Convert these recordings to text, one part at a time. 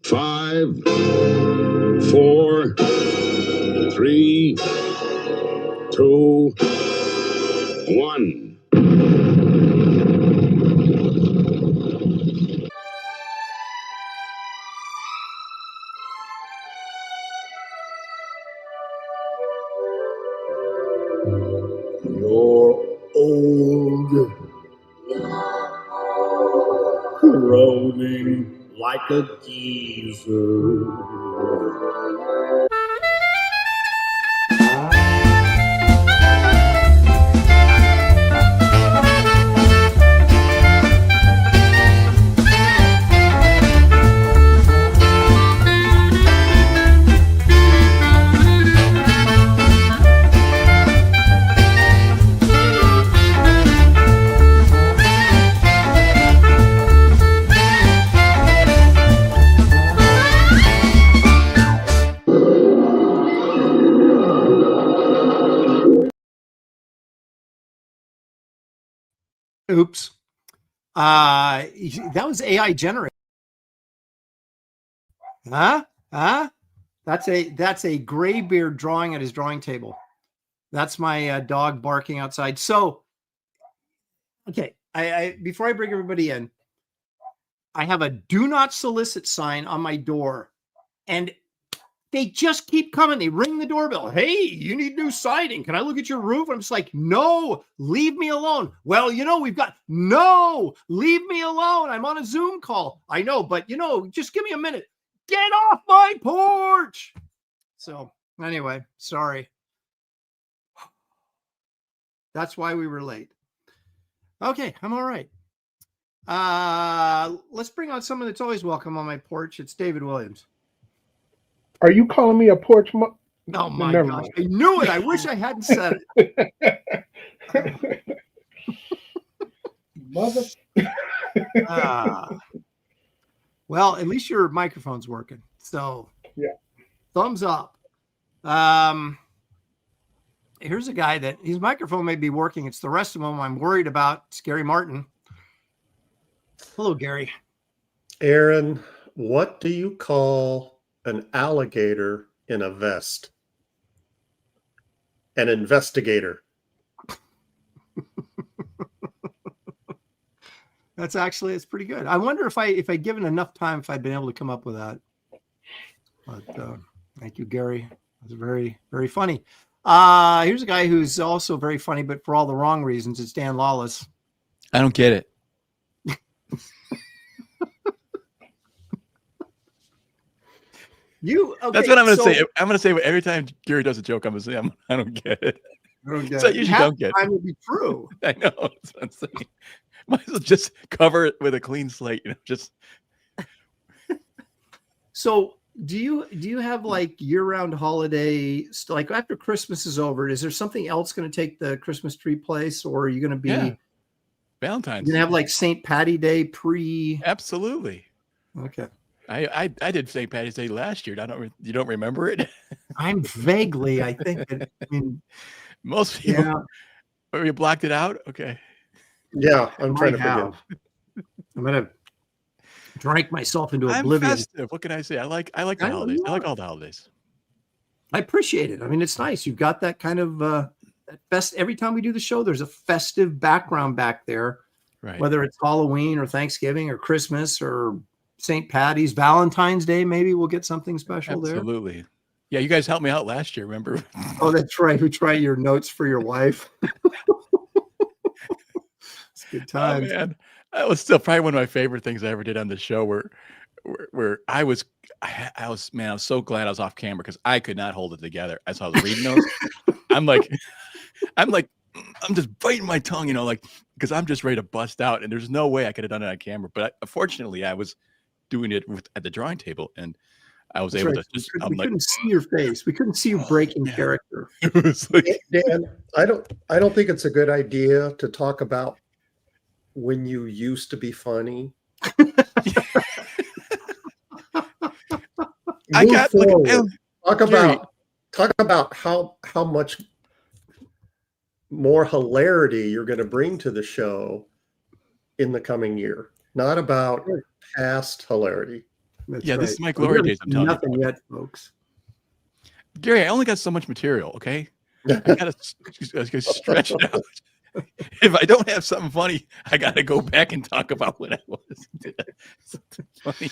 5, 4, 3, 2, 1. You're old, groaning like a geezer. Oops. That was AI generated. Huh? That's a graybeard drawing at his drawing table. That's my dog barking outside. So, okay, I before I bring everybody in, I have a do not solicit sign on my door, and they just keep coming. They ring the doorbell. Hey, you need new siding. Can I look at your roof? I'm just like, no, leave me alone. Well, no, leave me alone. I'm on a Zoom call. I know, but just give me a minute. Get off my porch. So anyway, sorry. That's why we were late. Okay, I'm all right. Let's bring on someone that's always welcome on my porch. It's David Williams. Are you calling me a porch? Oh my gosh! Mind. I knew it. I wish I hadn't said it. Mother. Well, at least your microphone's working. So yeah, thumbs up. Here's a guy that his microphone may be working. It's the rest of them I'm worried about. It's Gary Martin. Hello, Gary. Aaron, what do you call an alligator in a vest? An investigator. It's pretty good. I wonder if I'd given enough time, if I'd been able to come up with that. But thank you, Gary. That's very, very funny. Here's a guy who's also very funny, but for all the wrong reasons. It's Dan Lawless. I don't get it. That's what I'm going to say. I'm going to say every time Gary does a joke, I'm going to say, I don't get it. I don't get so it. I usually don't get it. Time would be true. I know. That's what I'm saying. Might as well just cover it with a clean slate. Just. So do you have like year-round holiday, like after Christmas is over, is there something else going to take the Christmas tree place, or are you going to be Valentine's? You're going to have like St. Patty Day pre? Absolutely. Okay. I did St. Patty's Day last year. You don't remember it? I'm vaguely, I think. Most people. Yeah. Or you blocked it out? Okay. Yeah, I'm trying to forget. I'm gonna drink myself into oblivion. I'm festive. What can I say? I like the holidays. I like all the holidays. I appreciate it. I mean, it's nice. You've got that kind of every time we do the show, there's a festive background back there. Right. Whether it's Halloween or Thanksgiving or Christmas or St. Patty's, Valentine's Day, maybe we'll get something special there. Absolutely. Yeah, you guys helped me out last year, remember? Oh, that's right. We tried your notes for your wife. It's good times. Oh, man. That was still probably one of my favorite things I ever did on the show where I was so glad I was off camera because I could not hold it together as I was reading those. I'm just biting my tongue, because I'm just ready to bust out, and there's no way I could have done it on camera. But fortunately, I was doing it at the drawing table, and I was able to just. We couldn't see your face. We couldn't see you breaking character. It was like, Dan, I don't think it's a good idea to talk about when you used to be funny. Talk about how much more hilarity you're going to bring to the show in the coming year, not about past hilarity. That's Yeah, right. this is my We glory haven't days. I'm seen telling you. nothing yet, folks. Gary, I only got so much material. Okay, I gotta stretch it out. If I don't have something funny, I gotta go back and talk about what I was. Funny.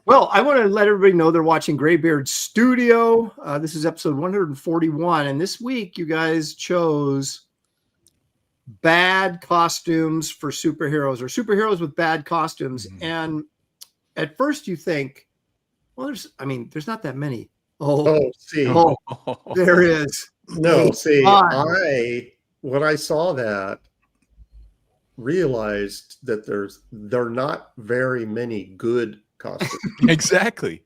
Well, I want to let everybody know they're watching Graybeard's Studio. This is episode 141, and this week you guys chose bad costumes for superheroes, or superheroes with bad costumes. And at first you think, well, there's not that many. See, There is. no, see, when I saw that, realized that there are not very many good costumes. Exactly.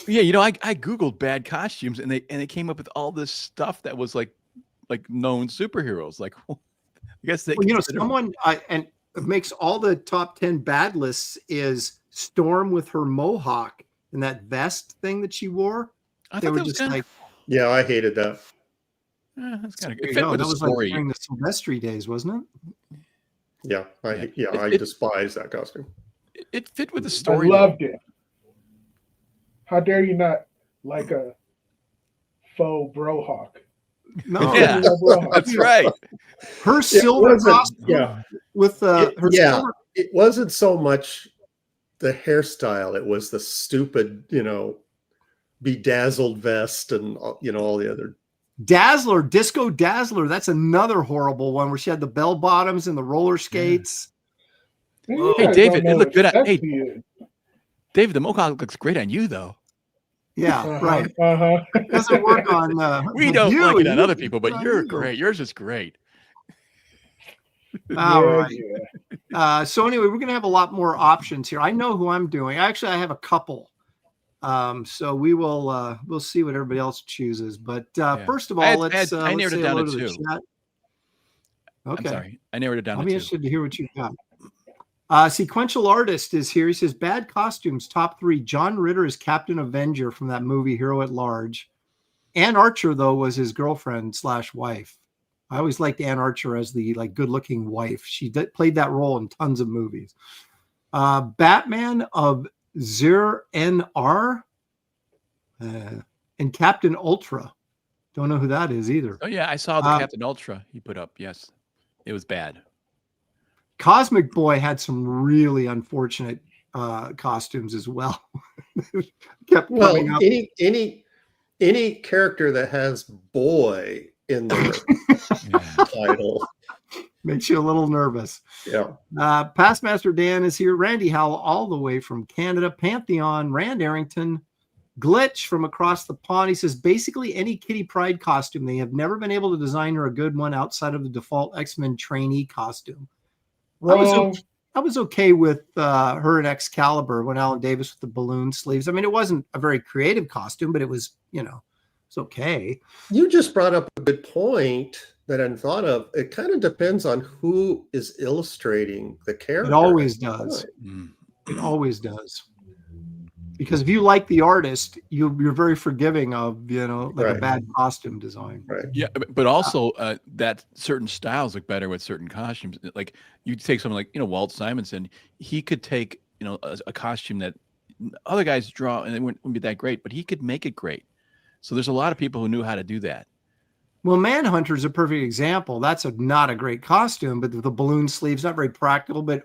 Yeah, I googled bad costumes, and they came up with all this stuff that was like known superheroes. Like, I guess they. Well, someone and it makes all the top 10 bad lists is Storm with her mohawk and that vest thing that she wore. They were just like, yeah, I hated that. That's kind of it fit with the was story. like during the Silvestri days, wasn't it? Yeah, I despise that costume. It fit with the story. I loved it. How dare you not like a faux brohawk? No, Yeah, that's right. Her silver costume with her silver. It wasn't so much the hairstyle; it was the stupid, bedazzled vest and all the other. Dazzler, Disco Dazzler. That's another horrible one where she had the bell bottoms and the roller skates. Yeah. Hey, David, it looked good. Hey, David, the mohawk looks great on you, though. Yeah, right. It doesn't work on. We don't like it on other people, but you're great. Yours is great. All right. So anyway, we're going to have a lot more options here. I know who I'm doing. Actually, I have a couple. So we will we'll see what everybody else chooses. But first of all, let's I narrowed it down to two. Chat. Okay. I'm sorry. I narrowed it down I'll to be two. interested to hear what you got. Sequential Artist is here. He says, bad costumes, top 3. John Ritter is Captain Avenger from that movie Hero at Large. Ann Archer, though, was his girlfriend / wife. I always liked Ann Archer as the good-looking wife. She played that role in tons of movies. Batman of Zir-N-R and Captain Ultra. Don't know who that is either. Oh, yeah. I saw the Captain Ultra he put up. Yes. It was bad. Cosmic Boy had some really unfortunate costumes as well. Kept coming up. Any character that has boy in their title makes you a little nervous. Yeah. Pastmaster Dan is here. Randy Howell all the way from Canada. Pantheon, Rand Arrington, Glitch from across the pond. He says, basically any Kitty Pryde costume. They have never been able to design her a good one outside of the default X-Men trainee costume. I was okay with her in Excalibur when Alan Davis with the balloon sleeves. I mean, it wasn't a very creative costume, but it was, it's okay. You just brought up a good point that I hadn't thought of. It kind of depends on who is illustrating the character. It always does. It always does. Because if you like the artist, you're very forgiving of, a bad costume design. Right. Yeah, but also that certain styles look better with certain costumes. Like you take someone like, Walt Simonson, he could take, a costume that other guys draw and it wouldn't be that great, but he could make it great. So there's a lot of people who knew how to do that. Well, Manhunter is a perfect example. That's not a great costume, but the balloon sleeves, not very practical, but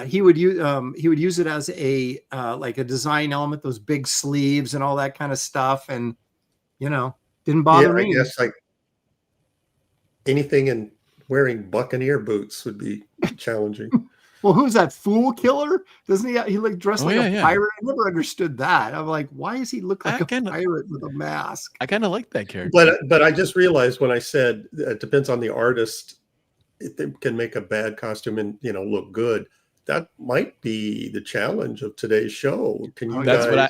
he would use it as a like a design element, those big sleeves and all that kind of stuff, and didn't bother me. I guess like anything in wearing buccaneer boots would be challenging. Well, who's that Fool Killer? Doesn't he look dressed like a pirate? I never understood that. I'm like, why does he look like a pirate with a mask? I kind of like that character. But I just realized when I said it depends on the artist, it can make a bad costume and look good. That might be the challenge of today's show. Can you I'm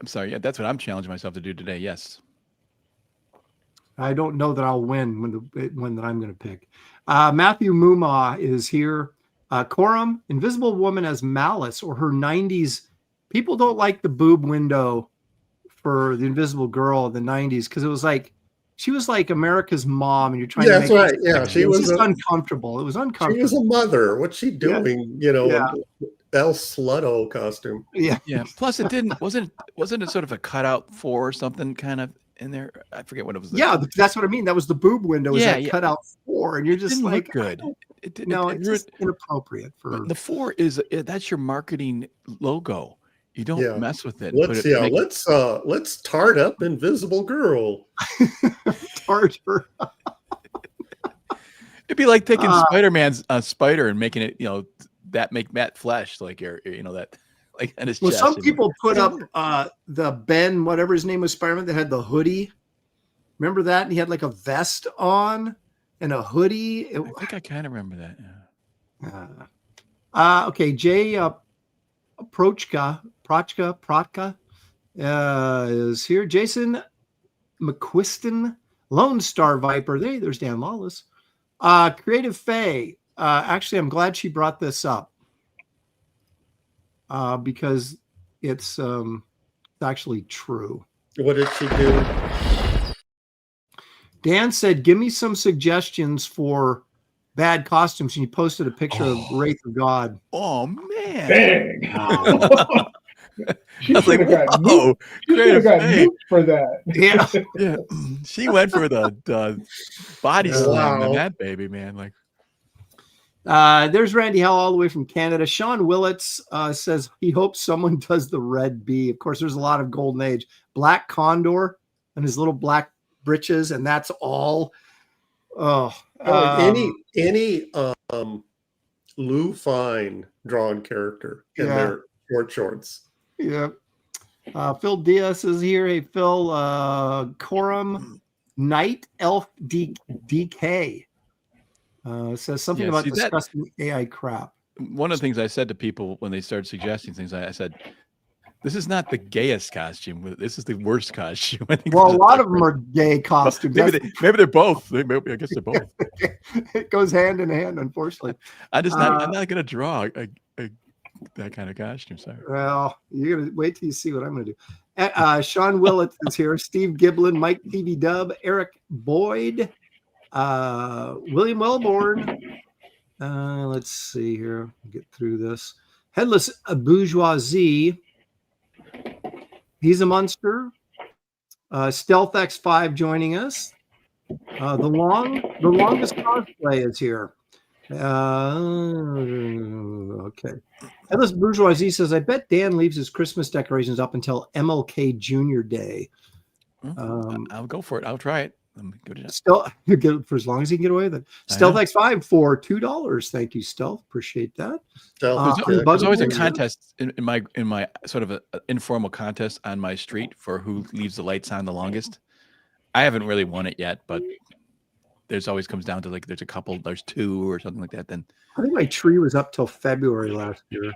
sorry. Yeah, that's what I'm challenging myself to do today. Yes. I don't know that I'll win when the one that I'm going to pick. Matthew Muma is here. Corum, Invisible Woman as Malice or her 90s. People don't like the boob window for the Invisible Girl of the 90s because it was like she was like America's mom, and you're trying Yeah, to that's make right. Yeah, she it was was just a uncomfortable. It was she uncomfortable. was a mother. What's she doing? You know, Yeah. El Slutto costume. Yeah. Yeah. Plus, it wasn't it sort of a cutout for or something kind of in there? I forget what it was. Yeah, that's what I mean. That was the boob window. Was Yeah, that yeah. cut out 4, and you're It just didn't like, look good. It no, it it's just inappropriate for. the 4 is that's your marketing logo. You don't Yeah. mess with it. and Let's tart up Invisible Girl. Tartar. It'd be like taking Spider-Man's spider and making it, that make matte flesh like that like on his Well, chest. some people put up the Ben, whatever his name was, Spider-Man, that had the hoodie. Remember that? And he had like a vest on and a hoodie. I think I kind of remember that. Yeah. Okay, Jay Prochka is here. Jason McQuiston, Lone Star Viper. There's Dan Lawless. Creative Faye. Actually, I'm glad she brought this up because it's actually true. What did she do? Dan said, give me some suggestions for bad costumes. And he posted a picture of Wraith of God. Oh, man. Dang. She I was like, should have got whoa, nuked for that. Yeah. Yeah. She went for the body slam Wow. on that baby, man. Like, there's Randy Howell all the way from Canada. Sean Willits says he hopes someone does the red bee. Of course, there's a lot of Golden Age. Black Condor and his little black breeches, and that's all. Any Lou Fine drawn character in their shorts. Yeah. Phil Diaz is here. Hey, Phil. Corum Night Elf DK says something about discussing AI crap. One of the things I said to people when they started suggesting things, I said, this is not the gayest costume. This is the worst costume. I think Well, a lot of them are gay costumes. Maybe they're both. I guess they're both. It goes hand in hand, unfortunately. I'm not going to draw that kind of costume. Sorry. Well, you're going to wait till you see what I'm going to do. Sean Willett is here. Steve Giblin, Mike TV Dub, Eric Boyd, William Wellborn. Let's see here. Get through this. Headless Bourgeoisie. He's a monster. Stealth X5 joining us. The longest cosplay is here. Okay. Headless Bourgeoisie says, I bet Dan leaves his Christmas decorations up until MLK Jr. Day. I'll go for it. I'll try it. Still, for as long as he can get away with it. Stealth X5 for $2. Thank you, Stealth. Appreciate that. There's always a contest in my sort of a informal contest on my street for who leaves the lights on the longest. I haven't really won it yet, but there's always comes down to like there's 2 or something like that. Then I think my tree was up till February last year.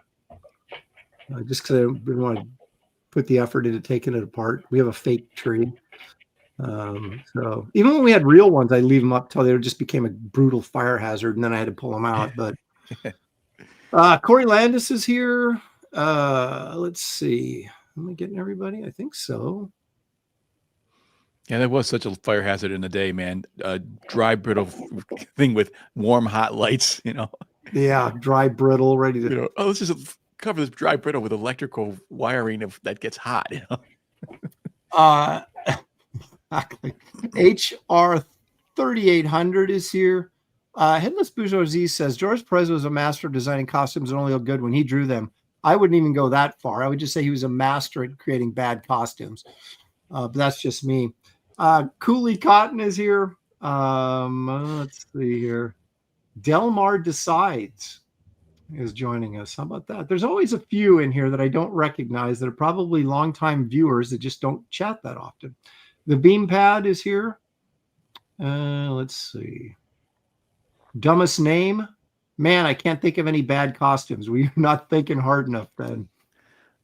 Just because I didn't want to put the effort into taking it apart. We have a fake tree. So even when we had real ones, I leave them up till they just became a brutal fire hazard, and then I had to pull them out. But Corey Landis is here. Let's see. Am I getting everybody? I think so. Yeah, that was such a fire hazard in the day, man. Dry, brittle thing with warm, hot lights, Yeah, dry, brittle, ready to. Let's just cover this dry, brittle with electrical wiring that gets hot, Exactly. HR 3800 is here. Headless Bourgeoisie says George Perez was a master of designing costumes and only looked good when he drew them. I wouldn't even go that far. I would just say he was a master at creating bad costumes. But that's just me. Cooley Cotton is here. Let's see here. Delmar Decides is joining us. How about that? There's always a few in here that I don't recognize that are probably longtime viewers that just don't chat that often. The Beam Pad is here. Let's see. Dumbest name? Man, I can't think of any bad costumes. We're not thinking hard enough then.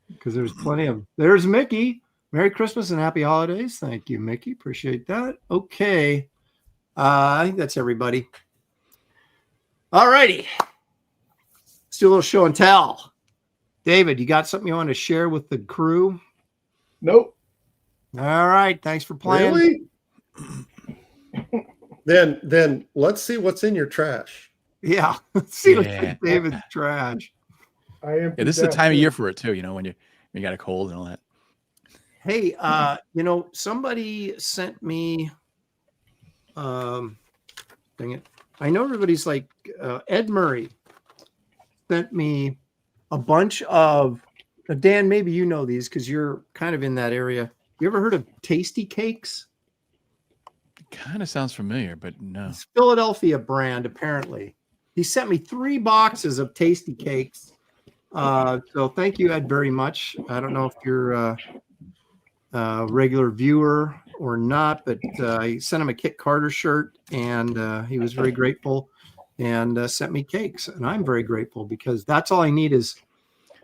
Because there's plenty of them. There's Mickey. Merry Christmas and Happy Holidays. Thank you, Mickey. Appreciate that. Okay. I think that's everybody. All righty. Let's do a little show and tell. David, you got something you want to share with the crew? Nope. All right. Thanks for playing. Really? Then let's see what's in your trash. Yeah. Let's see what's Yeah. in David's trash. Yeah, this is the time of year for it too, when you got a cold and all that. Hey, somebody sent me, dang it. I know everybody's like, Ed Murray sent me a bunch of, Dan, maybe you know these because you're kind of in that area. You ever heard of Tasty Cakes? Kind of sounds familiar, but no. It's Philadelphia brand, apparently. He sent me 3 boxes of Tasty Cakes. So thank you, Ed, very much. I don't know if you're a regular viewer or not, but I sent him a Kit Carter shirt, and he was very grateful and sent me cakes. And I'm very grateful because that's all I need is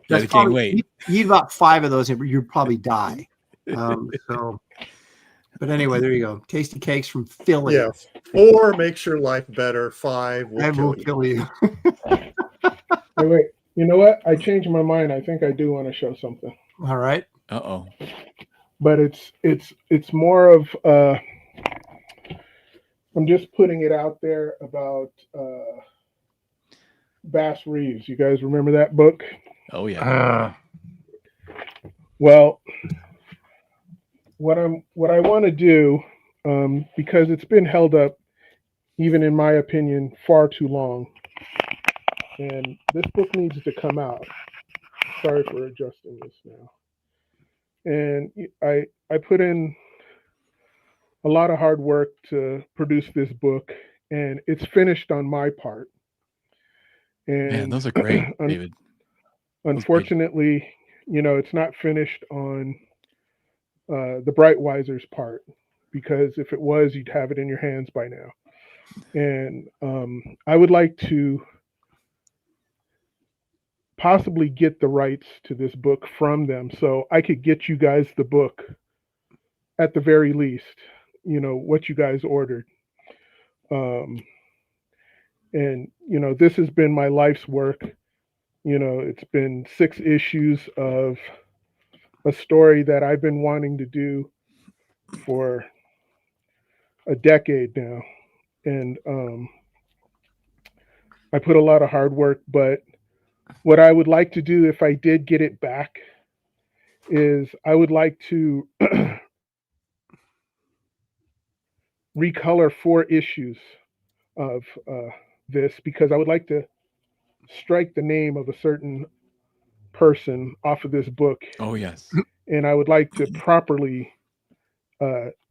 that's Gain weight. you eat about 5 of those and you'd probably die. But anyway, there you go. Tasty Cakes from Philly. Yeah. 4 makes your life better. 5 will kill you. Wait. You know what? I changed my mind. I think I do want to show something. All right. Uh-oh. But it's more of I'm just putting it out there about Bass Reeves. You guys remember that book? Oh yeah. Well, what I want to do, because it's been held up, even in my opinion, far too long, and this book needs to come out. Sorry for adjusting this now. And I put in a lot of hard work to produce this book, and it's finished on my part. And Man, those are great, David. Unfortunately, it's not finished on the Brightweiser's part, because if it was, you'd have it in your hands by now. And I would like to possibly get the rights to this book from them so I could get you guys the book at the very least, what you guys ordered. And, this has been my life's work. It's been 6 issues of a story that I've been wanting to do for a decade now. And I put a lot of hard work, but what I would like to do if I did get it back is I would like to recolor 4 issues of this, because I would like to strike the name of a certain person off of this book. Oh yes. And I would like to properly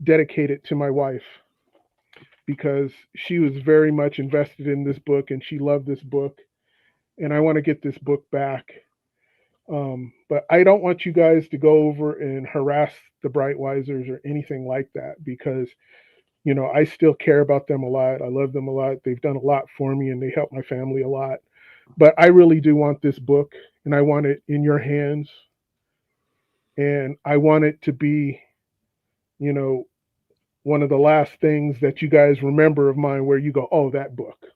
dedicate it to my wife, because she was very much invested in this book and she loved this book, and I want to get this book back. But I don't want you guys to go over and harass the Brightweisers or anything like that, because I still care about them a lot. I love them a lot. They've done a lot for me and they help my family a lot. But I really do want this book, and I want it in your hands. And I want it to be, one of the last things that you guys remember of mine, where you go, oh, that book.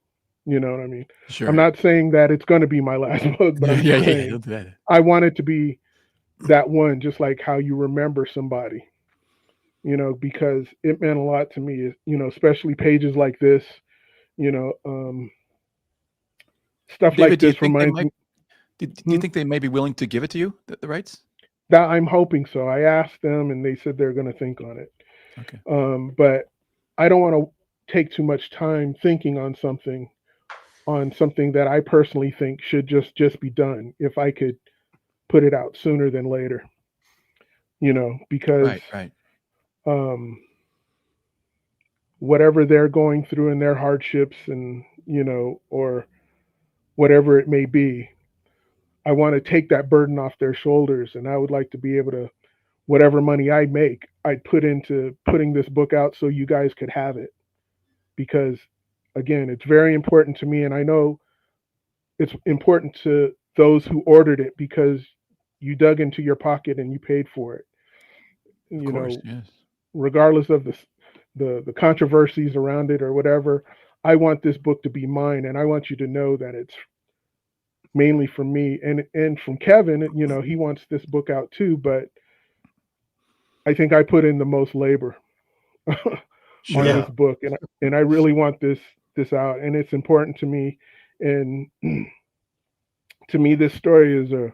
You know what I mean? Sure. I'm not saying that it's going to be my last book, but I'm saying don't do that. I want it to be that one, just like how you remember somebody, because it meant a lot to me, especially pages like this, stuff David, like this reminds me. Do you think they may be willing to give it to you, the rights? That I'm hoping so. I asked them and they said they're going to think on it. Okay. But I don't want to take too much time thinking on something that I personally think should just be done. If I could put it out sooner than later, because right. Whatever they're going through in their hardships and, or whatever it may be, I want to take that burden off their shoulders. And I would like to be able to, whatever money I make, I'd put into putting this book out so you guys could have it. Because again, it's very important to me. And I know it's important to those who ordered it, because you dug into your pocket and you paid for it. Of course, yes. Regardless of the controversies around it or whatever, I want this book to be mine. And I want you to know that it's mainly from me and from Kevin. He wants this book out too, but I think I put in the most labor on Yeah. this book, and I really want this out, and it's important to me. And to me, this story is a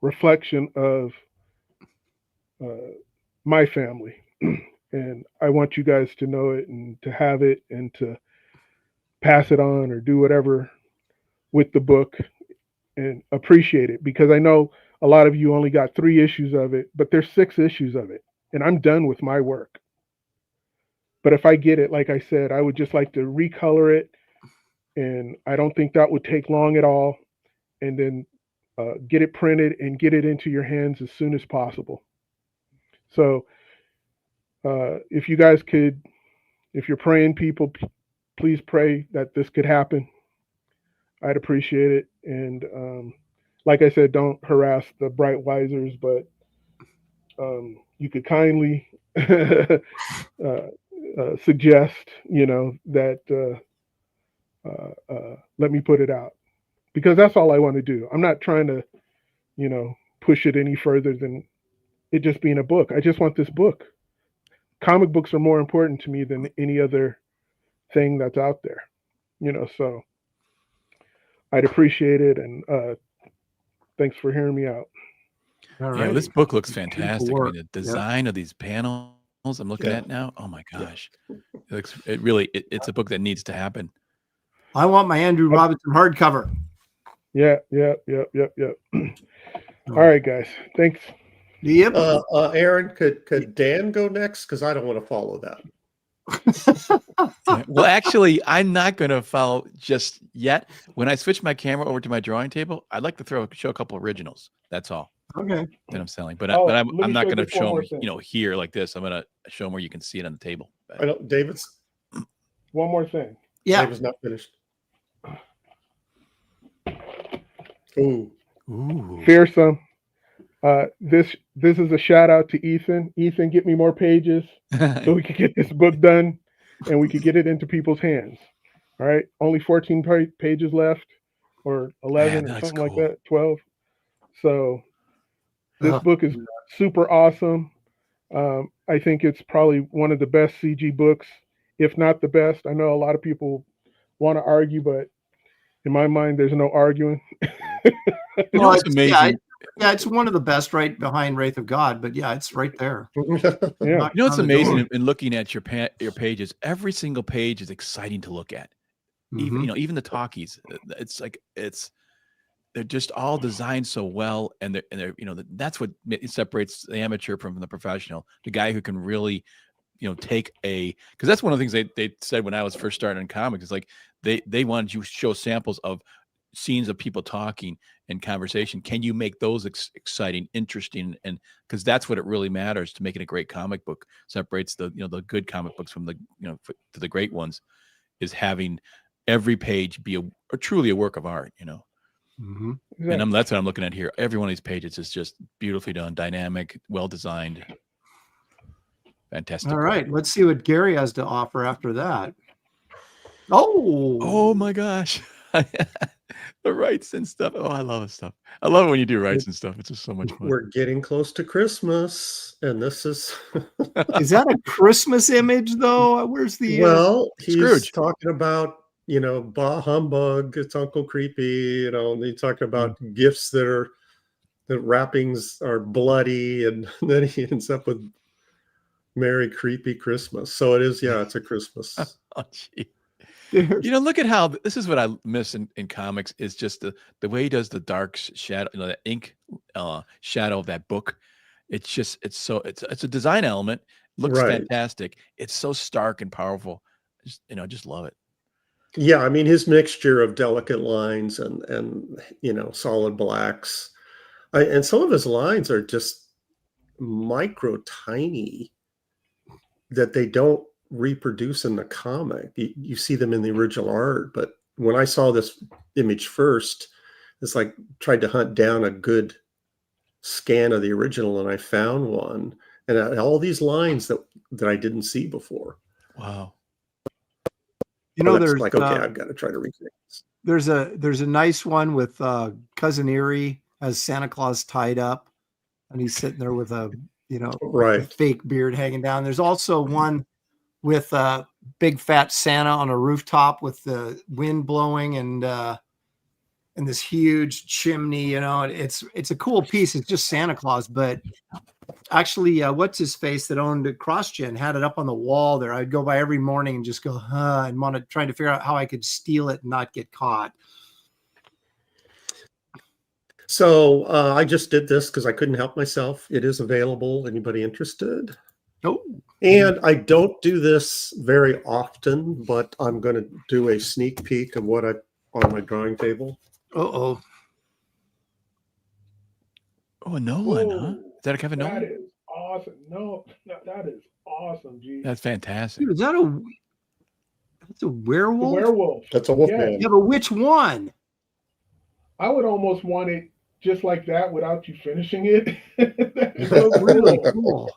reflection of my family, and I want you guys to know it and to have it and to pass it on or do whatever with the book and appreciate it, because I know a lot of you only got 3 issues of it, but there's 6 issues of it, and I'm done with my work. But if I get it, like I said, I would just like to recolor it, and I don't think that would take long at all, and then get it printed and get it into your hands as soon as possible. So if you guys could, if you're praying people, please pray that this could happen. I'd appreciate it. And like I said, don't harass the Bright Wisers, but you could kindly suggest, that let me put it out, because that's all I want to do. I'm not trying to, push it any further than it just being a book. I just want this book. Comic books are more important to me than any other thing that's out there, so I'd appreciate it. And thanks for hearing me out. All Yeah, right. this book looks fantastic. I work. mean, the design of these panels I'm looking Yeah. at now. Oh my gosh. It's a book that needs to happen. I want my Andrew Robinson hardcover. Yeah. All right, guys. Thanks. Yep. Aaron, could Dan go next? Because I don't want to follow that. Yeah. Well, actually, I'm not going to follow just yet. When I switch my camera over to my drawing table, I'd like to show a couple originals. That's all Okay. that I'm selling. But Oh, I'm let me not show going to just one show more them, thing. here like this. I'm going to show them where you can see it on the table. I don't. David's One more thing. Yeah. David's not finished. Ooh. Ooh. Fearsome. This is a shout out to Ethan. Ethan, get me more pages so we can get this book done and we can get it into people's hands. All right. Only 14 pages left, or 11 Man, or that's something like cool. that. 12. So this Oh. book is super awesome. I think it's probably one of the best CG books, if not the best. I know a lot of people want to argue, but in my mind, there's no arguing. You know what's amazing? Yeah, it's one of the best, right behind Wraith of God. But yeah, it's right there. Yeah. You know what's on the door. amazing in looking at your pages? Every single page is exciting to look at. Even Mhm. even the talkies. It's like they're just all designed so well, and they're that's what separates the amateur from the professional. The guy who can really take because that's one of the things they said when I was first starting in comics. It's like they wanted you to show samples of scenes of people talking and conversation. Can you make those exciting, interesting, and because that's what it really matters to making a great comic book. Separates the the good comic books from the to the great ones, is having every page be truly a work of art. Mhm. And that's what I'm looking at here. Every one of these pages is just beautifully done, dynamic, well designed, fantastic. All right, let's see what Gary has to offer after that. Oh my gosh. The rights and stuff. Oh, I love this stuff. I love it when you do rights and stuff. It's just so much fun. We're getting close to Christmas, and this is is that a Christmas image though? Where's the well, he's Scrooge. talking about bah humbug. It's Uncle Creepy. And he's talking about gifts the wrappings are bloody, and then he ends up with Merry Creepy Christmas. So it is, it's a Christmas. Oh, gee. Look at how this is what I miss in comics is just the way he does the dark shadow, the ink shadow of that book. It's a design element. Looks Right. fantastic. It's so stark and powerful. Just love it. Yeah, I mean his mixture of delicate lines and solid blacks, and some of his lines are just micro tiny that they don't reproduce in the comic. You see them in the original art, but when I saw this image first, it's like tried to hunt down a good scan of the original, and I found one, and all these lines that I didn't see before. Wow. there's like, okay, I've got to try to recreate this. There's a nice one with Cousin Erie as Santa Claus tied up, and he's sitting there with a Right. fake beard hanging down. There's also one with a big fat Santa on a rooftop with the wind blowing and this huge chimney. You know, it's a cool piece. It's just Santa Claus, but actually, what's his face that owned CrossGen had it up on the wall there. I'd go by every morning and just go, and want to trying to figure out how I could steal it and not get caught. So I just did this because I couldn't help myself. It is available. Anybody interested? Oh, And I don't do this very often, but I'm going to do a sneak peek of what I on my drawing table. oh, a Nolan, huh? Whoa, Is that a Kevin that Nolan? is awesome. No, that is awesome, G. That's fantastic. dude, is that that's a The werewolf? werewolf. That's a wolf Yeah. man. Yeah, but which one? I would almost want it just like that without you finishing it. That's Oh, so really cool. cool.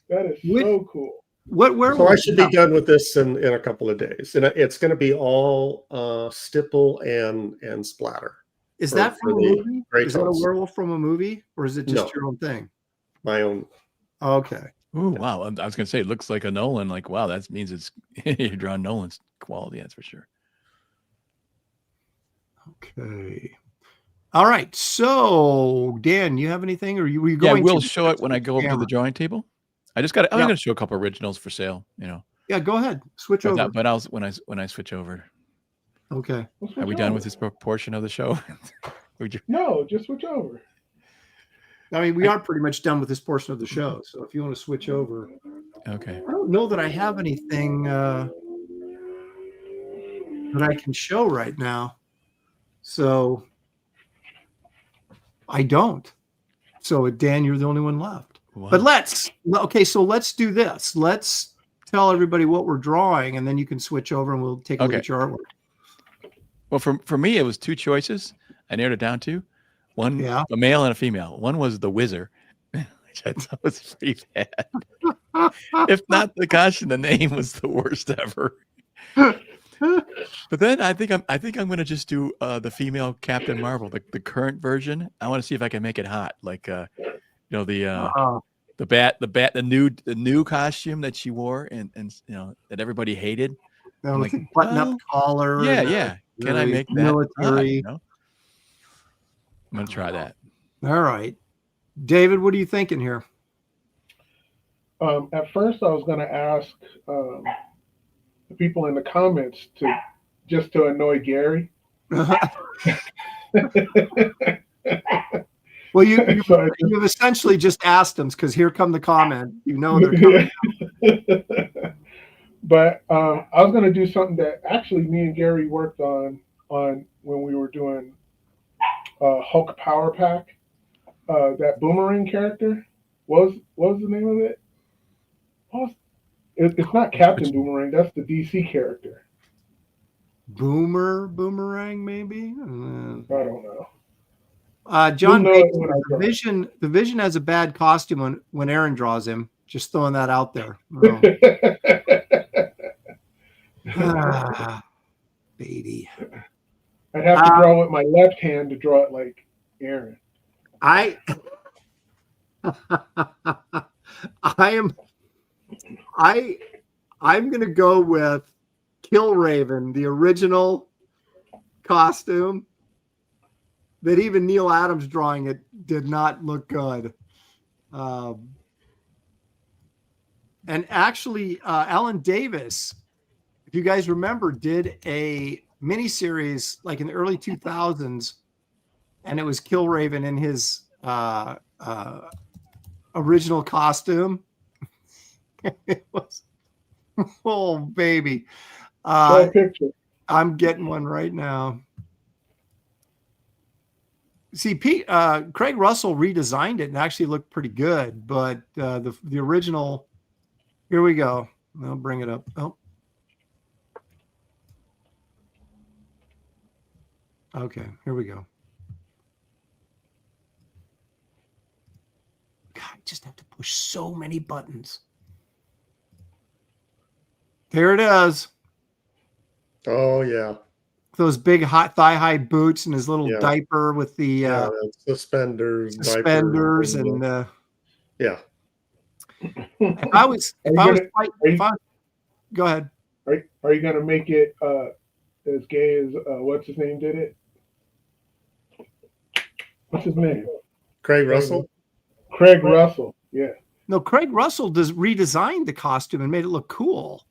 That is Which- so cool. What So werewolf? I should be done with this in a couple of days. And it's going to be all stipple and splatter. Is for- that for from a the movie? Grey Is that a Tones. werewolf from a movie, or is it just No. your own thing? My own. Okay. Ooh, wow. I was going to say, it looks like a Nolan. Like, wow, that means it's you're drawing Nolan's quality. That's for sure. Okay. All right. So, Dan, you have anything, or were you Yeah, going? we'll to show it when I go up to the camera? drawing table. I'm going Yeah. to show a couple originals for sale, you know. Yeah, go ahead. Switch But, over. that, but I'll when I switch over. Okay. We'll Are switch we done over. with this portion of the show? No, just switch over. I mean, we are pretty much done with this portion of the show. So, if you want to switch over, Okay. I don't know that I have anything that I can show right now. So, I don't. So, Dan, you're the only one left. Wow. But let's do this. Let's tell everybody what we're drawing, and then you can switch over and we'll take a look Okay. at your artwork. Well, for me, it was two choices. I narrowed it down to one, Yeah. a male and a female. One was the Whizzer, which I thought was pretty bad. If not the gosh, the name was the worst ever. But then I think I'm going to just do the female Captain Marvel, the current version. I want to see if I can make it hot, like the new costume that she wore and you know that everybody hated. Now, I'm with like, the button-up well, collar. Yeah, and yeah. Can I really make that hot, military? you know? I'm gonna try that. All right, David, what are you thinking here? At first, I was going to ask the people in the comments to annoy Gary. Well, you've So essentially just asked them because here come the comment. You know they're coming. But I was going to do something that actually me and Gary worked on when we were doing Hulk Power Pack. That Boomerang character. What was the name of it? It's not Captain Boomerang. That's the DC character. Boomerang, maybe. I don't know. John You'll know it Bates, when I draw. the Vision has a bad costume when Aaron draws him. Just throwing that out there. Oh. Baby. I'd have to draw with my left hand to draw it like Aaron. I'm gonna go with Killraven, the original costume that even Neil Adams drawing it did not look good. And actually, Alan Davis, if you guys remember, did a miniseries like in the early 2000s, and it was Killraven in his original costume. It was, oh baby. Show a picture. I'm getting one right now. See, Craig Russell redesigned it and actually looked pretty good, but the original. Here we go. I'll bring it up. Oh, okay. Here we go. God, I just have to push so many buttons. There it is. Oh yeah. Those big thigh-high boots and his little diaper with the suspenders, suspenders, diapers, and yeah. if I was Go ahead. Are you gonna make it as gay as what's his name did it? What's his name? Craig Russell. Craig Russell. Yeah. No, Craig Russell redesigned the costume and made it look cool.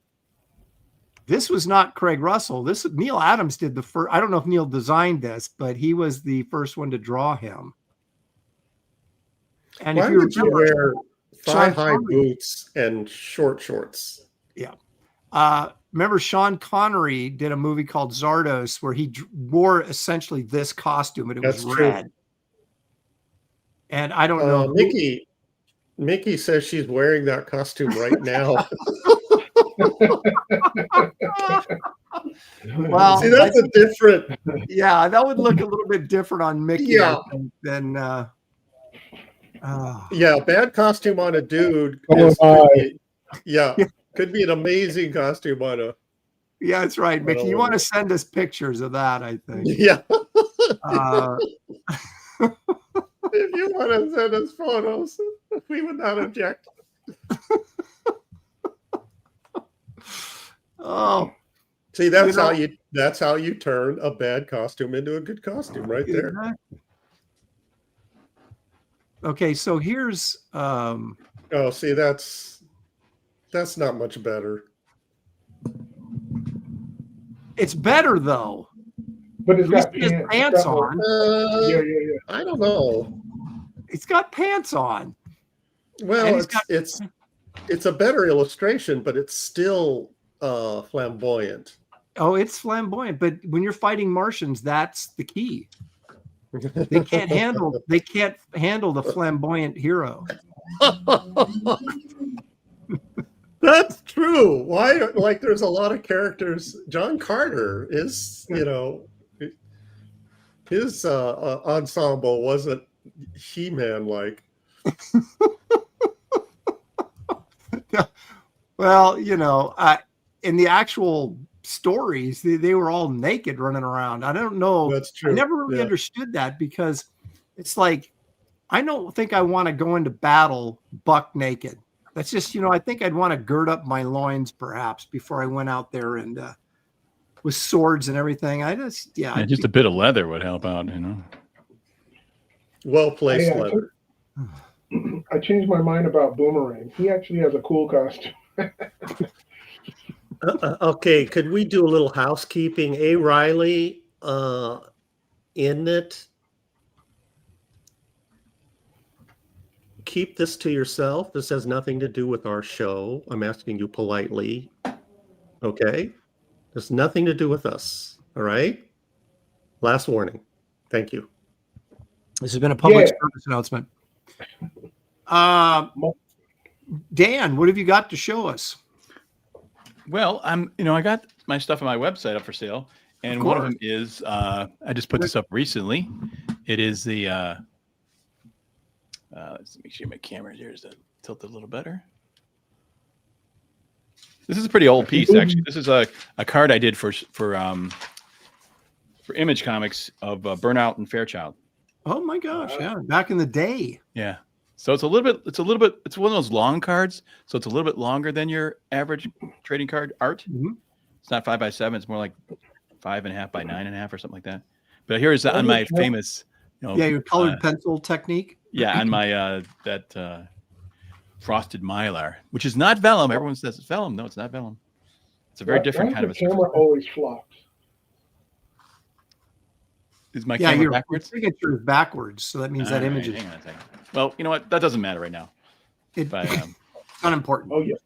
This was not Craig Russell. This Neil Adams did the first. I don't know if Neil designed this, but he was the first one to draw him. And Why if you would you remember, wear Sean thigh-high Connery- boots and short shorts? Yeah. Remember Sean Connery did a movie called Zardos where he wore essentially this costume, and it That's was true. red. And I don't know. Mickey says she's wearing that costume right now. Well, See, that's a different. Yeah, that would look a little bit different on Mickey Yeah. I think, than. Yeah, bad costume on a dude. Could be an amazing costume on a. Yeah, that's right, Mickey. You want to send us pictures of that, I think. Yeah. If you want to send us photos, we would not object. Oh, see, that's how you turn a bad costume into a good costume, right there. Exactly. Okay, so here's. Oh, see, that's not much better. It's better though. But it's got pants on. Yeah. I don't know. It's got pants on. Well, it's a better illustration, but it's still flamboyant. Oh, it's flamboyant. But when you're fighting Martians, that's the key. They can't handle the flamboyant hero. That's true. Why? Like, there's a lot of characters. John Carter is, his ensemble wasn't He-Man like. Well, in the actual stories, they were all naked running around. I don't know. That's true. I never really understood that because it's like, I don't think I want to go into battle buck naked. That's just, I think I'd want to gird up my loins perhaps before I went out there and with swords and everything. Just a bit of leather would help out, Well placed leather. I changed my mind about Boomerang. He actually has a cool costume. Okay, could we do a little housekeeping? A. Riley, in it. Keep this to yourself. This has nothing to do with our show. I'm asking you politely. Okay? There's nothing to do with us. All right? Last warning. Thank you. This has been a public service announcement. Dan, what have you got to show us? Well, I got my stuff on my website up for sale, and one of them is I just put this up recently. It is the let's make sure my camera here is tilted a little better. This is a pretty old piece, actually. This is a card I did for Image Comics of Burnout and Fairchild. Oh my gosh, yeah, back in the day. Yeah. So it's one of those long cards. So it's a little bit longer than your average trading card art. Mm-hmm. It's not 5x7. It's more like 5.5 by 9.5 or something like that. But here is on my famous, your colored pencil technique. Yeah, on my that frosted mylar, which is not vellum. Everyone says it's vellum. No, it's not vellum. It's a very different kind of. The camera always flops. Is my camera backwards? Your signature is backwards, so that means that image is. Hang on a second. Well, you know what? That doesn't matter right now. It's unimportant. Oh yes.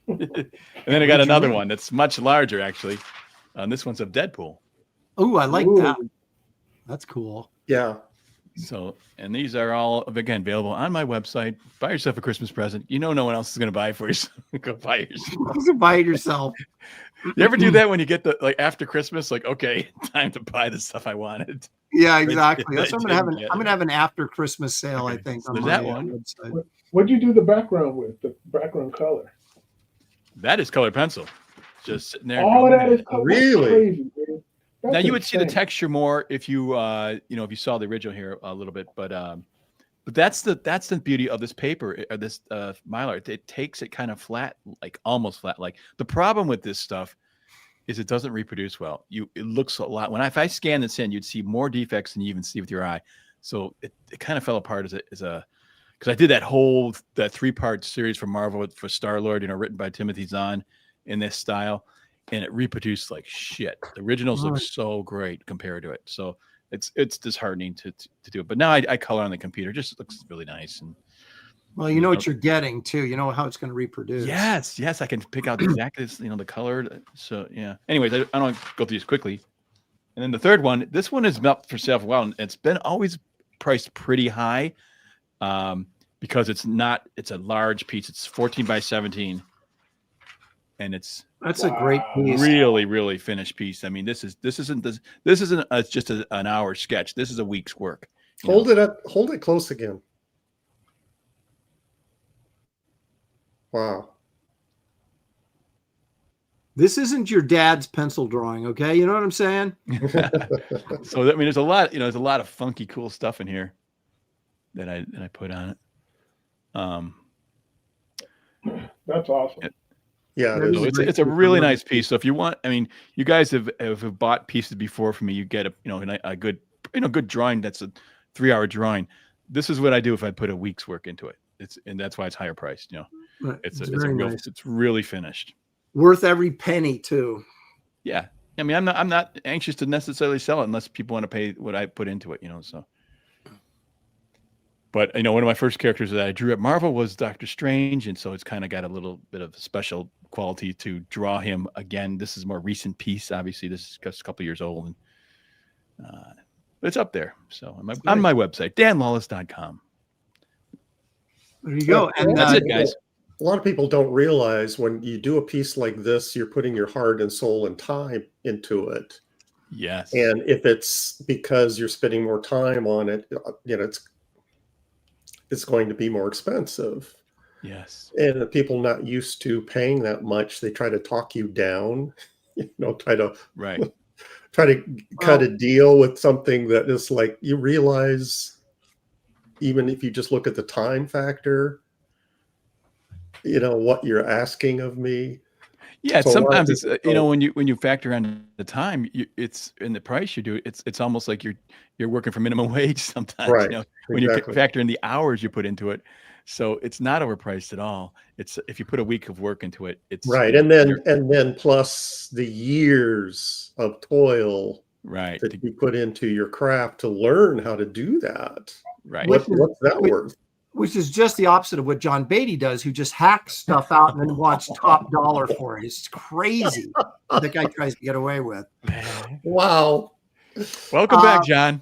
And then I got another one that's much larger, actually. This one's of Deadpool. Oh, I like that. That's cool. Yeah. So, and these are all again available on my website. Buy yourself a Christmas present. No one else is going to buy it for you. So go buy it yourself. You can buy it yourself. You ever do that when you get after Christmas? Like, okay, time to buy the stuff I wanted. Yeah, exactly. That's what I'm gonna have an after Christmas sale. Okay. I think. So there's that one. Website. What'd you do the background with? The background color. That is colored pencil. Just sitting there. Oh, that is really crazy, now you would see the texture more if you if you saw the original here a little bit, but But that's the beauty of this paper or this Mylar. It takes it kind of flat, like almost flat. Like the problem with this stuff is it doesn't reproduce well. It looks a lot. If I scan this in, you'd see more defects than you even see with your eye. So it kind of fell apart as a because I did that 3-part series for Marvel for Star-Lord, written by Timothy Zahn in this style, and it reproduced like shit. The originals look so great compared to it. So it's disheartening to do it. But now I color on the computer. It just looks really nice. And well, you know what you're getting too. You know how it's going to reproduce. Yes, I can pick out exactly the color. So yeah. Anyways, I don't go through these quickly. And then the third one, this one is up for sale for a while, and it's been always priced pretty high, because it's a large piece. It's 14 by 17, and that's a great piece. Really, really finished piece. I mean, this isn't just an hour sketch. This is a week's work. Hold it close again. Wow. This isn't your dad's pencil drawing, okay? You know what I'm saying? So I mean, there's a lot of funky, cool stuff in here that I put on it. That's awesome. Yeah, it's a really nice piece. So if you want, I mean, you guys have bought pieces before from me. You get a good drawing. That's a 3-hour drawing. This is what I do if I put a week's work into it. And that's why it's higher priced. Right. It's really finished. Worth every penny too. Yeah. I mean, I'm not anxious to necessarily sell it unless people want to pay what I put into it, so. But one of my first characters that I drew at Marvel was Doctor Strange, and so it's kind of got a little bit of special quality to draw him again. This is a more recent piece. Obviously, this is just a couple years old, and but it's up there. So on my website, danlawless.com. There you go. And that's it, guys. A lot of people don't realize when you do a piece like this, you're putting your heart and soul and time into it. Yes. And if it's because you're spending more time on it, it's going to be more expensive. Yes. And if people not used to paying that much, they try to talk you down, try to cut a deal with something that is like, you realize, even if you just look at the time factor, what you're asking of me. Yeah, so sometimes it's when you factor in the time, it's in the price you do. It's almost like you're working for minimum wage sometimes. Right. When you factor in the hours you put into it, so it's not overpriced at all. It's if you put a week of work into it, it's right. And then plus the years of toil that you put into your craft to learn how to do that. Right. What's that worth? Which is just the opposite of what John Beatty does, who just hacks stuff out and then wants top dollar for it. It's crazy what the guy tries to get away with. Wow. Welcome back, John.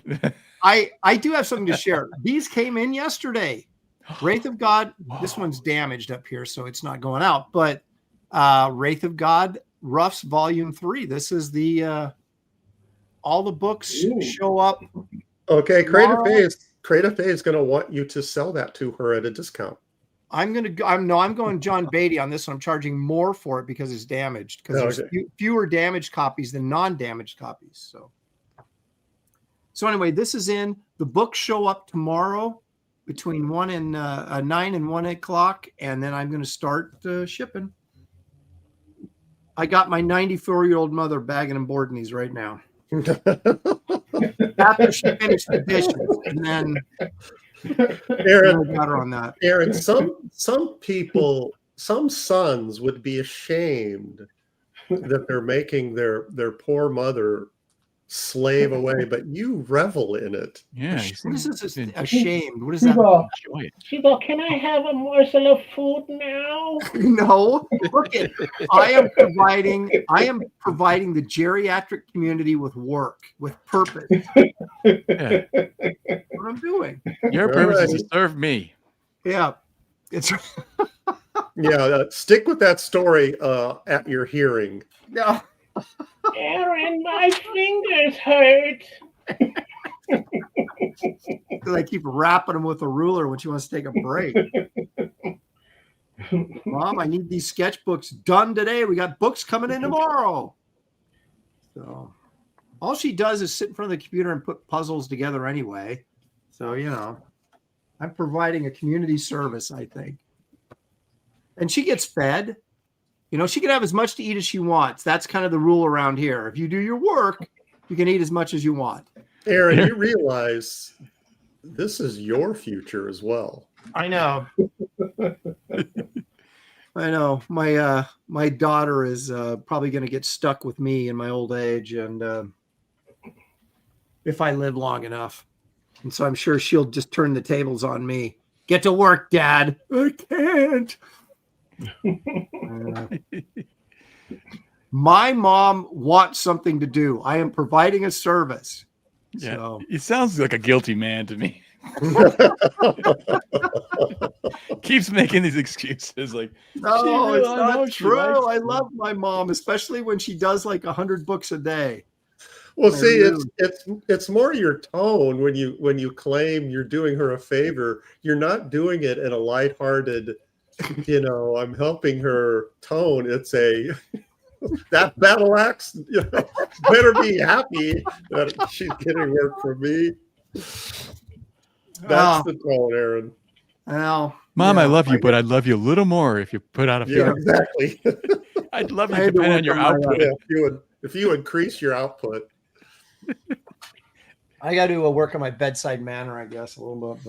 I do have something to share. These came in yesterday. Wraith of God. This one's damaged up here, so it's not going out. But Wraith of God, Roughs Volume 3. This is the all the books show up. Okay, Creative Bay is going to want you to sell that to her at a discount. I'm going John Beatty on this one. I'm charging more for it because it's damaged. Because there's fewer damaged copies than non-damaged copies. So anyway, this is in. The books show up tomorrow between 9 and 1 o'clock, and then I'm going to start shipping. I got my 94-year-old mother bagging and boarding these right now. After she finished the dishes, and then Aaron got her on that. Aaron, some people, some sons would be ashamed that they're making their poor mother slave away, but you revel in it. Yeah. What is this? Ashamed. What is that? Enjoy it. She go, can I have a morsel of food now? No. Look at, I am providing the geriatric community with work, with purpose. Yeah. What I'm doing. Your purpose is to serve me. Yeah. It's stick with that story at your hearing. no. Aaron, my fingers hurt. I keep wrapping him with a ruler when she wants to take a break. Mom, I need these sketchbooks done today. We got books coming in tomorrow. So all she does is sit in front of the computer and put puzzles together anyway. So, I'm providing a community service, I think. And she gets fed. You know, she can have as much to eat as she wants. That's kind of the rule around here. If you do your work, you can eat as much as you want. Aaron, you realize this is your future as well. I know. I know. My daughter is probably going to get stuck with me in my old age, and if I live long enough. And so I'm sure she'll just turn the tables on me. Get to work, Dad. I can't. My mom wants something to do. I am providing a service. Yeah, So. he sounds like a guilty man to me. Keeps making these excuses like, No, it's I know not she true. likes I me. love my mom, especially when she does like 100 books a day. Well, I see, really- it's more your tone when you claim you're doing her a favor. You're not doing it in a lighthearted, you know, I'm helping her tone. It's a that battle axe, you know, better be happy that she's getting work from me. That's the tone, Aaron. Well, Mom, yeah, I love you, but I'd love you a little more if you put out a Yeah, film. exactly. I'd love I you had to depending work on your on my, output. Yeah, if you increase your output. I got to work on my bedside manner, I guess, a little bit.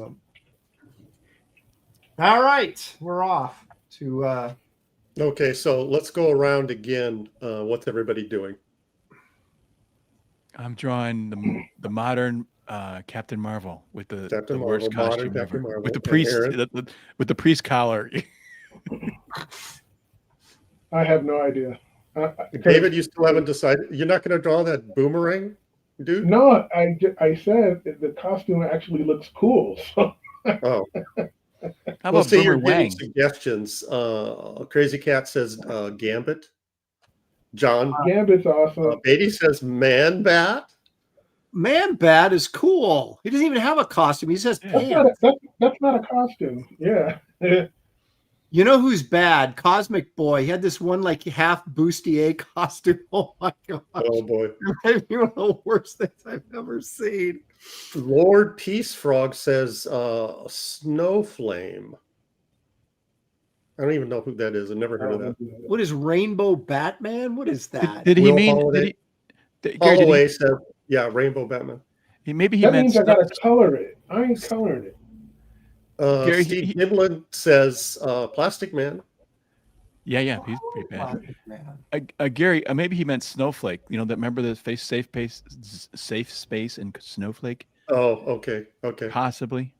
But... All right, we're off to. Okay, so let's go around again. What's everybody doing? I'm drawing the modern Captain Marvel with the Captain worst Marvel, modern costume Captain ever. Marvel. With the And priest Aaron? with the priest collar. I have no idea. David, you still haven't decided? You're not going to draw that boomerang, dude? No, I said that the costume actually looks cool. So Oh, How well, about see, you're Boomer getting Wang? suggestions. Crazy Cat says Gambit. John Gambit's awesome. Beatty says Man Bat. Man Bat is cool. He doesn't even have a costume. He says That's not, pants. that's not a costume. Yeah. You know who's bad? Cosmic Boy. He had this one like half bustier costume. Oh my god! Oh boy. One of the worst things I've ever seen. Lord Peace Frog says Snowflame. I don't even know who that is. I've never heard of that. What is Rainbow Batman? What is that? Did he Will mean? Holiday. Gary, Holloway says, yeah, Rainbow Batman. maybe he That meant means I gotta color it. I ain't coloring it. Gary, Steve Gimlin says Plastic Man. Yeah, he's pretty bad. Plastic Man. Gary, maybe he meant Snowflake. You know that? Remember the safe space and Snowflake? Oh, okay. Possibly.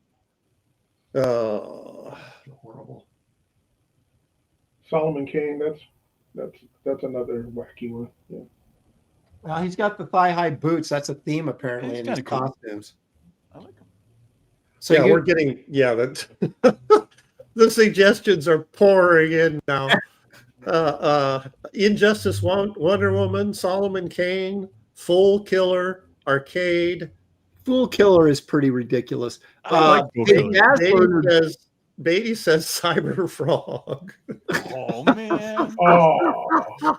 Horrible. Solomon Kane. That's another wacky one. Yeah. Well, he's got the thigh-high boots. That's a theme apparently He's in his kinda cool. costumes. I like him. So yeah, we're getting that. The suggestions are pouring in now. Injustice, Wonder Woman, Solomon Kane, Full Killer, Arcade. Fool Killer is pretty ridiculous. I like Fool Killer. Beatty says Cyber Frog. Oh man. Oh,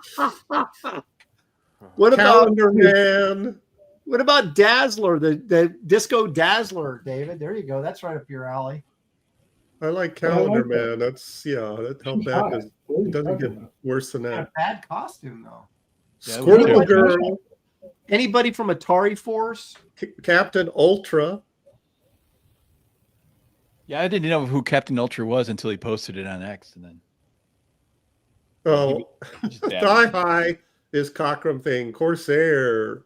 What about Calendar Man? what about Dazzler, the Disco Dazzler, David? There you go. That's right up your alley. I like Calendar like that. Man. That's that how she's bad hot. is What are it? you Doesn't talking get about? worse than A that. bad costume though. Yeah, Squirrel Anybody- Girl, Anybody from Atari Force? Captain Ultra. Yeah, I didn't know who Captain Ultra was until he posted it on X, and then Oh, he just dabbed Thigh it. High is Cockrum thing. Corsair.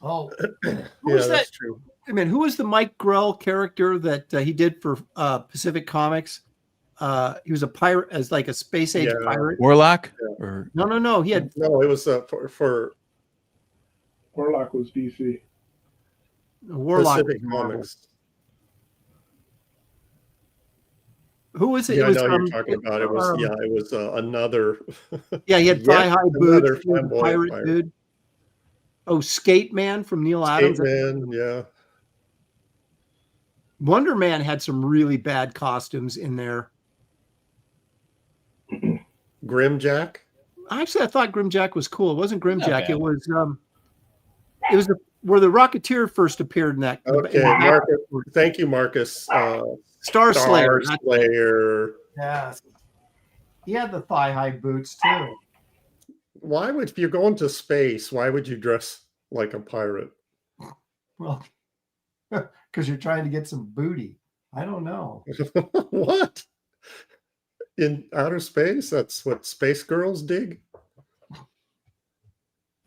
Oh, Yeah, was that? that's true. I mean, who was the Mike Grell character that he did for Pacific Comics? He was a pirate, as like a space age Yeah. pirate. Warlock Yeah. or No. He had No, it was for Warlock was DC. Warlock. Pacific Comics. Who was it? Yeah, It I was know you're from- talking about. It was another. Yeah, he had Yet thigh high another boots. He was a flamboyant pirate pirate. dude. Oh, Skate Man from Neil Adams. Skateman, yeah. Wonder Man had some really bad costumes in there. Grimjack. Actually, I thought Grimjack was cool. It wasn't Not Grimjack. bad. It was where the Rocketeer first appeared in that. Okay, Marcus. Thank you, Marcus. Star Slayer. Star Slayer. Yes. He had the thigh-high boots too. Why would, if you're going to space, why would you dress like a pirate? Well, because you're trying to get some booty. I don't know. What? In outer space? That's what space girls dig?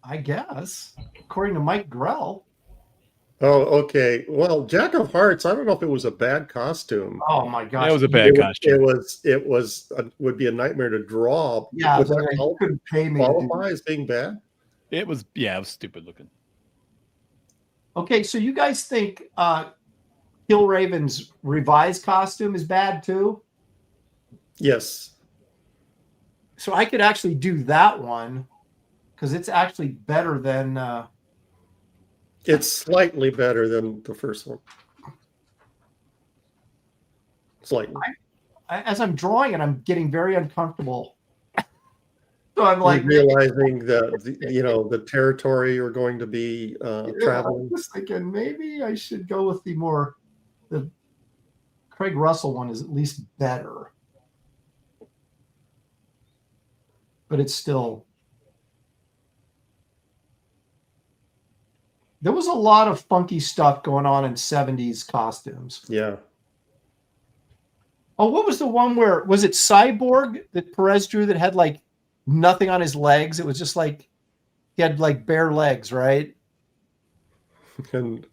I guess, according to Mike Grell. Oh, okay. Well, Jack of Hearts, I don't know if it was a bad costume. Oh my gosh. That was a bad costume. Would be a nightmare to draw. Yeah, would so that you couldn't pay me to do qualify as being bad? It was stupid looking. Okay, so you guys think Killraven's revised costume is bad too? Yes. So I could actually do that one because it's actually better than It's slightly better than the first one. Slightly. as I'm drawing it, I'm getting very uncomfortable. So I'm like realizing the territory you're going to be traveling. I'm just thinking maybe I should go with the Craig Russell one is at least better. But it's still, there was a lot of funky stuff going on in 70s costumes. Yeah. Oh, what was the one where, was it Cyborg that Perez drew that had like nothing on his legs? It was just like, he had like bare legs, right? And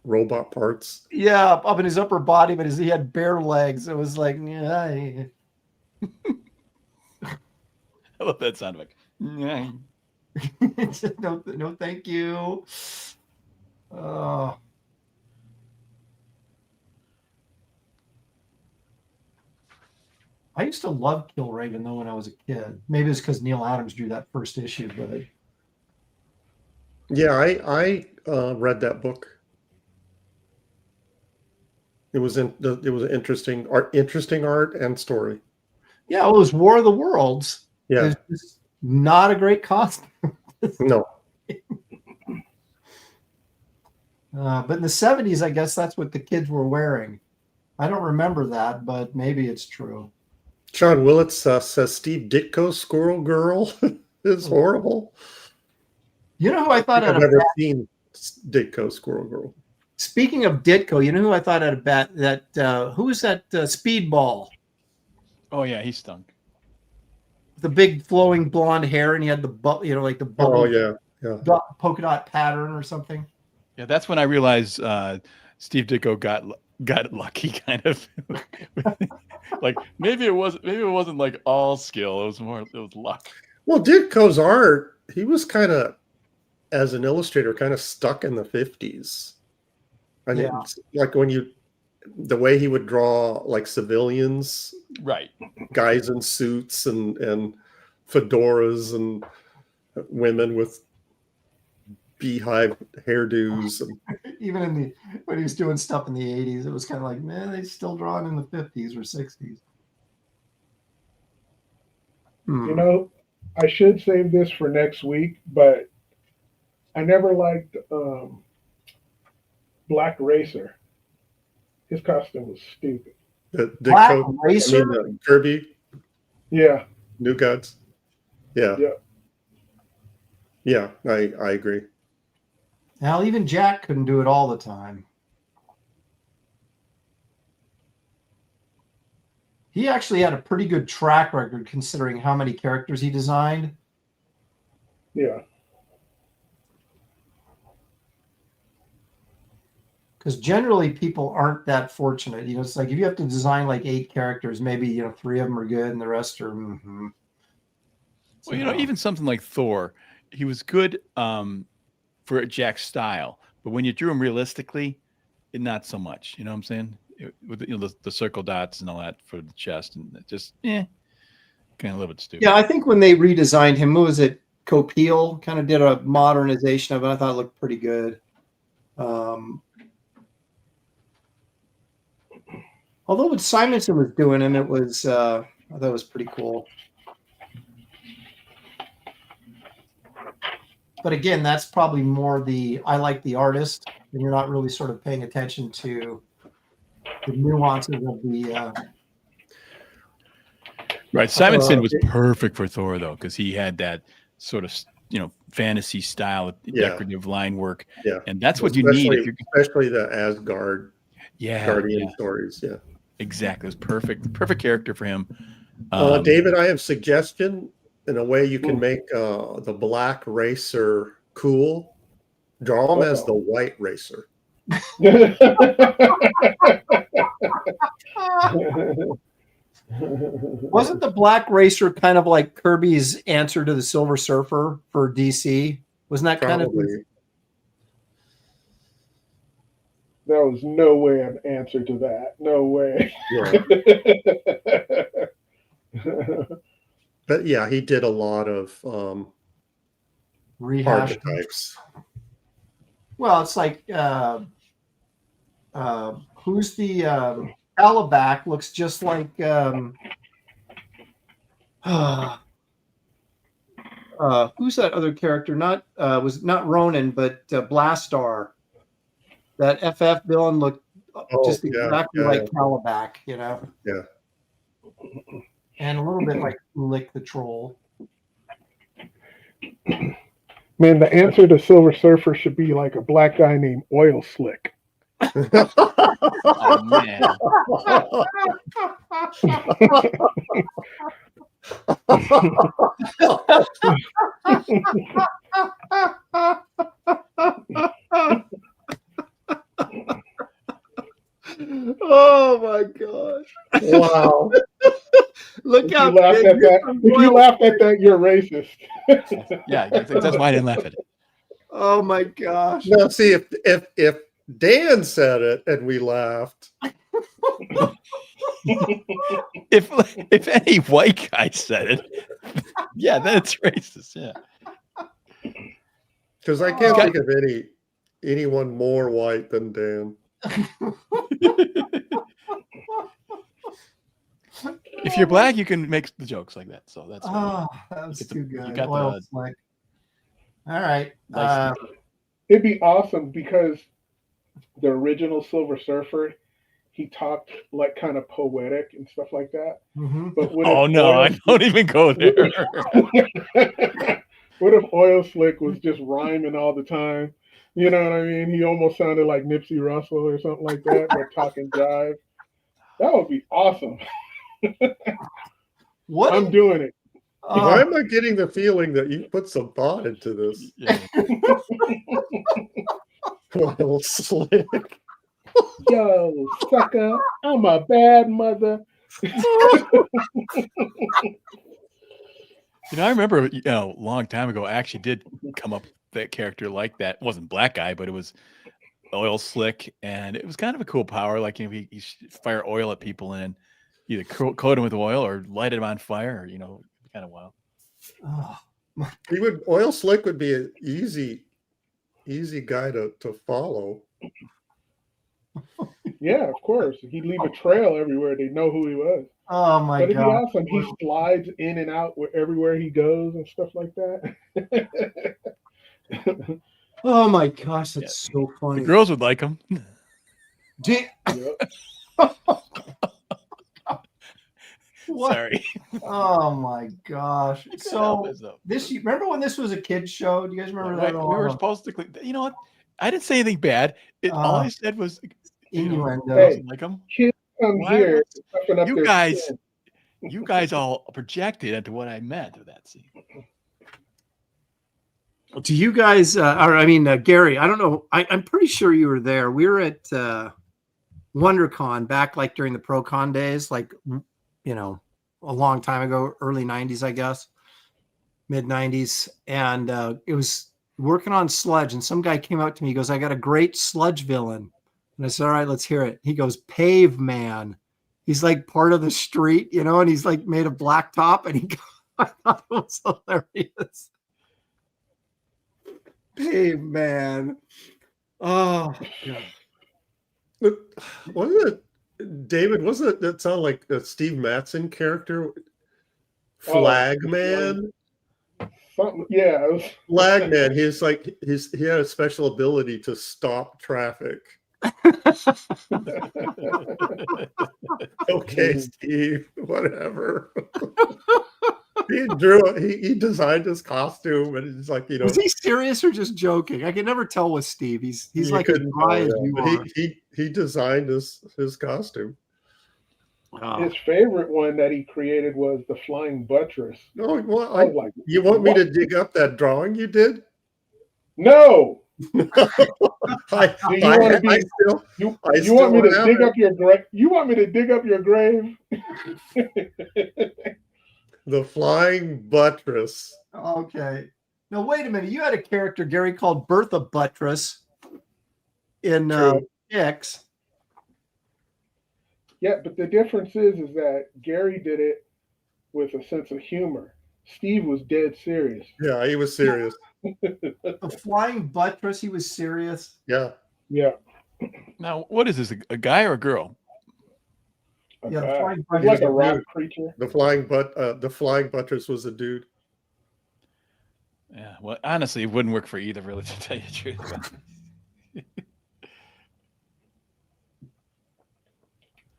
robot parts. Yeah, up in his upper body, but he had bare legs. It was like, yeah. I love that sound effect. no, thank you. I used to love Killraven though when I was a kid. Maybe it's because Neil Adams drew that first issue, but yeah, I read that book. It was interesting art and story. yeah, it was War of the Worlds. Yeah, it's just not a great costume. No. But in the 70s, I guess that's what the kids were wearing. I don't remember that, but maybe it's true. Sean Willits says Steve Ditko Squirrel Girl is horrible. You know who I thought I've never seen Ditko Squirrel Girl. Speaking of Ditko, you know who I thought had a bat that who was that Speedball? Oh yeah, he stunk. The big flowing blonde hair, and he had the like the bubble. Oh yeah. Polka dot pattern or something. Yeah, that's when I realized Steve Ditko got lucky, kind of. Like maybe it wasn't like all skill. It was luck. Well, Ditko's art, he was kind of, as an illustrator, kind of stuck in the 50s. I mean, like the way he would draw like civilians, right? Guys in suits and fedoras and women with beehive hairdos. And even when he was doing stuff in the 80s, it was kind of like, man, they still drawing in the 50s or 60s. You know, I should save this for next week, but I never liked Black Racer. His costume was stupid. Black Racer? Kirby? Yeah. New Gods? Yeah. Yeah. Yeah, I agree. Now, even Jack couldn't do it all the time. He actually had a pretty good track record considering how many characters he designed. Yeah. Because generally people aren't that fortunate. You know, it's like if you have to design like 8 characters, maybe 3 of them are good and the rest are. Well, even something like Thor, he was good for Jack's style, but when you drew him realistically, not so much. You know what I'm saying? With the circle dots and all that for the chest, and it just kind of a little bit stupid. Yeah, I think when they redesigned him, what was it? Copiel kind of did a modernization of it. I thought it looked pretty good. Although when Simonson was doing him, it was I thought it was pretty cool. But again, that's probably more I like the artist, and you're not really sort of paying attention to the nuances of the. Right. Simonson was perfect for Thor, though, because he had that sort of, fantasy style, decorative line work. Yeah. And that's what you need. Especially the Asgard Guardian stories. Yeah. Exactly. It was perfect. Perfect character for him. David, I have a suggestion. In a way you can make the black racer cool. Draw him as the white racer. Wasn't the Black Racer kind of like Kirby's answer to the Silver Surfer for DC? Wasn't that kind of? There was no way an answer to that. No way. Yeah. But yeah, he did a lot of archetypes. Well, it's like who's the Calabac looks just like who's that other character? Not was not Ronan, but Blastar. That FF villain looked just exactly like Calabac, Yeah. And a little bit like Lick the Troll. Man, the answer to Silver Surfer should be like a black guy named Oil Slick. Oh, man. Oh my gosh! Wow! Look how if you laughed at that, you're racist. Yeah, that's why I didn't laugh at it. Oh my gosh! Now, see if Dan said it and we laughed. if any white guy said it, yeah, then it's racist. Yeah, because I can't think of anyone more white than Dan. If you're black, you can make the jokes like that. So that's that was too good. You got All right. Nice. It'd be awesome because the original Silver Surfer, he talked like kind of poetic and stuff like that. Mm-hmm. But I don't even go there. What if Oil Slick was just rhyming all the time? You know what I mean? He almost sounded like Nipsey Russell or something like that, but talking jive. That would be awesome. What? I'm doing it. Why am I getting the feeling that you put some thought into this? Yeah. Oil Slick. Yo, sucker, I'm a bad mother. I remember, a long time ago, I actually did come up with that character like that. It wasn't black guy, but it was Oil Slick, and it was kind of a cool power. Like, he fire oil at people and either coat them with oil or light them on fire. Kind of wild. Oil Slick would be an easy guy to follow. Yeah, of course. He'd leave a trail everywhere. They'd know who he was. Oh my god! But it'd be awesome. He slides in and out everywhere he goes and stuff like that. Oh my gosh, that's so funny. The girls would like him. Sorry. Oh my gosh. So remember when this was a kid's show? Do you guys remember that? We were supposed to click. You know what? I didn't say anything bad. All I said was innuendo. Hey, like him. Kids come here. You guys all projected into what I meant with that scene. Do you guys, Gary, I don't know. I'm pretty sure you were there. We were at WonderCon back like during the ProCon days, like, a long time ago, early 90s, I guess, mid 90s. And it was working on sludge. And some guy came out to me. He goes, I got a great sludge villain. And I said, all right, let's hear it. He goes, Pave Man. He's like part of the street, and he's like made of blacktop. And I thought it was hilarious. Pave Man. Oh, God. Wasn't it, David? Wasn't it that sound like a Steve Matson character? Flag Man. Something, yeah. It was, Flagman, he had a special ability to stop traffic. Okay, Steve, whatever. He designed his costume, and it's like, Was he serious or just joking? I can never tell with Steve. He's you like as couldn't dry tell, as yeah, you but are. he designed his costume. Oh. his favorite one that he created was the flying buttress. Oh, well, I was like, you want me what? to dig up that drawing you did? No. I Do you want to be? still, You want me to have dig it. up your grave? You want me to dig up your grave? The flying buttress. Okay. Now wait a minute. You had a character, Gary, called Bertha Buttress in True. X. Yeah, but the difference is that Gary did it with a sense of humor. Steve was dead serious. Yeah, he was serious. The flying buttress, he was serious. Yeah. Yeah. Now, what is this? A guy or a girl? Yeah, the flying It's buttress like is a rock dude. creature. The flying buttress was a dude. Yeah. Well, honestly, it wouldn't work for either, really, to tell you the truth.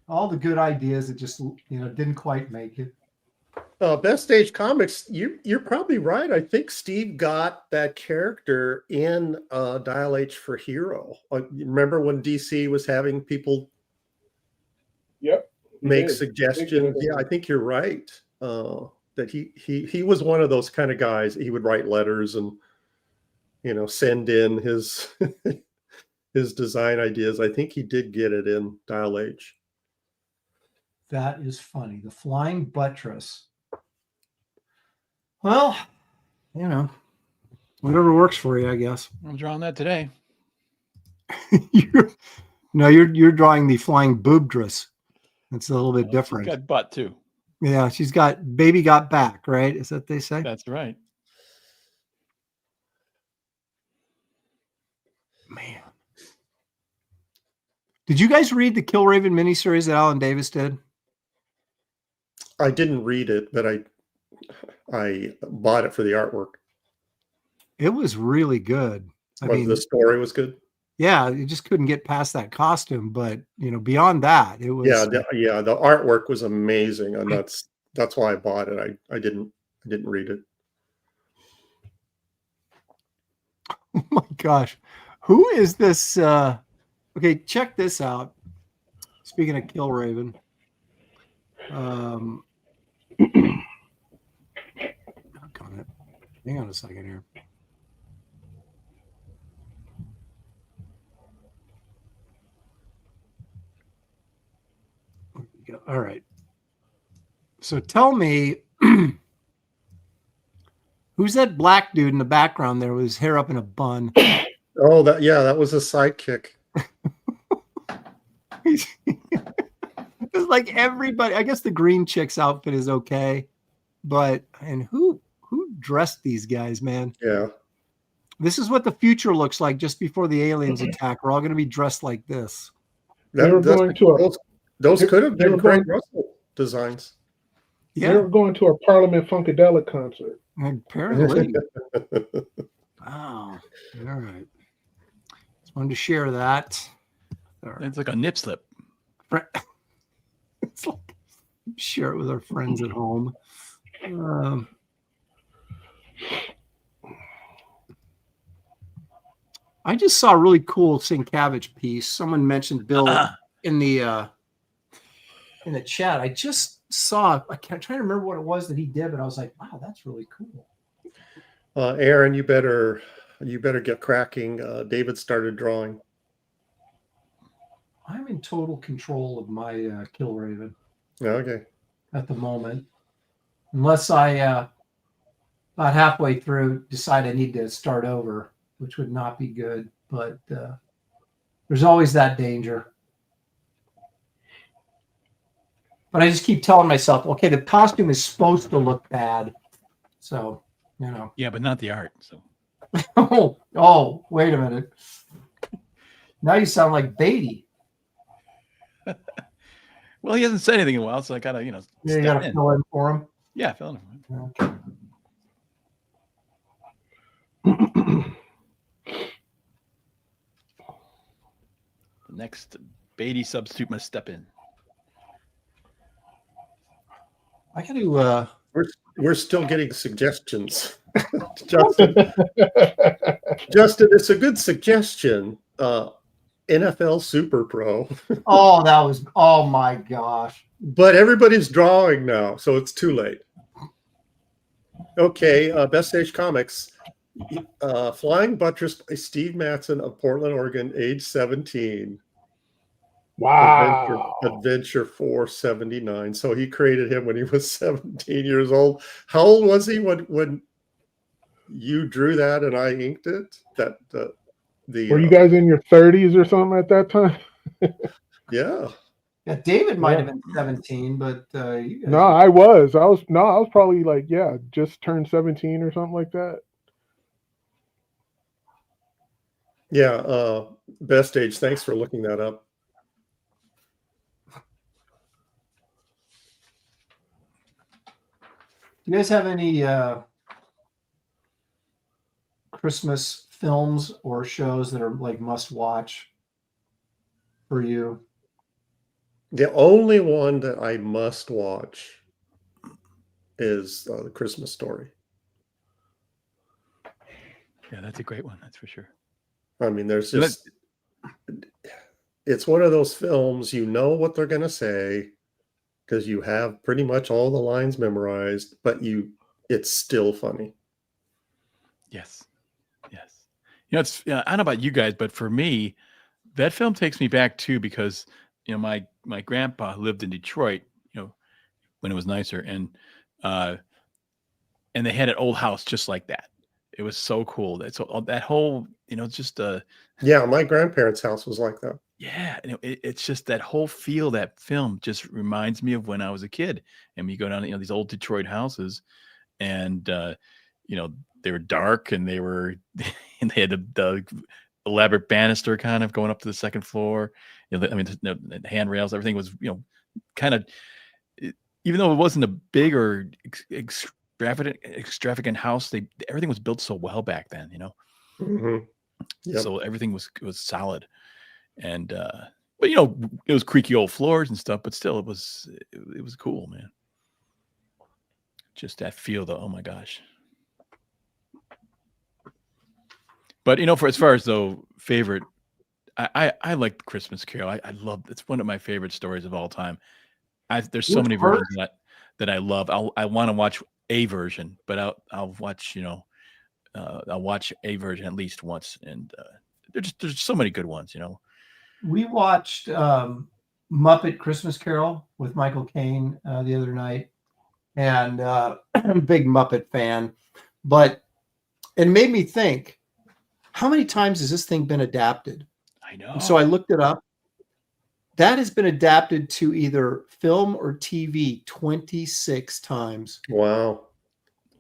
All the good ideas that just didn't quite make it. Best Age Comics, you're probably right. I think Steve got that character in Dial H for Hero. Remember when DC was having people Yep. make suggestions? Yeah, I think you're right. That he was one of those kind of guys. He would write letters and send in his his design ideas. I think he did get it in Dial H. That is funny. The flying buttress. Well, whatever works for you, I guess. I'm drawing that today. You're drawing the flying boobdress. That's a little bit different. She's got butt too. Yeah, she's got baby got back, right? Is that what they say? That's right. Man. Did you guys read the Killraven miniseries that Alan Davis did? I didn't read it, but I bought it for the artwork. It was really good. I mean, the story was good. Yeah, you just couldn't get past that costume, but beyond that, it was. Yeah, the artwork was amazing, and that's why I bought it. I didn't read it. Oh my gosh, who is this? Okay, check this out. Speaking of Killraven, hang on a second here. All right. So tell me, who's that black dude in the background there with his hair up in a bun? Oh, that was a sidekick. It's like everybody. I guess the green chick's outfit is okay, but who dressed these guys, man? Yeah. This is what the future looks like just before the aliens attack. We're all going to be dressed like this. Those could have been Craig Russell designs. Yeah. They were going to a Parliament Funkadelic concert. Apparently. Wow. All right. Just wanted to share that. It's like a nip slip. It's like share it with our friends at home. I just saw a really cool Sienkiewicz piece. Someone mentioned Bill in the chat. I just saw. I'm trying to remember what it was that he did, but I was like, "Wow, that's really cool." Aaron, you better get cracking. David started drawing. I'm in total control of my Killraven. Okay. At the moment, unless I about halfway through decide I need to start over, which would not be good. But there's always that danger. But I just keep telling myself, okay, the costume is supposed to look bad, so Yeah, but not the art. So. oh, wait a minute. Now you sound like Beatty. Well, he hasn't said anything in a while, so I gotta, You gotta fill in for him. Yeah, fill in for him. Okay. The next Beatty substitute must step in. I got to. We're still getting suggestions. Justin, it's a good suggestion. NFL Super Pro. Oh, that was. Oh my gosh. But everybody's drawing now, so it's too late. Okay, Best Age Comics. Flying Buttress by Steve Matson of Portland, Oregon, age 17. Wow. Adventure 479. So he created him when he was 17 years old. How old was he when you drew that and I inked it? Were you guys in your 30s or something at that time? Yeah. Yeah, David might have been 17, but you guys No, I was probably like, just turned 17 or something like that. Yeah, Best Age. Thanks for looking that up. Do you guys have any Christmas films or shows that are like must watch for you? The only one that I must watch is The Christmas Story. Yeah, that's a great one. That's for sure. I mean, there's just, it's one of those films, you know what they're going to say because you have pretty much all the lines memorized, but it's still funny. Yes. Yes. It's, I don't know about you guys, but for me, that film takes me back too, because, my grandpa lived in Detroit, when it was nicer. And they had an old house just like that. It was so cool. That whole, just yeah, my grandparents' house was like that. Yeah, it's just that whole feel. That film just reminds me of when I was a kid. And we go down, these old Detroit houses, and they were dark, and they had the elaborate banister kind of going up to the second floor. The handrails, everything was kind of, even though it wasn't a big or extravagant house, everything was built so well back then, Mm-hmm. Yep. So everything was solid, and but it was creaky old floors and stuff, but still it was cool, man. Just that feel, though. Oh my gosh. But for as far as though favorite, I like the Christmas Carol. I love, it's one of my favorite stories of all time. There's so many versions that I love. I want to watch a version, but I'll watch I'll watch a version at least once, and there's so many good ones. We watched Muppet Christmas Carol with Michael Caine the other night, and I'm a big Muppet fan, but it made me think, how many times has this thing been adapted? I know. And so I looked it up. That has been adapted to either film or TV 26 times. Wow.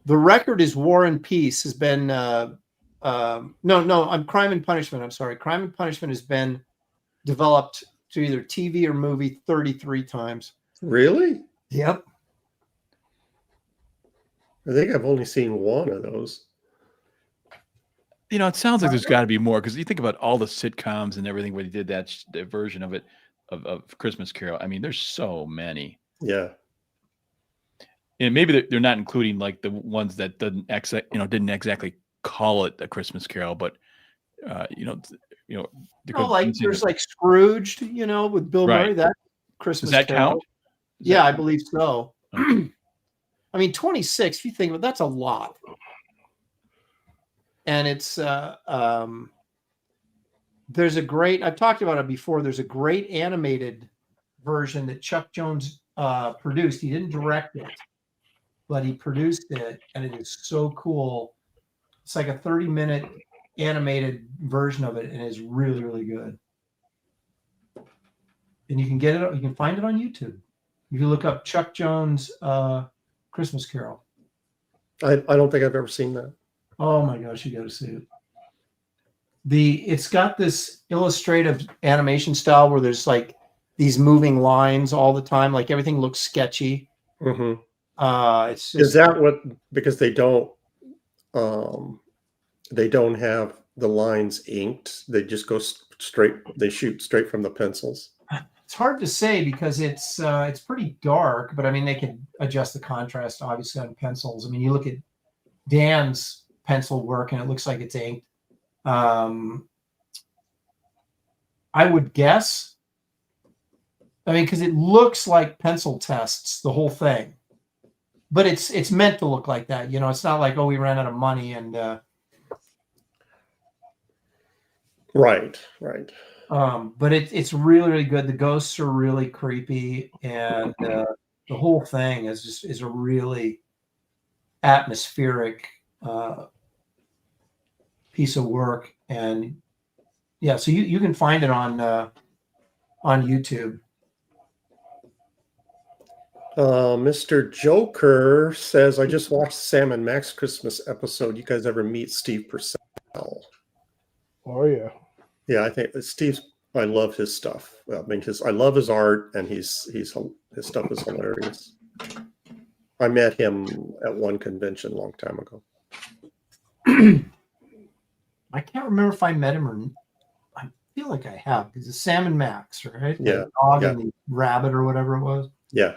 The record is War and Peace has been I'm Crime and Punishment. I'm sorry. Crime and Punishment has been developed to either TV or movie 33 times. Really? Yep. I think I've only seen one of those. It sounds like there's got to be more, because you think about all the sitcoms and everything where they did that version of it, of Christmas Carol. I mean, there's so many. Yeah. And maybe they're not including like the ones that didn't exactly call it a Christmas Carol, but there's like Scrooged, with Bill Murray. That Christmas Does that Carol. count? Yeah, I believe so. Okay. I mean, 26. If you think of it, that's a lot. And it's there's a great, I've talked about it before, there's a great animated version that Chuck Jones produced. He didn't direct it, but he produced it, and it is so cool. It's like a 30-minute animated version of it, and it's really, really good. And you can find it on YouTube. You can look up Chuck Jones Christmas Carol. I don't think I've ever seen that. Oh my gosh, you got to see it. It's got this illustrative animation style where there's like these moving lines all the time, like everything looks sketchy. Mm-hmm. It's just, is that what, because they don't they don't have the lines inked. They just go straight. They shoot straight from the pencils. It's hard to say because it's pretty dark, but I mean they can adjust the contrast obviously on pencils. I mean you look at Dan's pencil work and it looks like it's inked. I would guess. I mean, because it looks like pencil tests, the whole thing, but it's meant to look like that. It's not like, oh, we ran out of money and. Right. But it's really, really good. The ghosts are really creepy, and the whole thing is a really atmospheric piece of work. And yeah, so you can find it on YouTube. Mr. Joker says, I just watched Sam and Max Christmas episode. You guys ever meet Steve Purcell? Oh yeah. Yeah, I think I love his stuff. I mean, I love his art, and his stuff is hilarious. I met him at one convention a long time ago. I can't remember if I met him or I feel like I have, because it's Sam and Max, right? Yeah. The dog and the rabbit or whatever it was. Yeah.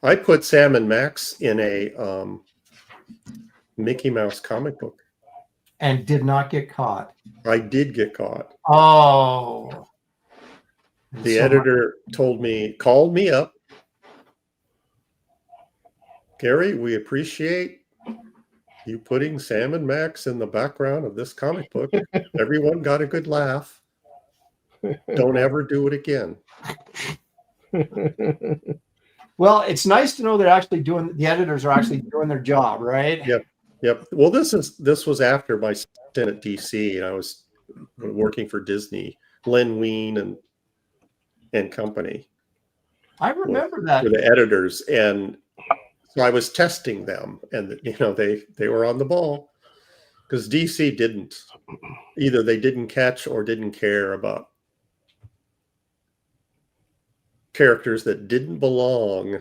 I put Sam and Max in a Mickey Mouse comic book. And did not get caught. I did get caught. Oh. The editor called me up. Gary, we appreciate you putting Sam and Max in the background of this comic book. Everyone got a good laugh. Don't ever do it again. Well, it's nice to know the editors are actually doing their job, right? Yep. Well, this was after my stint at DC, and I was working for Disney, Len Wein and company. I remember that. For the editors, and so I was testing them, and they were on the ball, because DC didn't. Either they didn't catch or didn't care about characters that didn't belong.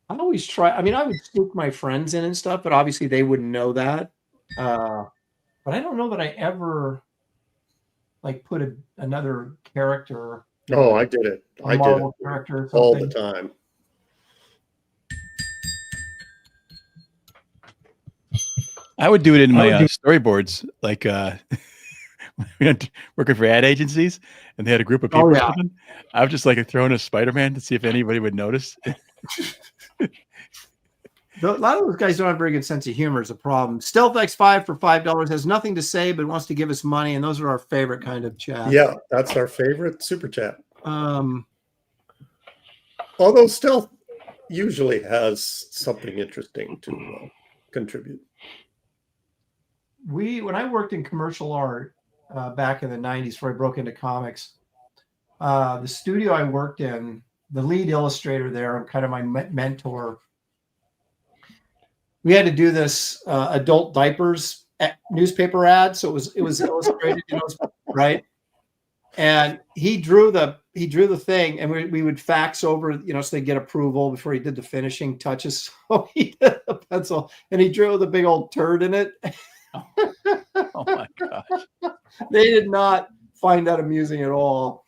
I always try. I mean, I would spook my friends in and stuff, but obviously they wouldn't know that. But I don't know that I ever put another character. Oh, I did it. I did it character all the time. I would do it in my storyboards, like working for ad agencies, and they had a group of people. Oh, yeah. I would just throw in a Spider-Man to see if anybody would notice. A lot of those guys don't have a very good sense of humor is a problem. Stealth X5 for $5 has nothing to say but wants to give us money, and those are our favorite kind of chat. Yeah, that's our favorite super chat. Although Stealth usually has something interesting to contribute. When I worked in commercial art back in the 90s before I broke into comics, the studio I worked in, the lead illustrator there, and kind of my mentor, we had to do this adult diapers newspaper ad. So it was illustrated, right? And he drew the thing, and we would fax over, so they get approval before he did the finishing touches. So he did a pencil, and he drew the big old turd in it. Oh my gosh! They did not find that amusing at all.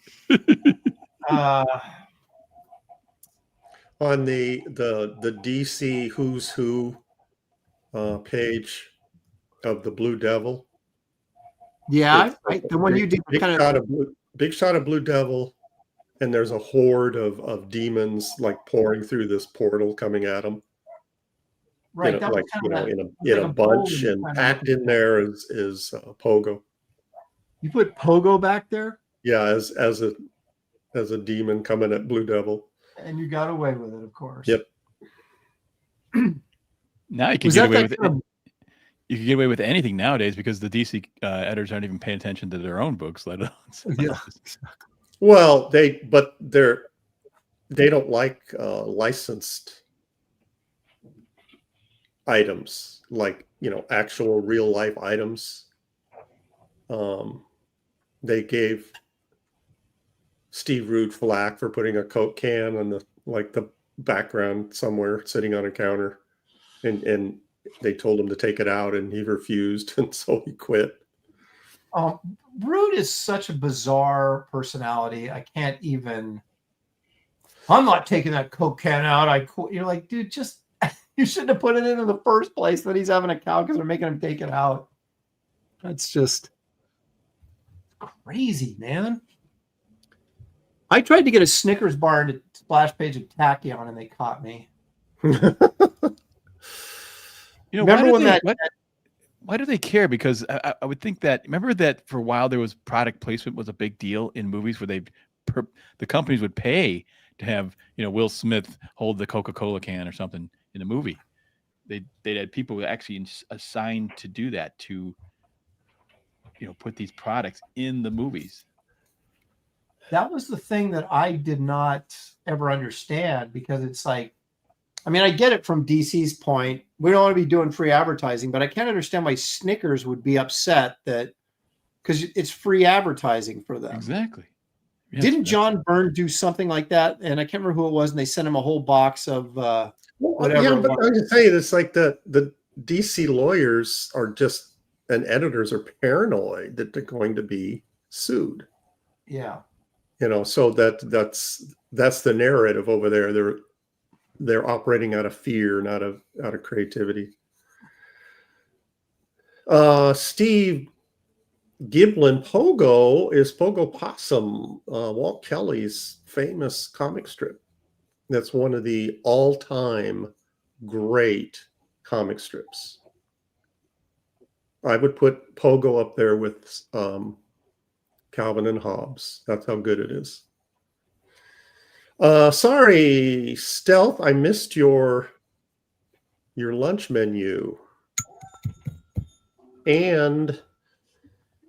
On the DC Who's Who page of the Blue Devil. Yeah, the one you did big shot of Blue Devil, and there's a horde of demons pouring through this portal coming at them. Right, in a bunch, and packed in there is Pogo. You put Pogo back there? Yeah, as a demon coming at Blue Devil. And you got away with it, of course. Yep. Now you can get away with it. You can get away with anything nowadays because the DC editors aren't even paying attention to their own books, let alone. Yeah. Well, they don't like licensed items, actual real life items. They gave Steve Rude flack for putting a Coke can on the background somewhere, sitting on a counter and they told him to take it out, and he refused, and so he quit. Rude is such a bizarre personality. I can't even. I'm not taking that Coke can out. You're like, dude, just you shouldn't have put it in the first place. That he's having a cow because they're making him take it out. That's just crazy, man. I tried to get a Snickers bar into Splash Page of Tachyon, and they caught me. Remember when why do they care? Because I would think that, remember that for a while there was product placement was a big deal in movies where the companies would pay to have, Will Smith hold the Coca-Cola can or something in a movie. They'd had people actually assigned to do that, to, put these products in the movies. That was the thing that I did not ever understand, because it's like, I mean, I get it from DC's point. We don't want to be doing free advertising, but I can't understand why Snickers would be upset because it's free advertising for them. Exactly. Yes, Didn't John Byrne do something like that? And I can't remember who it was, and they sent him a whole box of whatever. Yeah, but I can tell you, it's like the DC lawyers are just, and editors are paranoid that they're going to be sued. Yeah. So that's the narrative over there. They're operating out of fear, not out of creativity. Steve Giblin, Pogo is Pogo Possum, Walt Kelly's famous comic strip. That's one of the all-time great comic strips. I would put Pogo up there with Calvin and Hobbes. That's how good it is. Sorry, Stealth, I missed your lunch menu. And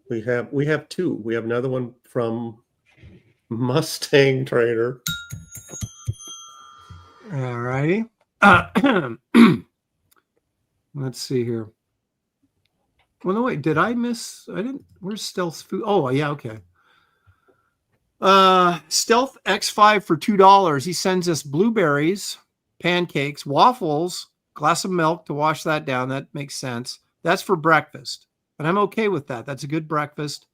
we have two. We have another one from Mustang Trader. All righty. Let's see here. Well, no, wait, did I miss? I didn't. Where's Stealth's food? Oh, yeah, okay. Stealth X5 for $2. He sends us blueberries, pancakes, waffles, glass of milk to wash that down. That makes sense. That's for breakfast, and I'm okay with that. That's a good breakfast.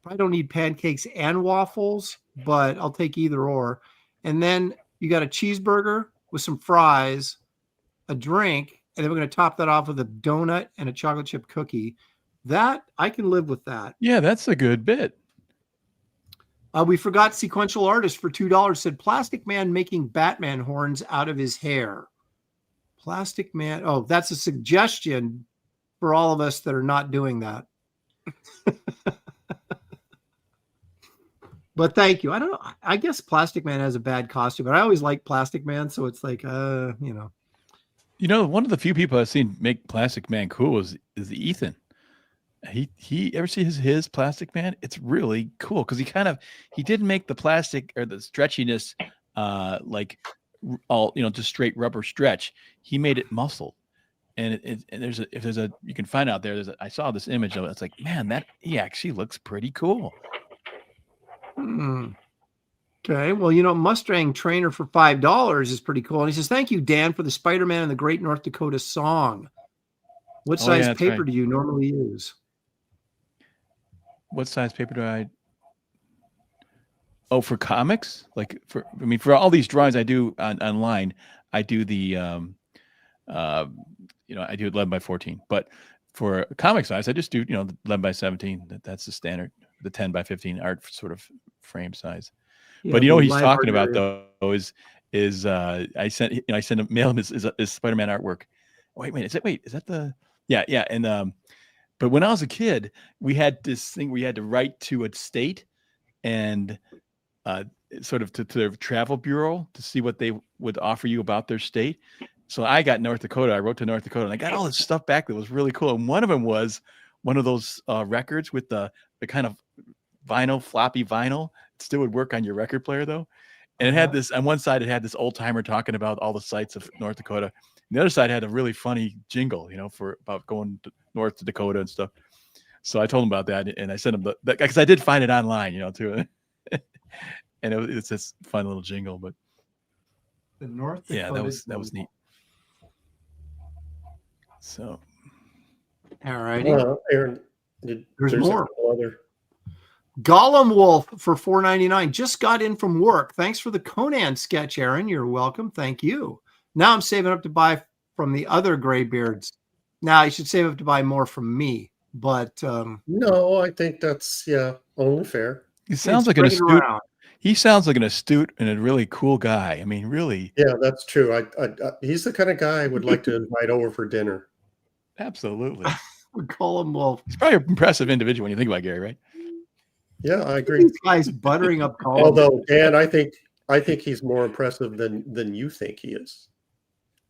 Probably don't need pancakes and waffles, but I'll take either or. And then you got a cheeseburger with some fries, a drink, and then we're going to top that off with a donut and a chocolate chip cookie. That I can live with that. Yeah, that's a good bit. We forgot Sequential Artist for $2. Said Plastic Man making Batman horns out of his hair. Plastic Man. Oh, that's a suggestion for all of us that are not doing that. But thank you. I don't know. I guess Plastic Man has a bad costume, but I always like Plastic Man, so it's like, one of the few people I've seen make Plastic Man cool is Ethan. He ever see his Plastic Man? It's really cool because he didn't make the plastic or the stretchiness like all just straight rubber stretch. He made it muscle, and you can find out there. I saw this image of it. It's like, man, that he actually looks pretty cool. Okay, well, Mustang Trainer for $5 is pretty cool. And he says, "Thank you, Dan, for the Spider-Man and the Great North Dakota Song. What size paper do you normally use?" What size paper do I? Oh, for comics, for all these drawings I do online, I do the I do 11 by 14. But for comic size, I just do 11 by 17. That's the standard. The 10 by 15 art sort of frame size. Yeah, but what he's talking about though is I sent mail him his Spider-Man artwork. Wait, is that the yeah and but when I was a kid, we had this thing we had to write to a state and sort of to their travel bureau to see what they would offer you about their state. So I got North Dakota. I wrote to North Dakota and I got all this stuff back that was really cool. And one of them was one of those records with the kind of floppy vinyl. It still would work on your record player though. And it had this, on one side, it had this old timer talking about all the sights of North Dakota. And the other side had a really funny jingle, for about going north to Dakota and stuff. So I told him about that, and I sent him that because I did find it online, too. And it's this fun little jingle, but the North Dakota. Yeah, that was neat. So, All righty. Aaron, There's a more. couple other. Gollum Wolf for $4.99 just got in from work. Thanks for the Conan sketch, Aaron. You're welcome. Thank you. Now I'm saving up to buy from the other Graybeards. Now you should save up to buy more from me, but No, I think that's only fair. he sounds like an astute. He sounds like an astute and a really cool guy. I mean, really. Yeah, that's true. I he's the kind of guy I would like to invite over for dinner. Absolutely. Gollum Wolf. He's probably an impressive individual when you think about Gary, right? Yeah, I agree. These guys buttering up Gollum. Although, Dan, I think he's more impressive than you think he is.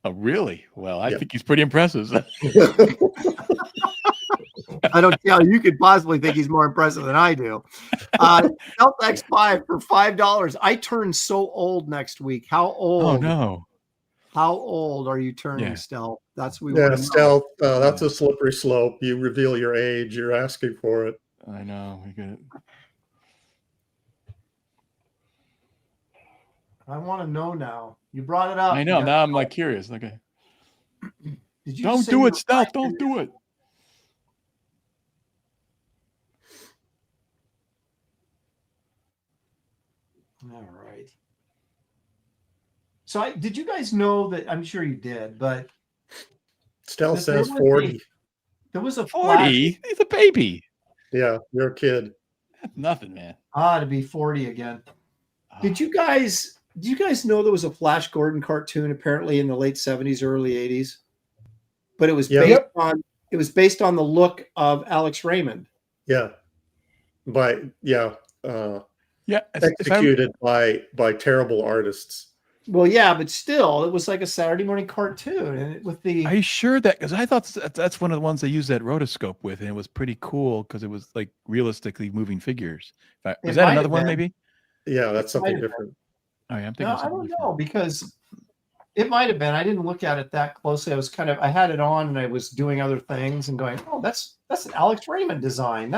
Oh, really? Well, I think he's pretty impressive. I don't see how you could possibly think he's more impressive than I do. Stealth X5 for $5. I turn so old next week. How old? Oh no. How old are you turning, Stealth? That's what we Yeah, want to Stealth. That's a slippery slope. You reveal your age. You're asking for it. I know. We get it. I want to know now. You brought it up. I know. Now I'm like curious. Okay. Did you Don't do it, Stealth. Don't do it. All right. So did you guys know that? I'm sure you did, but Stealth says 40. There was a 40. He's a baby. Yeah, you're a kid. That's nothing, man. To be 40 again. Did you guys know there was a Flash Gordon cartoon apparently in the late 70s, early 80s? But it was based on the look of Alex Raymond. Yeah. Executed by terrible artists. Well, yeah, but still, it was like a Saturday morning cartoon, and with the. Are you sure that? Because I thought that's one of the ones they used that rotoscope with, and it was pretty cool because it was like realistically moving figures. Was that another one, maybe? Yeah, that's something different. Oh, yeah, I'm thinking. No, I don't know because it might have been. I didn't look at it that closely. I had it on, and I was doing other things and going, "Oh, that's an Alex Raymond design."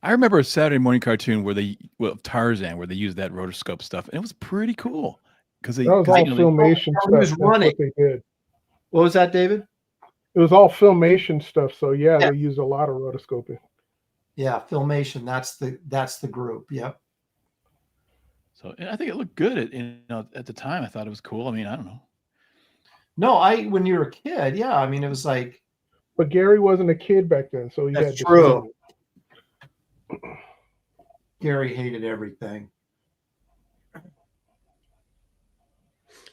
I remember a Saturday morning cartoon Tarzan, where they used that rotoscope stuff, and it was pretty cool because that was all filmation stuff. Was running. That's what they did. What was that, David? It was all filmation stuff. So they used a lot of rotoscoping. Yeah, filmation. That's the group. Yep. So I think it looked good at the time. I thought it was cool. I mean, I don't know. No, when you were a kid, yeah. I mean, it was like. But Gary wasn't a kid back then, so that's true. Gary hated everything.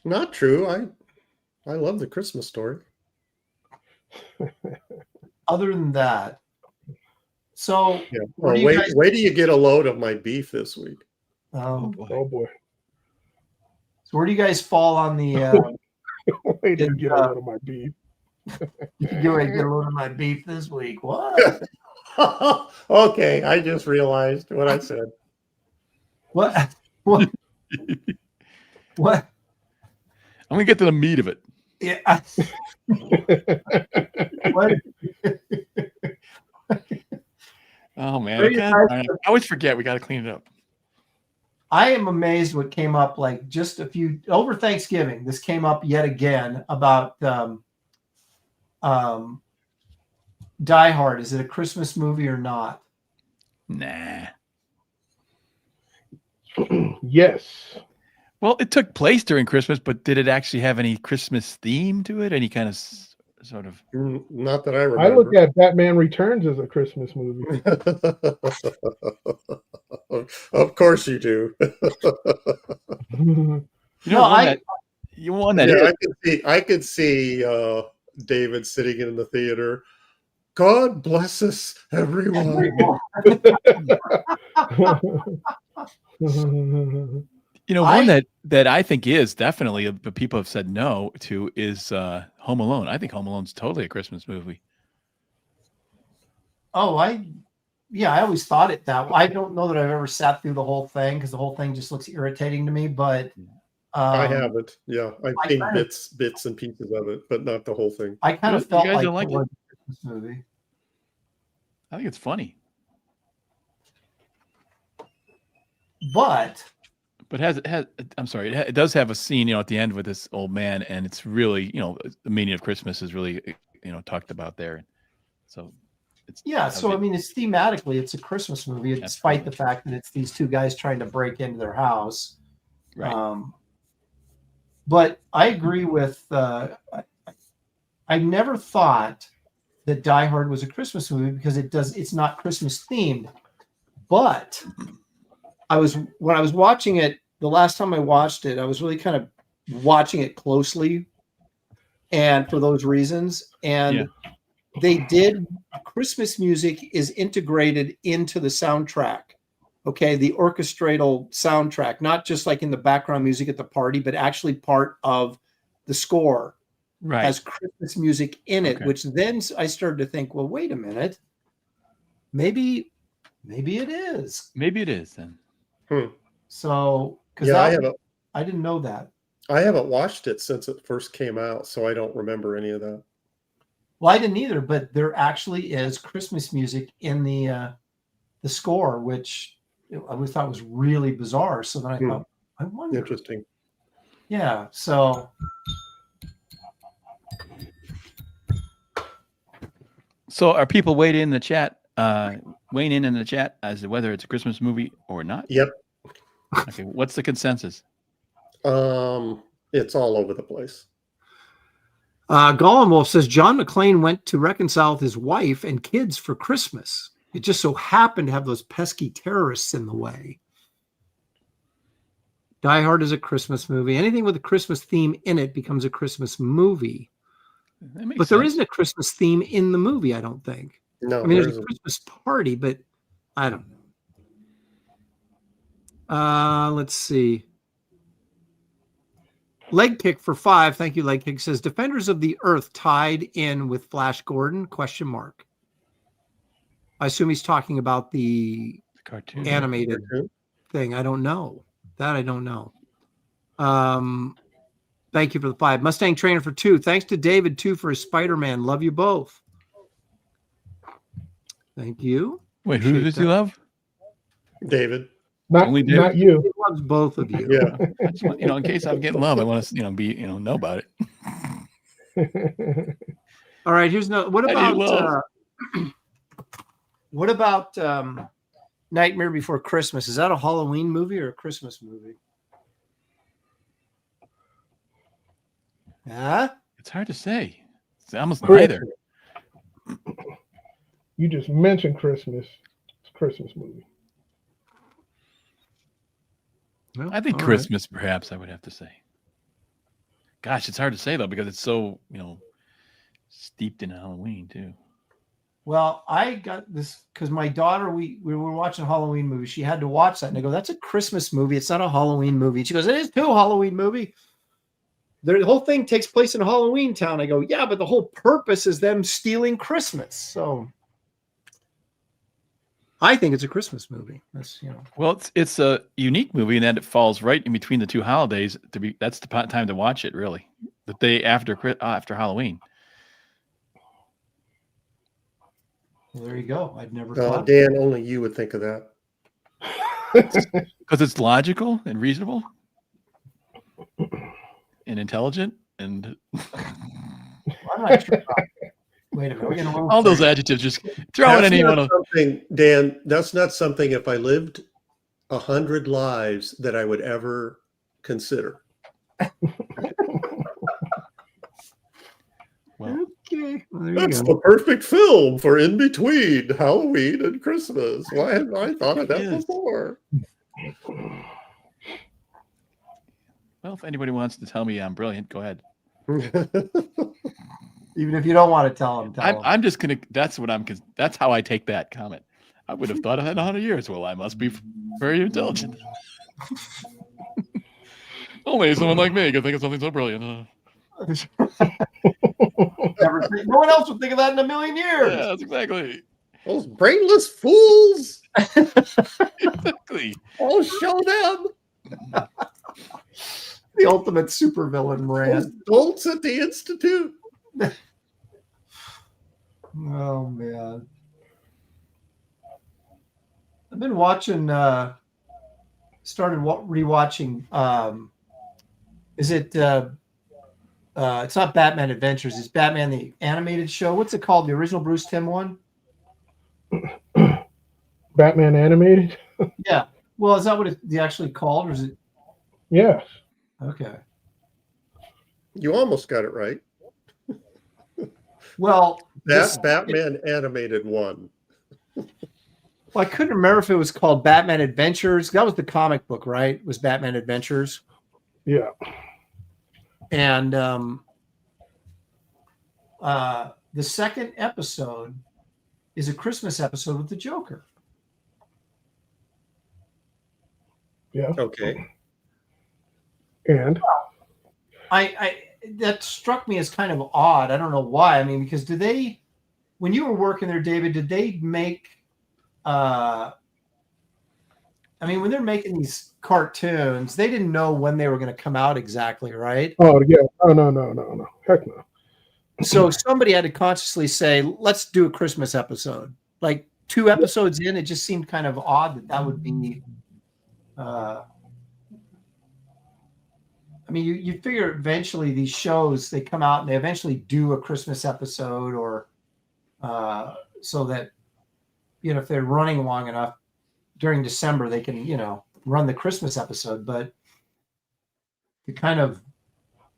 Not true. I love the Christmas Story. Other than that, so wait till you get a load of my beef this week. Oh boy. So where do you guys fall on the? Wait till you get a load of my beef. You're going to get a load of my beef this week. What? Okay, I just realized what I said. What? I'm gonna get to the meat of it. Yeah. What? Oh man, I always forget. We got to clean it up. I am amazed what came up like just over Thanksgiving. This came up yet again about Die Hard. Is it a Christmas movie or not? Nah. Yes. Well, it took place during Christmas, but did it actually have any Christmas theme to it? Any kind of sort of? Not that I remember. I look at Batman Returns as a Christmas movie. Of course you do. You won that. Yeah, I could see David sitting in the theater. God bless us, everyone. One that I think is definitely, but people have said no to, is Home Alone. I think Home Alone's totally a Christmas movie. Oh, I always thought it that way. I don't know that I've ever sat through the whole thing because the whole thing just looks irritating to me. But I haven't. Yeah, I've seen bits and pieces of it, but not the whole thing. I kind of felt like it. A Christmas movie. I think it's funny. But But I'm sorry, it does have a scene, at the end with this old man, and it's really, the meaning of Christmas is really, talked about there. So it's So I mean, it's thematically, it's a Christmas movie, despite the fact that it's these two guys trying to break into their house. Right. But I agree with. I never thought that Die Hard was a Christmas movie because it's not Christmas themed. But when I was watching it the last time I watched it, I was really kind of watching it closely, and for those reasons, and they did Christmas music is integrated into the soundtrack. Okay, the orchestral soundtrack, not just like in the background music at the party, but actually part of the score. Right. Has Christmas music in it, which then I started to think, well, wait a minute, maybe it is. Maybe it is then. So, because I didn't know that. I haven't watched it since it first came out, so I don't remember any of that. Well, I didn't either, but there actually is Christmas music in the score, which I always thought was really bizarre. So then I thought, I wonder. Interesting. Yeah. So. So are people weighing in the chat as to whether it's a Christmas movie or not? Yep. Okay. What's the consensus? It's all over the place. Gollum Wolf says John McClane went to reconcile with his wife and kids for Christmas. It just so happened to have those pesky terrorists in the way. Die Hard is a Christmas movie. Anything with a Christmas theme in it becomes a Christmas movie. But there isn't a Christmas theme in the movie, I don't think. No, I mean, there's a Christmas party, but I don't know. Let's see. Leg Kick for 5. Thank you, Leg Kick. Says Defenders of the Earth tied in with Flash Gordon? ? I assume he's talking about the cartoon animated thing. I don't know. That I don't know. Thank you for the 5. Mustang Trainer for 2. Thanks to David, too, for his Spider-Man. Love you both. Thank you. Wait, who does he love? David. Not you. He loves both of you. Yeah. I just want, in case I'm getting love, I want to, know about it. All right. Here's no. What about Nightmare Before Christmas? Is that a Halloween movie or a Christmas movie? Yeah. It's hard to say. It's almost neither. You just mentioned Christmas. It's a Christmas movie. Well, I think Christmas, perhaps, I would have to say. Gosh, it's hard to say, though, because it's so, steeped in Halloween, too. Well, I got this because my daughter, we were watching a Halloween movie. She had to watch that. And I go, that's a Christmas movie. It's not a Halloween movie. And she goes, it is too, a Halloween movie. The whole thing takes place in Halloween Town. I go, yeah, but the whole purpose is them stealing Christmas. So I think it's a Christmas movie. That's, Well, it's a unique movie in that it falls right in between the two holidays. That's the time to watch it, really. The day after Halloween. Well, there you go. I'd never thought. Dan, only you would think of that. Because it's logical and reasonable and intelligent and I'm not sure. Wait a minute. All those adjectives, just throw in any one of something, Dan, that's not something if I lived 100 lives that I would ever consider. Well, okay. Well, that's the perfect film for in between Halloween and Christmas. Why hadn't I thought of that before? Well, if anybody wants to tell me I'm brilliant, go ahead. Even if you don't want to tell them, I'm just gonna. That's how I take that comment. I would have thought of that in 100 years. Well, I must be very intelligent. Only someone like me can think of something so brilliant. No one else would think of that in a million years. Yeah, that's exactly. Those brainless fools. Exactly. I'll show them. The ultimate supervillain rant. Adults at the Institute. Oh man. I've been watching started rewatching. Is it? It's not Batman Adventures. It's Batman the animated show. What's it called? The original Bruce Timm one. Batman animated. Yeah. Well, is that what it's actually called, or is it? Yes. Okay. You almost got it right. Well, Batman animated one. Well, I couldn't remember if it was called Batman Adventures. That was the comic book, right? It was Batman Adventures. Yeah. And the second episode is a Christmas episode with the Joker. Yeah. Okay. And I that struck me as kind of odd. I don't know why. I mean, because when you were working there, David, did they make I mean, when they're making these cartoons, they didn't know when they were going to come out exactly, right? oh yeah, no, heck no. So somebody had to consciously say, let's do a Christmas episode. Like 2 episodes in, it just seemed kind of odd that would be I mean, you figure eventually these shows, they come out and they eventually do a Christmas episode, or so that, if they're running long enough during December, they can, run the Christmas episode. But the kind of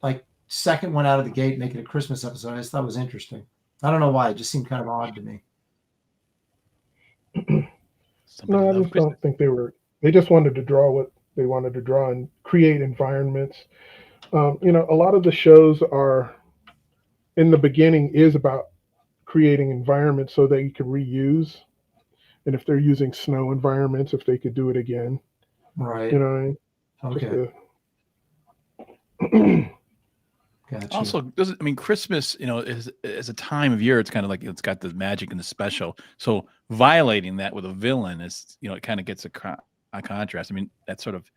like second one out of the gate, making a Christmas episode, I just thought was interesting. I don't know why. It just seemed kind of odd to me. No, I just don't think they just wanted to draw what they wanted to draw and create environments. A lot of the shows are, in the beginning, is about creating environments so that you can reuse. And if they're using snow environments, if they could do it again. Right. Okay. Gotcha. Also, Christmas, is a time of year. It's kind of like it's got the magic and the special. So violating that with a villain is, it kind of gets a contrast. I mean, that sort of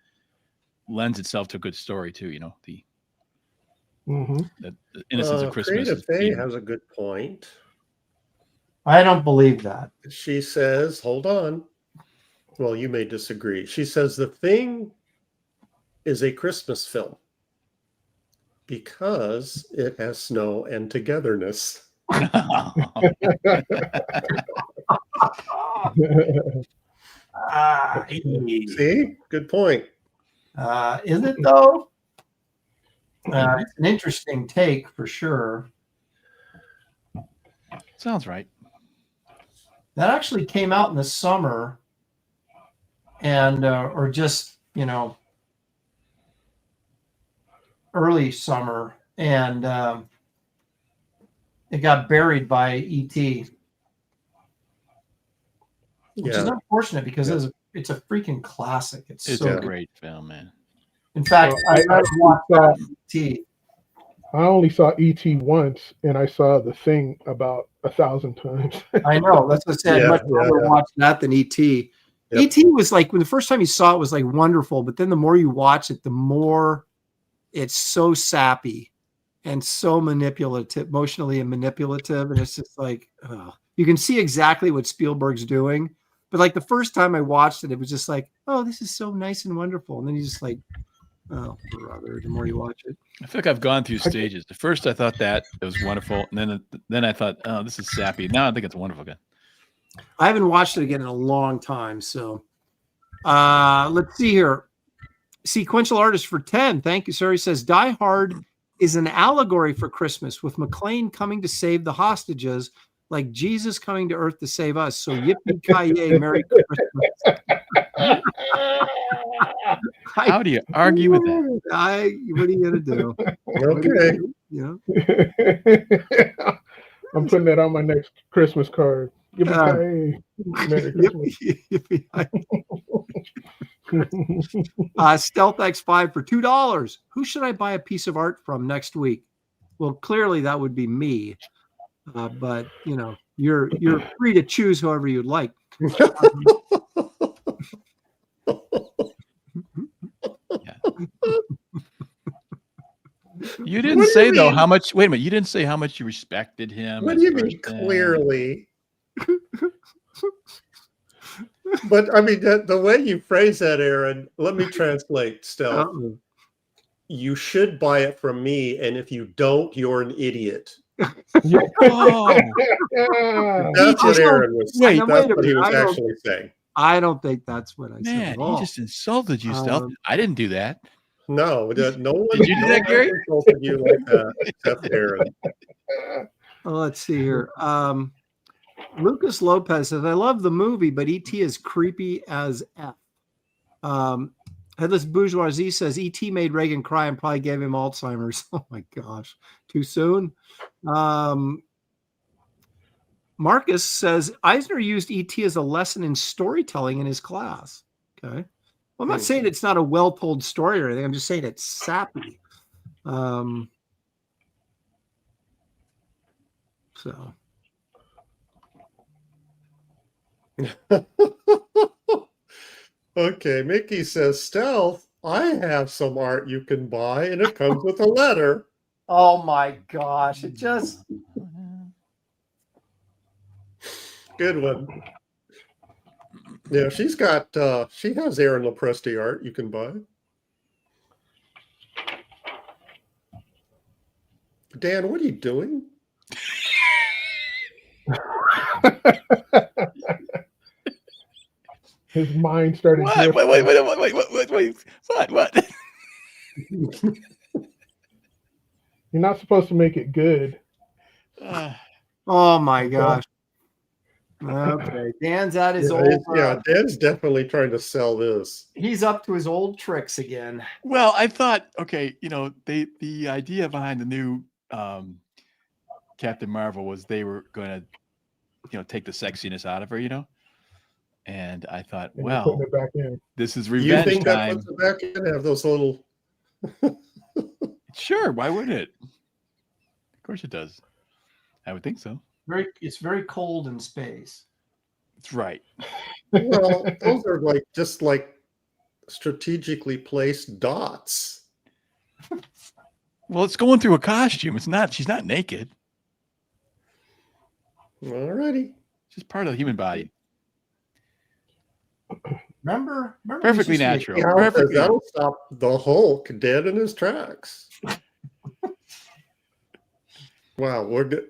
lends itself to a good story too. The innocence of Christmas. Creative Faye has a good point. I don't believe that. She says, hold on. Well, you may disagree. She says The Thing is a Christmas film because it has snow and togetherness. See? Good point. Is it though? It's an interesting take for sure. Sounds right. That actually came out in the summer, and or just early summer, and it got buried by E.T., which is unfortunate because it's a freaking classic. It's so a great film, man. In fact, I watched E.T. I only saw E.T. once, and I saw The Thing about 1,000 times. I know. That's what I said. Much rather watch that than E.T. Yep. E.T. was like, when the first time you saw it was like wonderful, but then the more you watch it, the more it's so sappy and so manipulative, emotionally and manipulative. And it's just like, you can see exactly what Spielberg's doing. But like the first time I watched it, it was just like, oh, this is so nice and wonderful. And then you just like, oh, brother, the more you watch it. I feel like I've gone through stages. At first I thought that it was wonderful. And then I thought, oh, this is sappy. Now I think it's wonderful again. I haven't watched it again in a long time. So let's see here. Sequential Artist for 10. Thank you, sir. He says, Die Hard is an allegory for Christmas, with McClane coming to save the hostages like Jesus coming to earth to save us. So yippee-ki-yay, Merry Christmas. How do you argue with that? What are you going to do? Okay. I'm putting that on my next Christmas card. Yippee-ki-yay, Merry Christmas. Stealth X5 for $2. Who should I buy a piece of art from next week? Well, clearly that would be me. But you're free to choose whoever you'd like. You didn't say though how much. Wait a minute. You didn't say how much you respected him. What do you mean clearly? But I mean, the way you phrase that, Aaron, let me translate, Stealth. Uh-oh. You should buy it from me, and if you don't, you're an idiot. Oh, That's what just- Aaron was wait, saying. now, That's wait a what he minute. was I don't- actually saying. I don't think that's what I said man, at he all. just insulted you, Stealth. I didn't do that. No, no one. Did you do no that, one Gary? insulted you like that, except Aaron. Well, let's see here. Lucas Lopez says, I love the movie, but E.T. is creepy as F. Headless Bourgeoisie says, E.T. made Reagan cry and probably gave him Alzheimer's. Oh my gosh. Too soon? Marcus says, Eisner used E.T. as a lesson in storytelling in his class. Okay. Well, I'm not saying it's not a well-told story or anything. I'm just saying it's sappy. So... Okay, Mickey says, Stealth, I have some art you can buy, and it comes with a letter. Oh my gosh. It just... Good one. Yeah, she's got, she has Aaron Lopresti art you can buy. Dan, what are you doing? His mind started. What? drifting. Wait. What? You're not supposed to make it good. Oh my gosh. Okay. Dan's at his old... Dan's definitely trying to sell this. He's up to his old tricks again. Well, I thought, okay, the idea behind the new Captain Marvel was they were going to, take the sexiness out of her, And I thought, And well, putting it back in. this is You revenge think that time. puts it back in? Have those little... Sure, why wouldn't it? Of course it does. I would think so. It's very cold in space. That's right. Well, those are just like strategically placed dots. Well, it's going through a costume. She's not naked. Alrighty. It's just part of the human body. Remember Perfectly we used to natural. Yeah, Perfectly. that'll stop the Hulk dead in his tracks. Wow, we're good.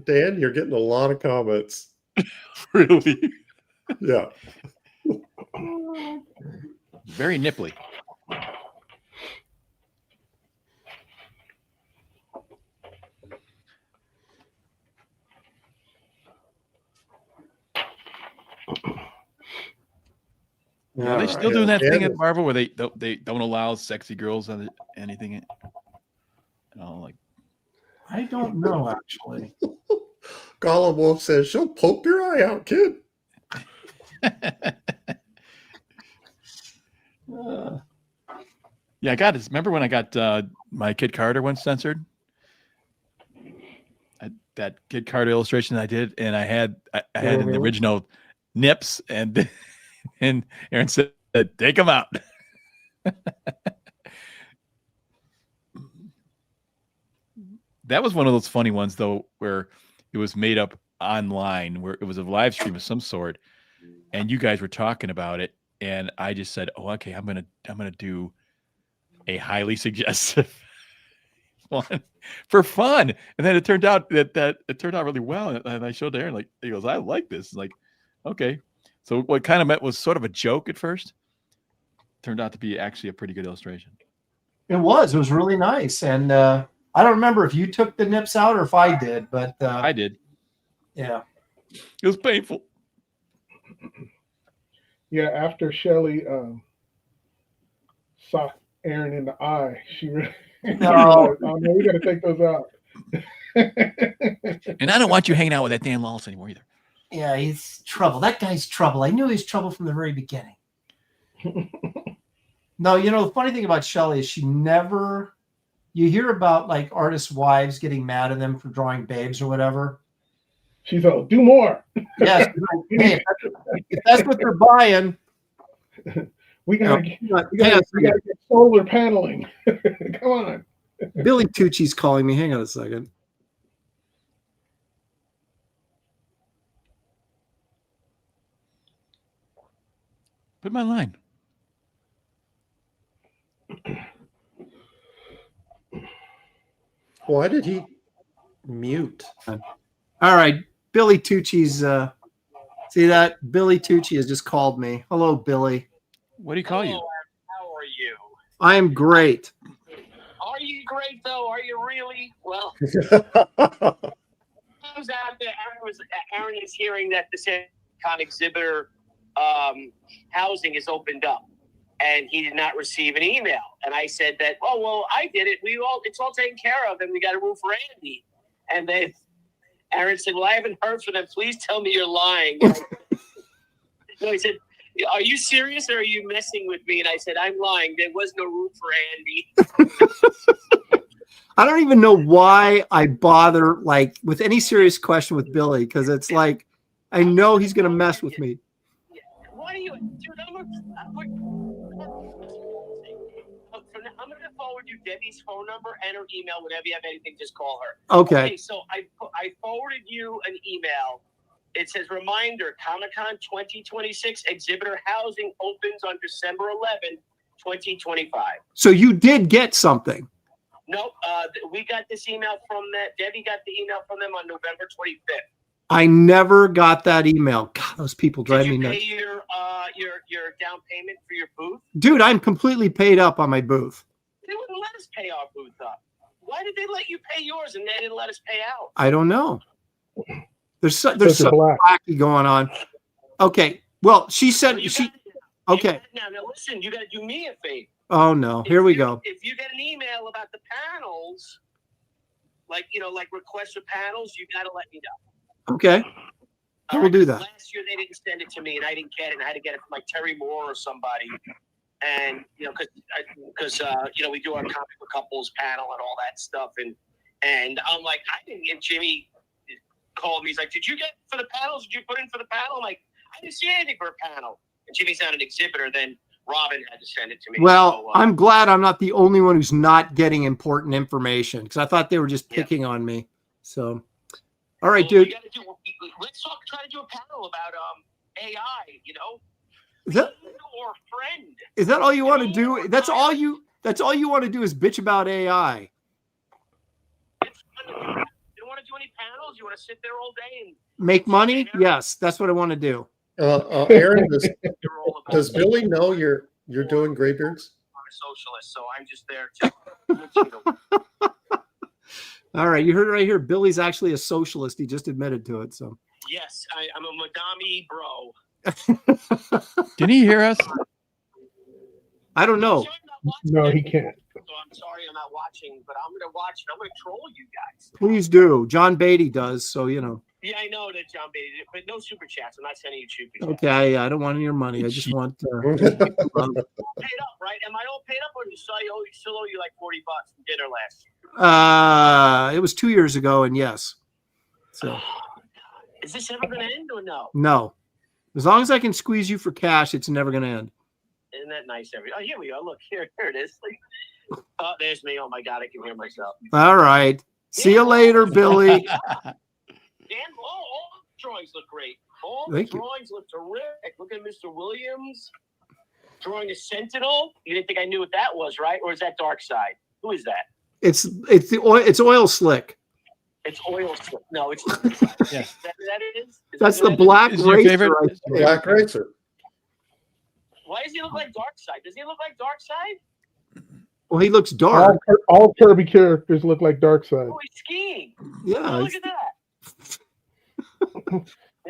Dan, you're getting a lot of comments. Really? Yeah. Very nipply. Yeah, are they still doing that thing at Marvel where they don't allow sexy girls on anything? Like I don't know actually. Gollum Wolf says she'll poke your eye out, kid. Yeah, I got this. Remember when I got my Kid Carter one censored? That Kid Carter illustration I did, and I had in the original nips, and Aaron said, "Take them out." That was one of those funny ones, though, where it was made up online, where it was a live stream of some sort, and you guys were talking about it, and I just said, "Oh, okay, I'm gonna do a highly suggestive one for fun," and then it turned out that it turned out really well, and I showed Aaron, like, he goes, "I like this." Like, okay, so what kind of meant was sort of a joke at first, turned out to be actually a pretty good illustration. It was really nice, and I don't remember if you took the nips out or if I did, but I did. Yeah, it was painful. Yeah, after Shelley socked Aaron in the eye, she really No. oh no, we got to take those out. And I don't want you hanging out with that Dan Lawless anymore either. Yeah, he's trouble. That guy's trouble. I knew he was trouble from the very beginning. No, the funny thing about Shelley is she never. You hear about like artists' wives getting mad at them for drawing babes or whatever. She's like, do more. Yes. Hey, if that's what they're buying, we gotta get solar paneling. Come on. Billy Tucci's calling me. Hang on a second. Put my line. Why did he mute? All right, Billy Tucci's. See that? Billy Tucci has just called me. Hello, Billy. What do you call you? How are you? I am great. Are you great though? Are you really? Well, I was out there. Aaron is hearing that the Con exhibitor housing is opened up, and he did not receive an email. And I said that, oh well, I did it. It's all taken care of, and we got a room for Andy. And then Aaron said, well, I haven't heard from them. Please tell me you're lying. No, he said, are you serious or are you messing with me? And I said, I'm lying. There was no room for Andy. I don't even know why I bother like with any serious question with Billy, because it's like I know he's gonna mess with me. Why do you, dude? I'm going to forward you Debbie's phone number and her email. Whenever you have anything, just call her. Okay. So I forwarded you an email. It says, reminder, Comic-Con 2026 exhibitor housing opens on December 11, 2025. So you did get something. Nope. We got this email from that. Debbie got the email from them on November 25th. I never got that email. God, those people drive me nuts. Did you pay your down payment for your booth? Dude, I'm completely paid up on my booth. They wouldn't let us pay our booth up. Why did they let you pay yours and they didn't let us pay out? I don't know. There's something black. wacky going on. Okay. Well, she said okay. Now listen, you got to do me a favor. Oh no. Here we go. If you get an email about the panels, like requests for panels, you got to let me know. Okay. I will do that. Last year they didn't send it to me, and I didn't get it. And I had to get it from like Terry Moore or somebody. And because we do our comic book couples panel and all that stuff, and I'm like, I didn't. And Jimmy called me. He's like, "Did you get for the panels? Did you put in for the panel?" I'm like, "I didn't see anything for a panel." And Jimmy's not an exhibitor. Then Robin had to send it to me. Well, so, I'm glad I'm not the only one who's not getting important information, because I thought they were just picking on me. So. All right, dude. Let's try to do a panel about AI. Is that or friend? Is that all you want to do? That's all you want to do is bitch about AI. You don't want to do any panels. You want to sit there all day and make money? Yes, that's what I want to do. Aaron, does Billy know you're doing Graybeards? I'm a socialist, so I'm just there to. All right, you heard it right here. Billy's actually a socialist. He just admitted to it. So yes, I'm a Madame bro. Can he hear us? I don't know. No, he can't. So I'm sorry I'm not watching, but I'm going to watch and I'm going to troll you guys. Please do. John Beatty does, so you know. Yeah, I know that John Beatty did, but no super chats. I'm not sending you super chats. Okay, I don't want any of your money. I just want. Paid up, right? Am I all paid up, or still owe you like $40 from dinner last year? It was 2 years ago, and yes. So. Is this ever going to end or no? No. As long as I can squeeze you for cash, it's never going to end. Isn't that nice? Oh, here we go. Look, here it is. Oh, there's me. Oh my God, I can hear myself. All right. See you later, Billy. Dan, all the drawings look great. All the Thank you. drawings look terrific. Look at Mr. Williams drawing a Sentinel. You didn't think I knew what that was, right? Or is that Dark Side? Who is that? It's oil slick. It's oil slick. No, it's Yeah. that is. That's the black Is your racer. favorite? Right there. Black Racer. Why does he look like Dark Side? Does he look like Dark Side? Well, he looks dark. All Kirby characters look like Darkseid. Oh, he's skiing. Yeah. Oh, look at that.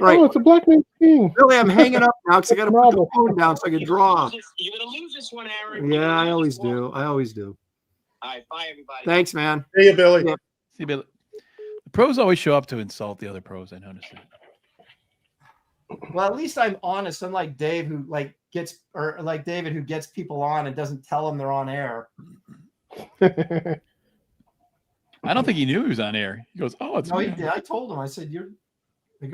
Right. Oh, it's a black man skiing. Really, I'm hanging up now because I got to put the Novel. phone down so I can draw. You're going to lose this one, Aaron. Yeah, I always do. I always do. All right, bye, everybody. Thanks, man. See you, Billy. Yeah. See, Billy. The pros always show up to insult the other pros. I noticed that. Well, at least I'm honest. Unlike Dave, who gets people on and doesn't tell them they're on air. I don't think he knew he was on air. He goes, "Oh, it's No, me." he did. I told him. I said,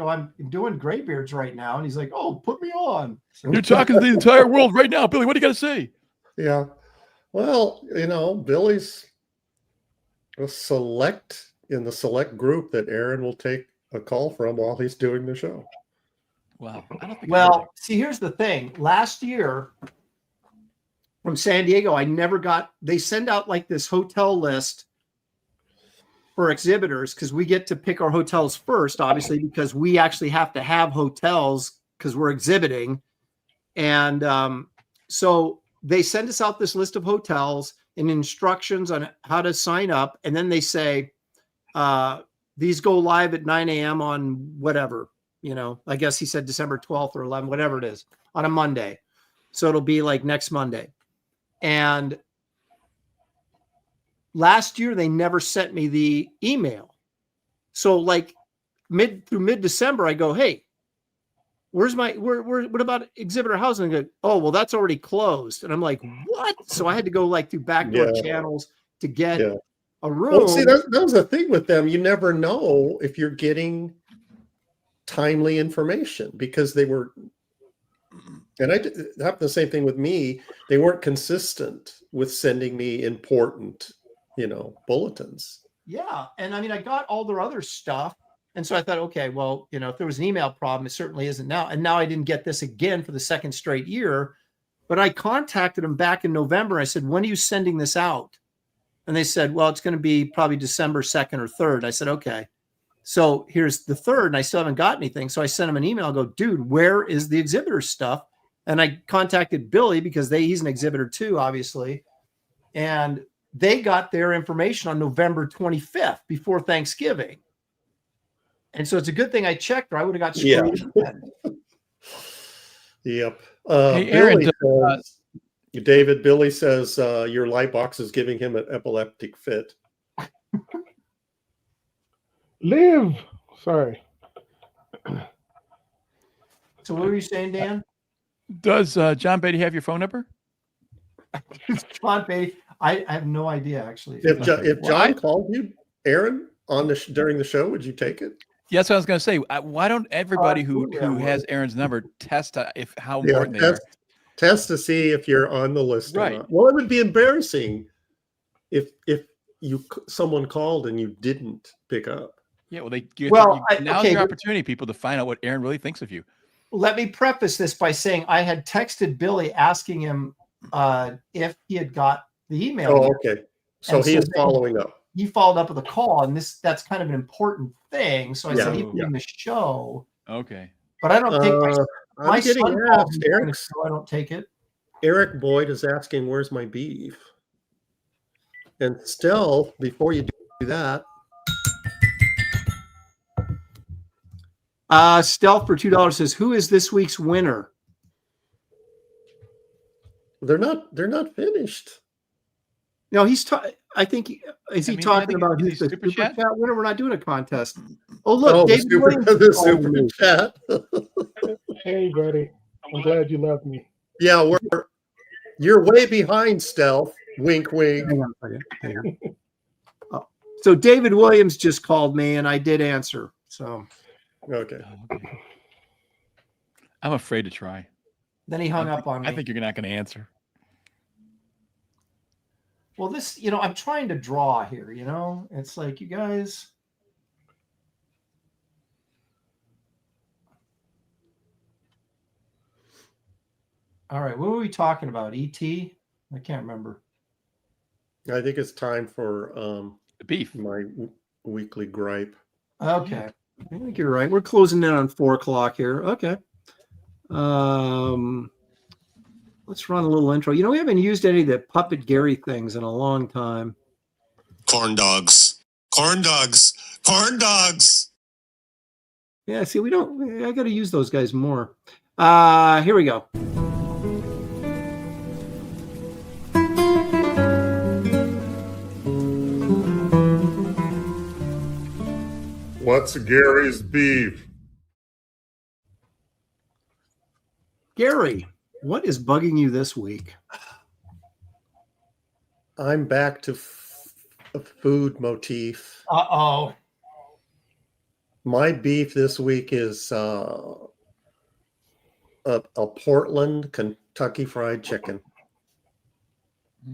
I'm doing Graybeards right now," and he's like, "Oh, put me on." So, You're talking to the entire world right now, Billy. What do you got to say? Yeah. Well, Billy's in the select group that Aaron will take a call from while he's doing the show. Wow. I don't think. Well, see, here's the thing. Last year from San Diego, I never got. They send out like this hotel list for exhibitors because we get to pick our hotels first, obviously, because we actually have to have hotels because we're exhibiting. And so they send us out this list of hotels and instructions on how to sign up. And then they say, these go live at 9 a.m. on whatever, I guess he said December 12th or 11th, whatever it is, on a Monday. So it'll be like next Monday. And last year, they never sent me the email. So like through mid-December, I go, hey, what about exhibitor housing? Go, oh, well, that's already closed. And I'm like, what? So I had to go like through backdoor channels to get a room. Well, see, that was the thing with them. You never know if you're getting timely information because they were, and it happened the same thing with me. They weren't consistent with sending me important, bulletins. Yeah. And I mean, I got all their other stuff. And so I thought, okay, well, if there was an email problem, it certainly isn't now. And now I didn't get this again for the second straight year. But I contacted them back in November. I said, when are you sending this out? And they said, well, it's going to be probably December 2nd or 3rd. I said, okay. So here's the 3rd, and I still haven't got anything. So I sent him an email. I go, dude, where is the exhibitor stuff? And I contacted Billy because he's an exhibitor too, obviously. And they got their information on November 25th before Thanksgiving. And so it's a good thing I checked, or I would have got screwed. Yep. Hey, Aaron, Billy says your light box is giving him an epileptic fit. Live. Sorry. So what were you saying, Dan? Does John Beatty have your phone number? John Beatty, I have no idea, actually. If John called you, Aaron, during the show, would you take it? Yeah, that's what I was going to say. Why don't everybody who has Aaron's number test how important they are? Test to see if you're on the list right. or not. Well, it would be embarrassing if someone called and you didn't pick up. Yeah, now's your opportunity, people, to find out what Aaron really thinks of you. Let me preface this by saying I had texted Billy asking him if he had got the email. Oh, okay. So he is following up. He followed up with a call, and that's kind of an important thing. So I said, he's doing the show. Okay. But I don't take my son asked. I don't take it. Eric Boyd is asking, where's my beef? And still, before you do that. Stealth for $2 says, who is this week's winner? They're not finished. No, I think is he talking about who's the super chat winner? We're not doing a contest. Oh, look, David Williams. The super chat. Hey, buddy. I'm glad you love me. Yeah, you're way behind, Stealth. Wink, wink. Hang on a second. Oh. So David Williams just called me, and I did answer. So okay. I'm afraid to try. Then he hung up on me. I think you're not going to answer. Well, this, I'm trying to draw here, it's like, you guys. All right. What were we talking about? E.T.? I can't remember. I think it's time for the beef. My weekly gripe. Okay. I think you're right. We're closing in on 4:00 here. Okay. Let's run a little intro. We haven't used any of the Puppet Gary things in a long time. Corn dogs. Corn dogs. Corn dogs. Yeah, see, I got to use those guys more. Here we go. What's Gary's beef? Gary, what is bugging you this week? I'm back to a food motif. Uh-oh. My beef this week is a Portland, Kentucky fried chicken.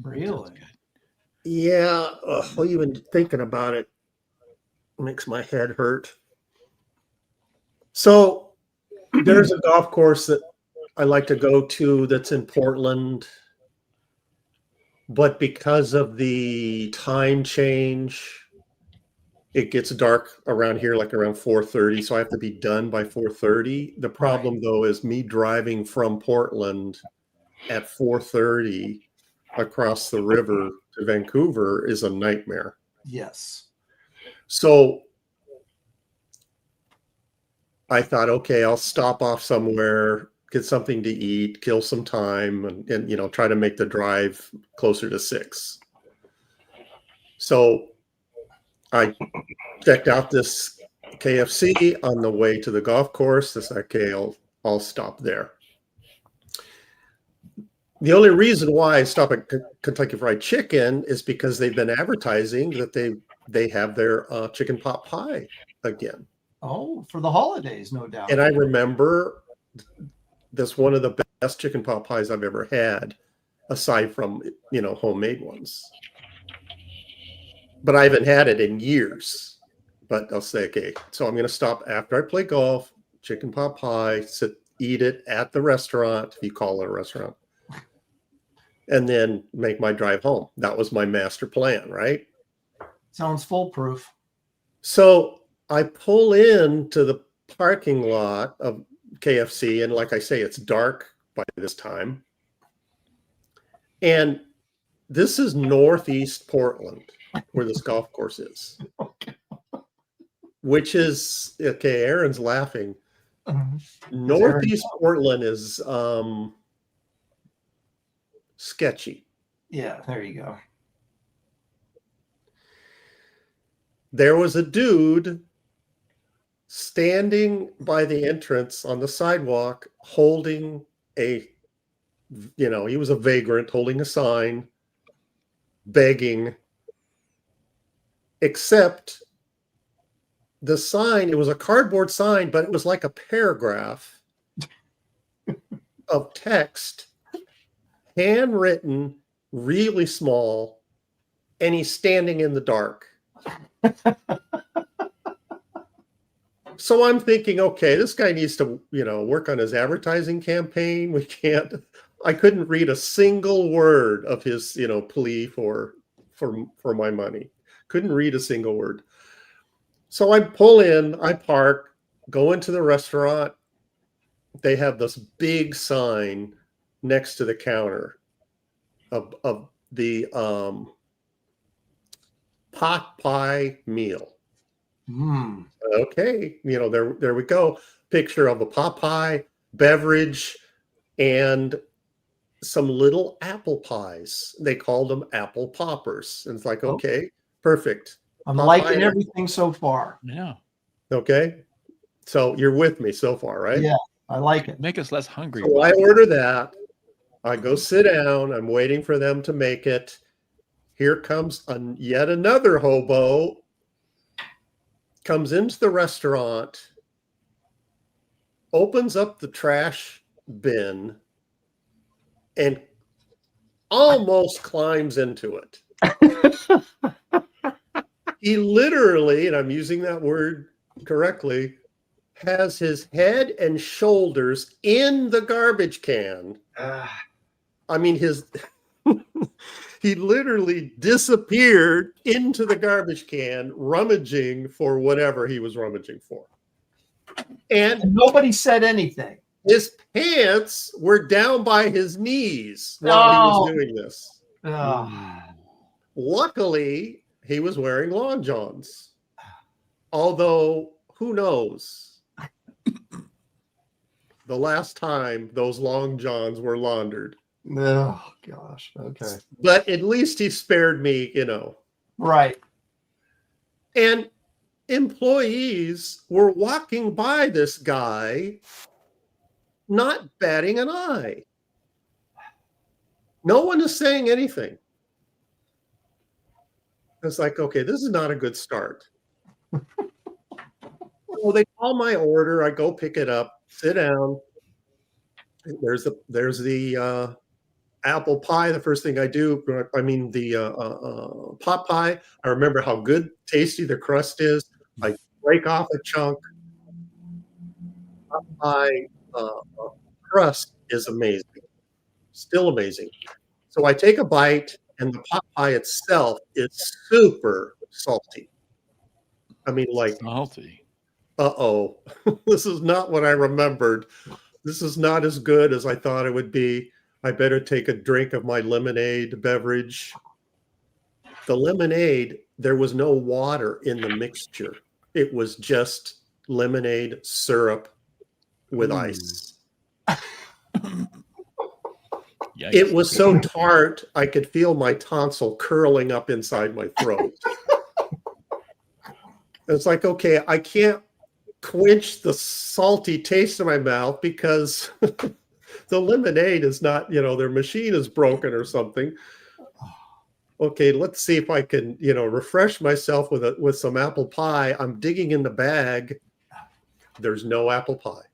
Really? Yeah. Even thinking about it makes my head hurt. So There's a golf course that I like to go to that's in Portland, but because of the time change, it gets dark around here like around 4:30, so I have to be done by 4:30. The problem though is me driving from Portland at 4:30 across the river to Vancouver is a nightmare. Yes. So I thought, okay, I'll stop off somewhere, get something to eat, kill some time, and try to make the drive closer to 6. So I checked out this KFC on the way to the golf course. This okay, I'll stop there. The only reason why I stop at Kentucky Fried Chicken is because they've been advertising that they have their chicken pot pie again. Oh, for the holidays, no doubt. And I remember that's one of the best chicken pot pies I've ever had, aside from homemade ones. But I haven't had it in years. But I'll say, okay, so I'm going to stop after I play golf, chicken pot pie, eat it at the restaurant, if you call it a restaurant, and then make my drive home. That was my master plan, right? Sounds foolproof. So I pull into the parking lot of KFC, and like I say, it's dark by this time. And this is northeast Portland, where this golf course is. Okay. Which is, okay, Aaron's laughing. Northeast Portland is sketchy. Yeah, there you go. There was a dude standing by the entrance on the sidewalk holding he was a vagrant holding a sign, begging, except the sign, it was a cardboard sign, but it was like a paragraph of text, handwritten, really small, and he's standing in the dark. So I'm thinking, okay, this guy needs to, work on his advertising campaign. I couldn't read a single word of his, plea for my money. Couldn't read a single word. So I pull in, I park, go into the restaurant. They have this big sign next to the counter of the pot pie meal. Okay, there we go. Picture of a pot pie, beverage, and some little apple pies. They called them apple poppers. And it's like, okay, perfect. I'm pot liking pie. Everything so far. Yeah. Okay. So you're with me so far, right? Yeah, I like it. Make us less hungry. So I order that. I go sit down. I'm waiting for them to make it. Here comes yet another hobo. Comes into the restaurant, opens up the trash bin, and almost climbs into it. He literally, and I'm using that word correctly, has his head and shoulders in the garbage can. I mean, he literally disappeared into the garbage can, rummaging for whatever he was rummaging for. And nobody said anything. His pants were down by his knees while he was doing this. Luckily, he was wearing long johns. Although, who knows? The last time those long johns were laundered. Oh, gosh. Okay. But at least he spared me, Right. And employees were walking by this guy, not batting an eye. No one is saying anything. It's like, okay, this is not a good start. Well, they call my order. I go pick it up, sit down. There's the apple pie. The first thing I do, the pot pie. I remember how good, tasty the crust is. I break off a chunk. pot pie crust is amazing, still amazing. So I take a bite, and the pot pie itself is super salty. I mean, like, Salty. uh-oh, this is not what I remembered. This is not as good as I thought it would be. I better take a drink of my lemonade beverage. The lemonade, there was no water in the mixture. It was just lemonade syrup with ice. Yikes. It was so tart, I could feel my tonsil curling up inside my throat. It's like, okay, I can't quench the salty taste in my mouth because the lemonade is not, their machine is broken or something. Okay, let's see if I can, refresh myself with some apple pie. I'm digging in the bag. There's no apple pie.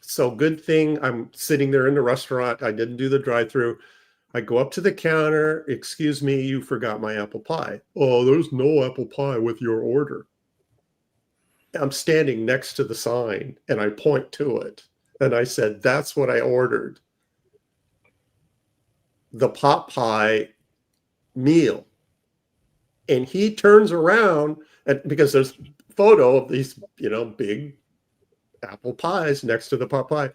So good thing I'm sitting there in the restaurant. I didn't do the drive-through. I go up to the counter. Excuse me, you forgot my apple pie. Oh, there's no apple pie with your order. I'm standing next to the sign and I point to it. And I said, that's what I ordered. The pot pie meal. And he turns around, and because there's a photo of these, big apple pies next to the pot pie.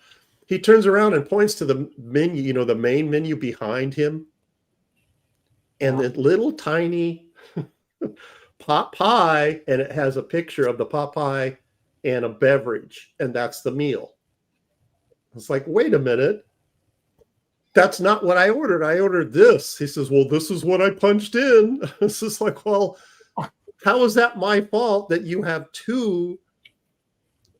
He turns around and points to the menu, the main menu behind him. And the little tiny pot pie, and it has a picture of the pot pie and a beverage, and that's the meal. It's like, wait a minute. That's not what I ordered. I ordered this. He says, well, this is what I punched in. This is like, well, how is that my fault that you have two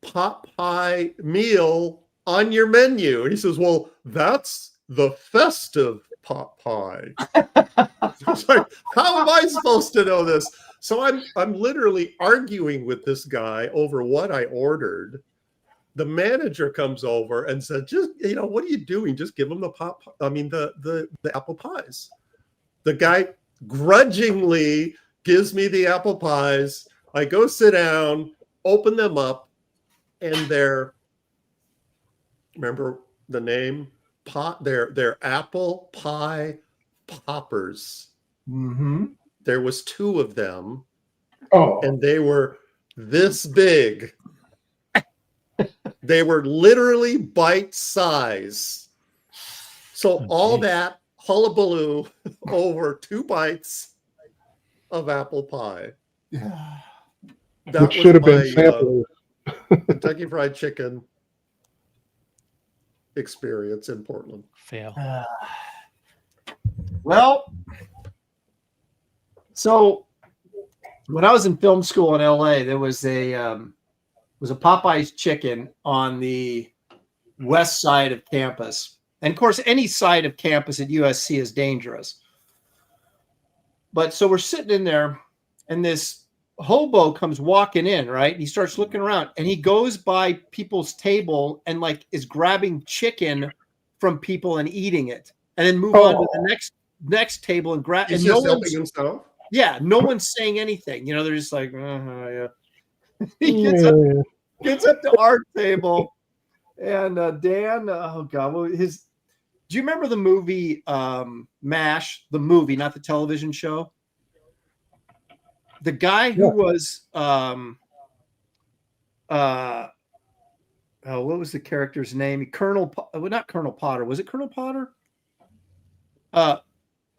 pot pie meal on your menu? And he says, well, that's the festive pot pie. It's like, how am I supposed to know this? So I'm literally arguing with this guy over what I ordered. The manager comes over and said, just, what are you doing? Just give him the apple pies. The guy grudgingly gives me the apple pies. I go sit down, open them up, and they're, remember the name? They're apple pie poppers. Mm-hmm. There was two of them. Oh, And they were this big. They were literally bite size. So all that hullabaloo over 2 bites of apple pie. Yeah. That which should have been sampled. Kentucky Fried Chicken experience in Portland. Fail. Well, so when I was in film school in LA, there was a Popeye's chicken on the west side of campus. And of course, any side of campus at USC is dangerous. But so we're sitting in there, and this hobo comes walking in, right? And he starts looking around, and he goes by people's table and like is grabbing chicken from people and eating it, and then move on to the next table and grab. He's and just no helping one's, himself. yeah, no one's saying anything. They're just like, yeah. He gets up to our table, and Dan, oh God, do you remember the movie MASH, the movie, not the television show? The guy who was what was the character's name? Not Colonel Potter. Was it Colonel Potter?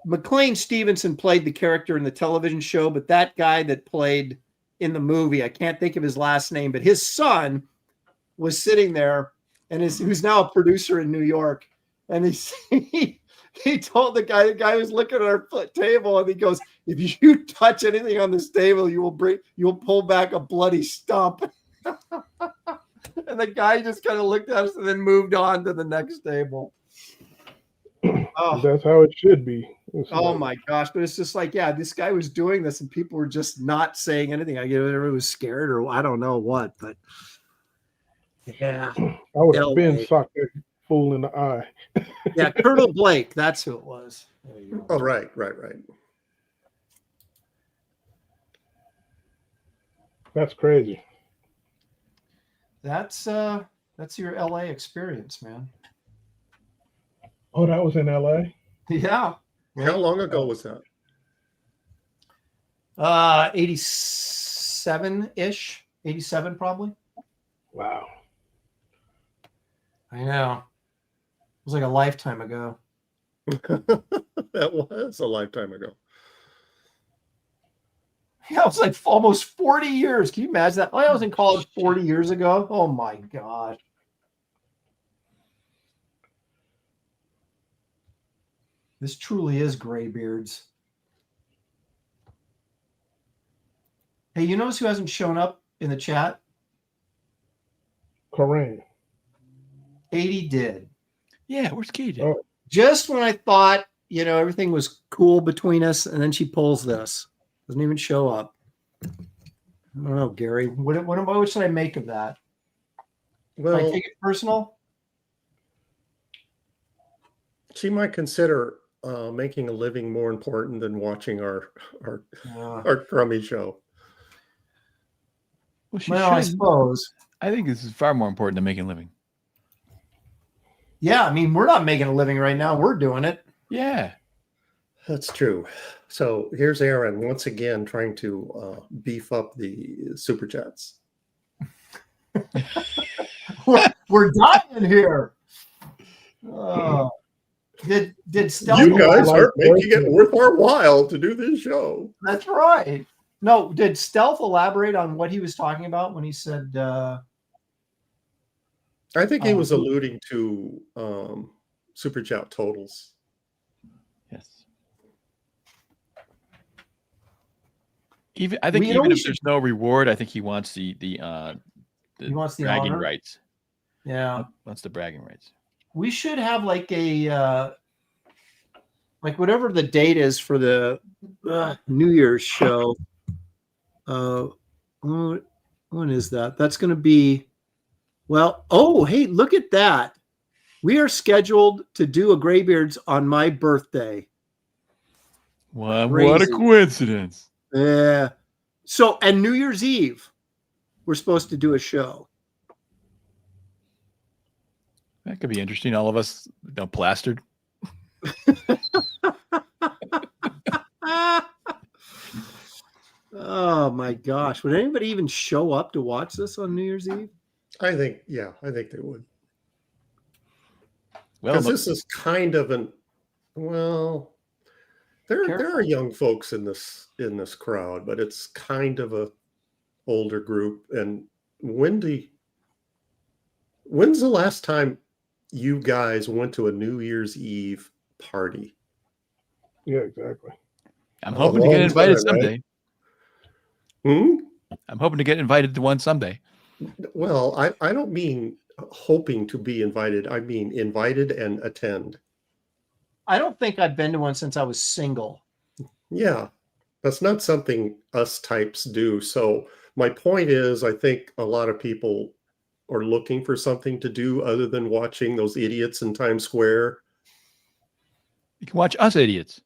McLean Stevenson played the character in the television show, but that guy that played in the movie, I can't think of his last name, but his son was sitting there, and who's now a producer in New York, and he told the guy was looking at our table, and he goes, if you touch anything on this table, you'll pull back a bloody stump. And the guy just kind of looked at us and then moved on to the next table. Oh, that's how it should be. My gosh. But it's just like, yeah, this guy was doing this and people were just not saying anything. I guess everyone was scared or I don't know what, but yeah. I would have been socked that fool in the eye. Yeah, Colonel Blake, that's who it was. Oh, right. That's crazy. That's your LA experience, man. Oh, that was in LA? Yeah. How long ago was that? 87-ish. 87 probably. Wow. I know. It was like a lifetime ago. That was a lifetime ago. Yeah, it was like almost 40 years. Can you imagine that? I was in college 40 years ago. Oh my God. This truly is Graybeards. Hey, you notice who hasn't shown up in the chat? Corinne. Katie did. Yeah, where's Katie? Oh. Just when I thought, everything was cool between us, and then she pulls this. Doesn't even show up. I don't know, Gary. What should I make of that? Well, Should I take it personal? she might consider making a living more important than watching our crummy show. Well, she Well, I should. suppose. I think this is far more important than making a living. Yeah, I mean, we're not making a living right now. We're doing it. Yeah. That's true. So here's Aaron once again trying to beef up the super chats. We're dying here. Did Stealth? You guys like are making it working. worth our while to do this show. That's right. No, did Stealth elaborate on what he was talking about when he said? I think he was alluding to super chat totals. Yes. I think even if there's no reward, I think he wants the he wants the bragging honor. rights. Yeah, wants the bragging rights. We should have like a like whatever the date is for the New Year's show. When is that? That's going to be. Well, oh, hey, look at that. We are scheduled to do a Graybeards on my birthday. What a coincidence. Yeah. So, and New Year's Eve, we're supposed to do a show. That could be interesting. All of us plastered. Oh, my gosh. Would anybody even show up to watch this on New Year's Eve? I think they would. Well, Because this is kind of there are young folks in this crowd, but it's kind of a older group. And when's the last time you guys went to a New Year's Eve party? Yeah, exactly. I'm hoping to get invited someday. Right? Hmm? I'm hoping to get invited to one someday. Well, I don't mean hoping to be invited. I mean invited and attend. I don't think I've been to one since I was single. Yeah, that's not something us types do. So my point is, I think a lot of people are looking for something to do other than watching those idiots in Times Square. You can watch us idiots.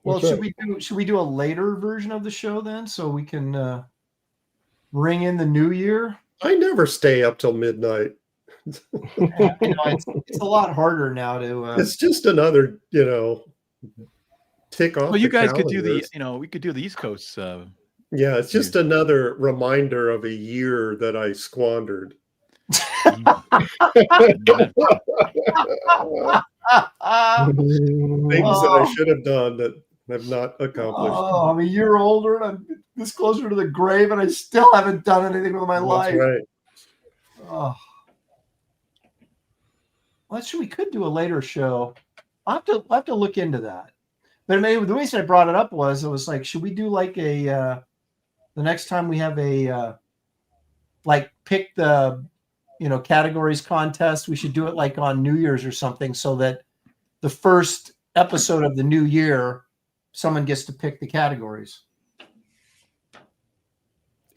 Well, That's should we do a later version of the show then, so we can ring in the new year? I never stay up till midnight. It's a lot harder now to. It's just another, tick off. Well, you the guys could do calendars. we could do the East Coast. Yeah, it's just another reminder of a year that I squandered. Things that I should have done that have not accomplished. Oh, I'm a year older and I'm this closer to the grave, and I still haven't done anything with my life. That's right. Oh. Well, actually, we could do a later show. I'll have to look into that. But I mean, the reason I brought it up was it was like, should we do like the next time we have a like pick the categories contest, we should do it like on New Year's or something, so that the first episode of the new year, someone gets to pick the categories.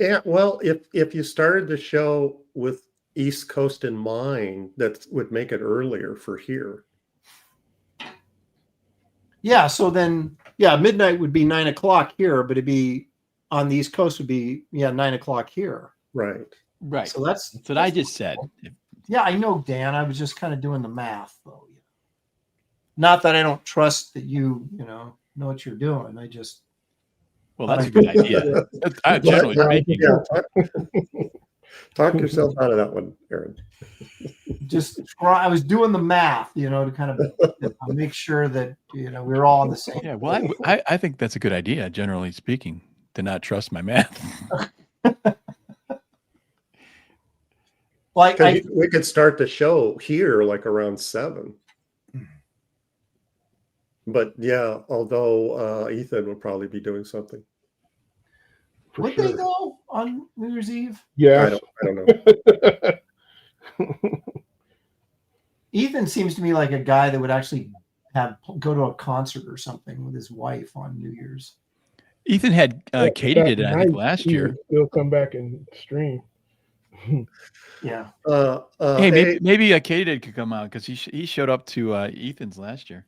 Yeah, well, if you started the show with East Coast in mind, that would make it earlier for here. Yeah, so then midnight would be 9 o'clock here, but it'd be on the East Coast would be 9 o'clock here. Right. Right. So that's what I just said. Yeah, I know, Dan. I was just kind of doing the math, though. Not that I don't trust that you know what you're doing. I just Well, that's a good idea. Generally speaking. Talk yourself out of that one, Aaron. I was doing the math, to kind of make sure that we're all on the same. Yeah, well, I think that's a good idea, generally speaking, to not trust my math. Well, we could start the show here like around 7. But yeah, although Ethan would probably be doing something. Would they go on New Year's Eve? Yeah, I don't know. Ethan seems to me like a guy that would actually go to a concert or something with his wife on New Year's. Ethan had Katie did it, I think, last year. He'll come back and stream. Yeah. Hey, maybe Katie could come out because he showed up to Ethan's last year.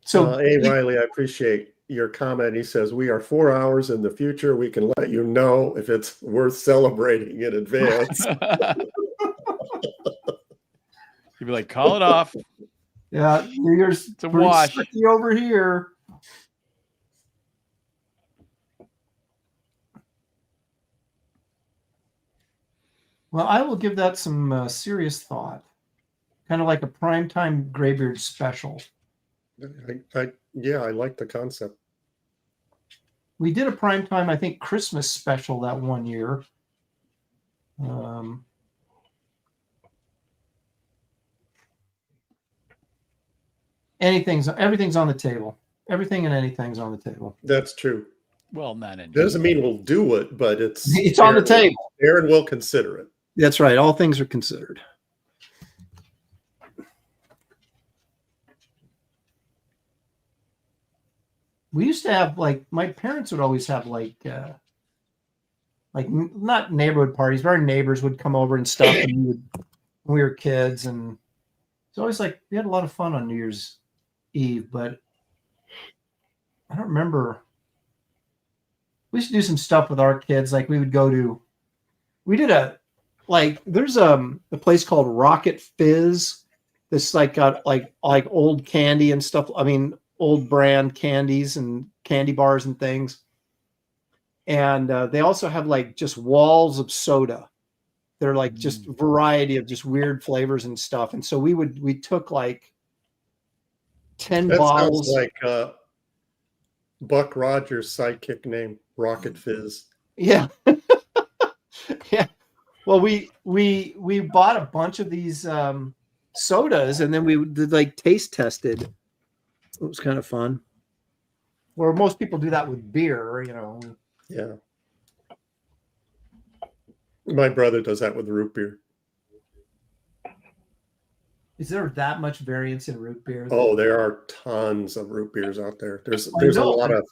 So, hey, Riley, I appreciate your comment. He says, we are 4 hours in the future. We can let you know if it's worth celebrating in advance. You'd be like, call it off. Yeah, New Year's it's a wash. Over here. Well, I will give that some serious thought. Kind of like a primetime Graybeard special. I like the concept. We did a primetime, I think, Christmas special that one year. Everything's on the table. Everything and anything's on the table. That's true. Well, not in. Doesn't mean we'll do it, but it's on the table. Aaron will consider it. That's right. All things are considered. We used to have my parents would always have not neighborhood parties, but our neighbors would come over and stuff, and when we were kids, and it's always we had a lot of fun on New Year's Eve, but I don't remember. We used to do some stuff with our kids, we would go to. We did there's a place called Rocket Fizz. This got old candy and stuff. I mean, old brand candies and candy bars and things. And they also have just walls of soda. They're just a variety of just weird flavors and stuff. And so we took 10 bottles. Sounds like Buck Rogers' sidekick name, Rocket Fizz. Yeah. Yeah. Well, we bought a bunch of these sodas, and then we did taste tested. It was kind of fun. Where most people do that with beer, Yeah. My brother does that with root beer. Is there that much variance in root beer? Oh, there are tons of root beers out there. There's a lot of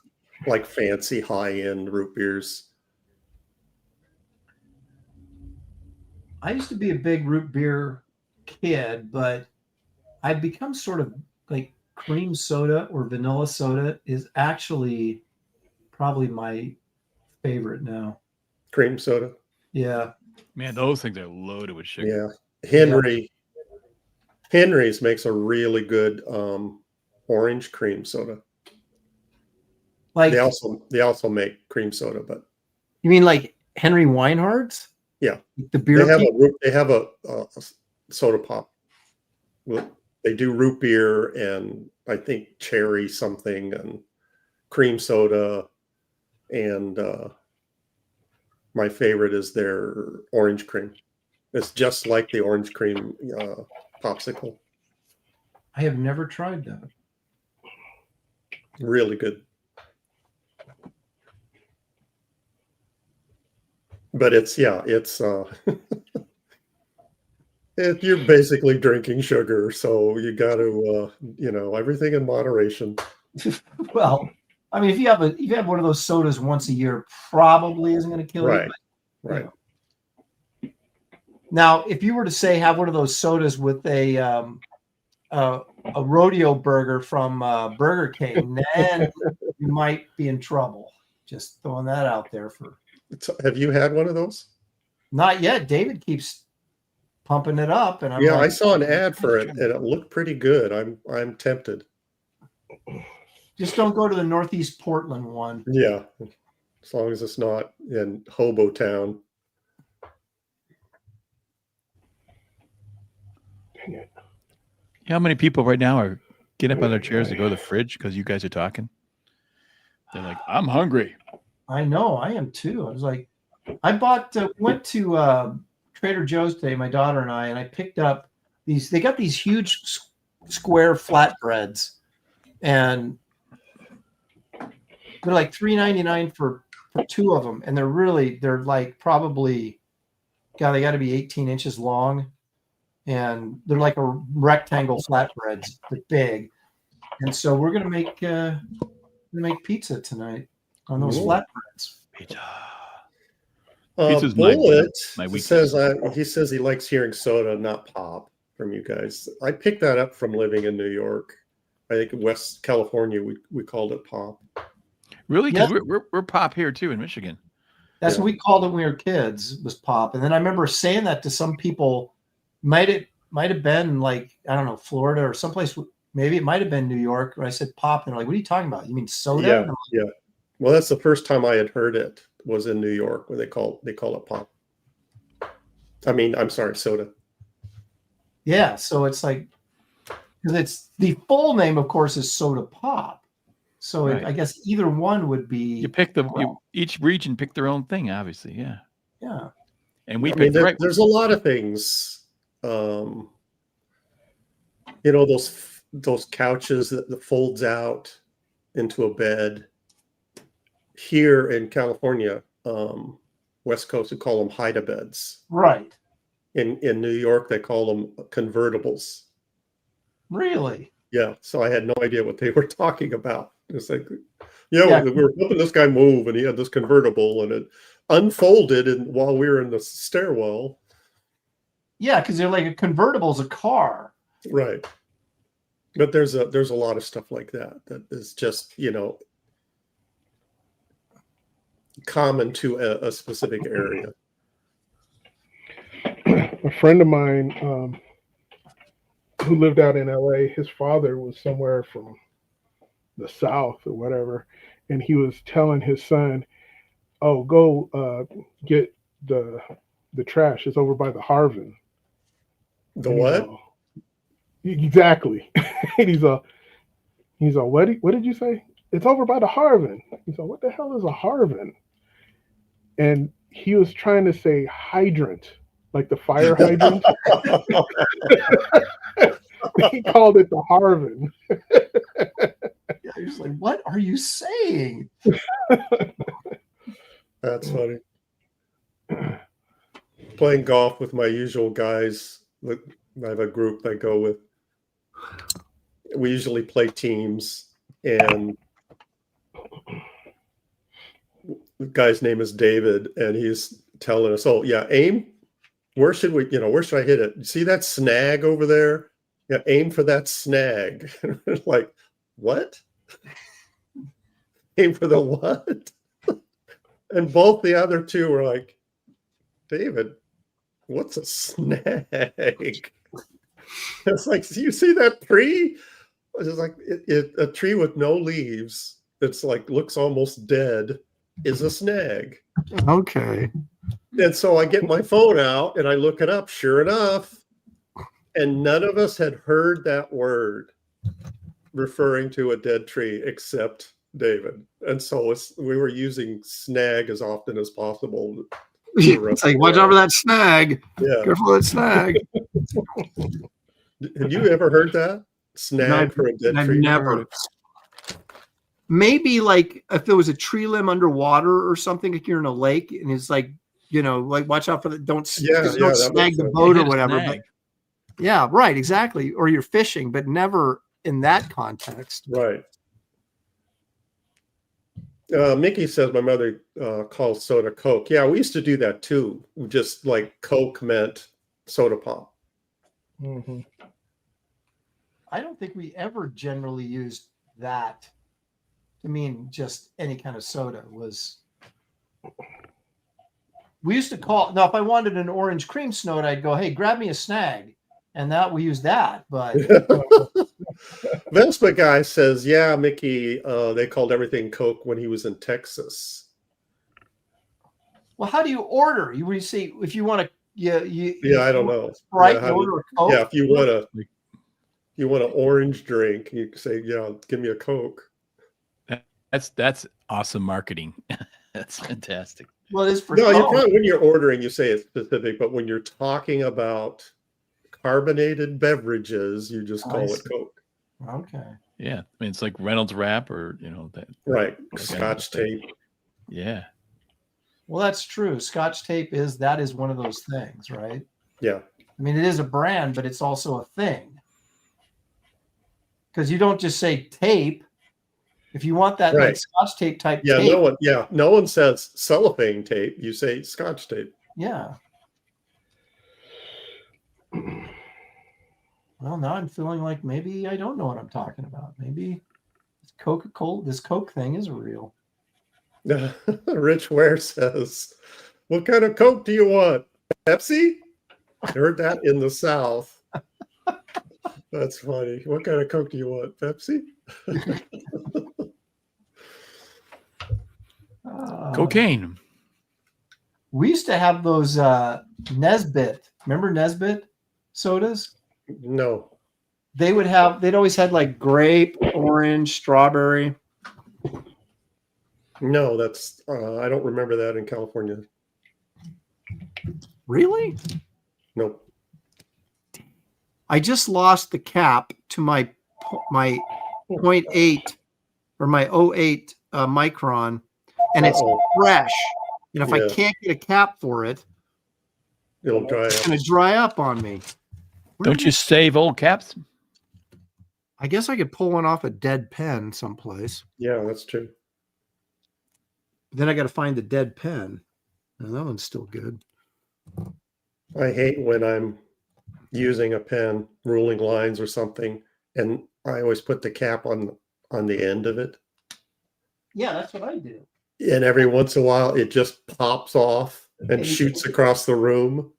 fancy high-end root beers. I used to be a big root beer kid, but I've become sort of cream soda or vanilla soda is actually probably my favorite now. Cream soda? Yeah. Man, those things are loaded with sugar. Yeah. Henry's makes a really good orange cream soda. They also make cream soda, but you mean Henry Weinhard's? Yeah, the beer. They have a soda pop. They do root beer and I think cherry something and cream soda, and my favorite is their orange cream. It's just like the orange cream popsicle. I have never tried that. Really good. But you're basically drinking sugar, so you got to everything in moderation. Well, I mean, if you have one of those sodas once a year, probably isn't going to kill you. Right. Now, if you were to say have one of those sodas with a rodeo burger from Burger King, then you might be in trouble. Just throwing that out there for. Have you had one of those? Not yet. David keeps pumping it up, and I'm Yeah, like, I saw an ad for it, and it looked pretty good. I'm tempted. just don't go to the Northeast Portland one. Yeah, as long as it's not in Hobo Town. Dang it. How many people right now are getting up on their chairs to go to the fridge because you guys are talking? They're like, I'm hungry. I know, I am too. I was like, I went to Trader Joe's today, my daughter and I picked up these. They got these huge square flatbreads, and they're like $3.99 for two of them, and they're like probably, God, they got to be 18 inches long, and they're like a rectangle flatbreads. They're big, and so we're gonna make pizza tonight on those Ooh. flatbreads. Pizza. Pizza's Bullet my weakness. he says he likes hearing soda, not pop, from you guys. I picked that up from living in New York. I think in West California we called it pop. Really? Because we're pop here too in Michigan. That's what we called it when we were kids, was pop. And then I remember saying that to some people. Might have been like, I don't know, Florida or someplace. Maybe it might have been New York. Where I said pop, and they're like, "What are you talking about? You mean soda?" Yeah. Well, that's the first time I had heard it, was in New York, where they call it pop. I mean, I'm sorry, soda. Yeah, so it's like, because it's the full name, of course, is soda pop. So Right. I guess either one would be. You pick each region picked their own thing, obviously. Yeah. Yeah. And we I mean, picked the right. there's a lot of things. You know, those couches that folds out into a bed. Here in California, West Coast, we call them hide-a-beds. Right. In New York, they call them convertibles. Really? Yeah. So I had no idea what they were talking about. It's like, we were helping this guy move, and he had this convertible, and it unfolded, and while we were in the stairwell. Yeah, because they're like, a convertible's a car. Right. But there's a lot of stuff like that is just, common to a specific area. A friend of mine who lived out in LA, his father was somewhere from the South or whatever, and he was telling his son, "Oh, go get the trash. It's over by the Harvin." The what? Exactly. And he's all, what did you say? It's over by the Harvin. He's all, what the hell is a Harvin? And he was trying to say hydrant, like the fire hydrant. He called it the Harvin. Yeah, he was like, what are you saying? That's funny. Playing golf with my usual guys. I have a group I go with. We usually play teams, and the guy's name is David, and he's telling us, "Oh yeah, aim. Where should I hit it? See that snag over there? Yeah, aim for that snag." Like, what? Aim for the what? And both the other two were like, "David, what's a snag?" It's like, you see that tree? It's like a tree with no leaves. It's like looks almost dead. Is a snag. Okay. And so I get my phone out and I look it up. Sure enough, and none of us had heard that word referring to a dead tree except David. And so we were using snag as often as possible. It's like, watch out for that snag. Yeah. Careful of that snag. Have you ever heard that? Snag for a dead tree? I've never. Maybe like if there was a tree limb underwater or something, like you're in a lake and it's like, like watch out for the don't snag the boat or whatever. But yeah, right, exactly. Or you're fishing, but never in that context. Right. Mickey says my mother calls soda Coke. Yeah, we used to do that too. Just like Coke meant soda pop. Mm-hmm. I don't think we ever generally used that to mean just any kind of soda. Was We used to call, now if I wanted an orange cream snowed, I'd go, hey, grab me a snag. And that we use that. But Vespa guy says, yeah, Mickey, they called everything Coke when he was in Texas. well, how do you order? You see if you want to Yeah, I don't know. Sprite, Yeah, you order a Coke. yeah, if you want an orange drink, you say, yeah, give me a Coke. That's awesome marketing. That's fantastic. Well, it is for No, Coke. probably, when you're ordering, you say it's specific, but when you're talking about carbonated beverages, you just call it Coke. Okay. Yeah, I mean, it's like Reynolds Wrap, or that. Right, Scotch tape. Yeah. Well, that's true. Scotch tape is one of those things, right? Yeah. I mean, it is a brand, but it's also a thing. Because you don't just say tape. If you want that like Scotch tape type tape. No one says cellophane tape. You say Scotch tape. Yeah. Well, now I'm feeling like maybe I don't know what I'm talking about. Maybe Coca-Cola, this Coke thing is real. Rich Ware says, what kind of Coke do you want? Pepsi? I heard that in the South. That's funny. What kind of Coke do you want? Pepsi? Cocaine. We used to have those Nesbit. Remember Nesbit sodas? No. They'd always had like grape, orange, strawberry. No, that's I don't remember that in California. Really? Nope. I just lost the cap to my 0.8 or my 0.8 micron, and it's fresh. And if I can't get a cap for it, it'll dry up. It's going to dry up on me. Don't you save old caps? I guess I could pull one off a dead pen someplace. Yeah, that's true. Then I got to find the dead pen. And that one's still good. I hate when I'm using a pen, ruling lines or something, and I always put the cap on the end of it. Yeah, that's what I do. And every once in a while, it just pops off and shoots across the room.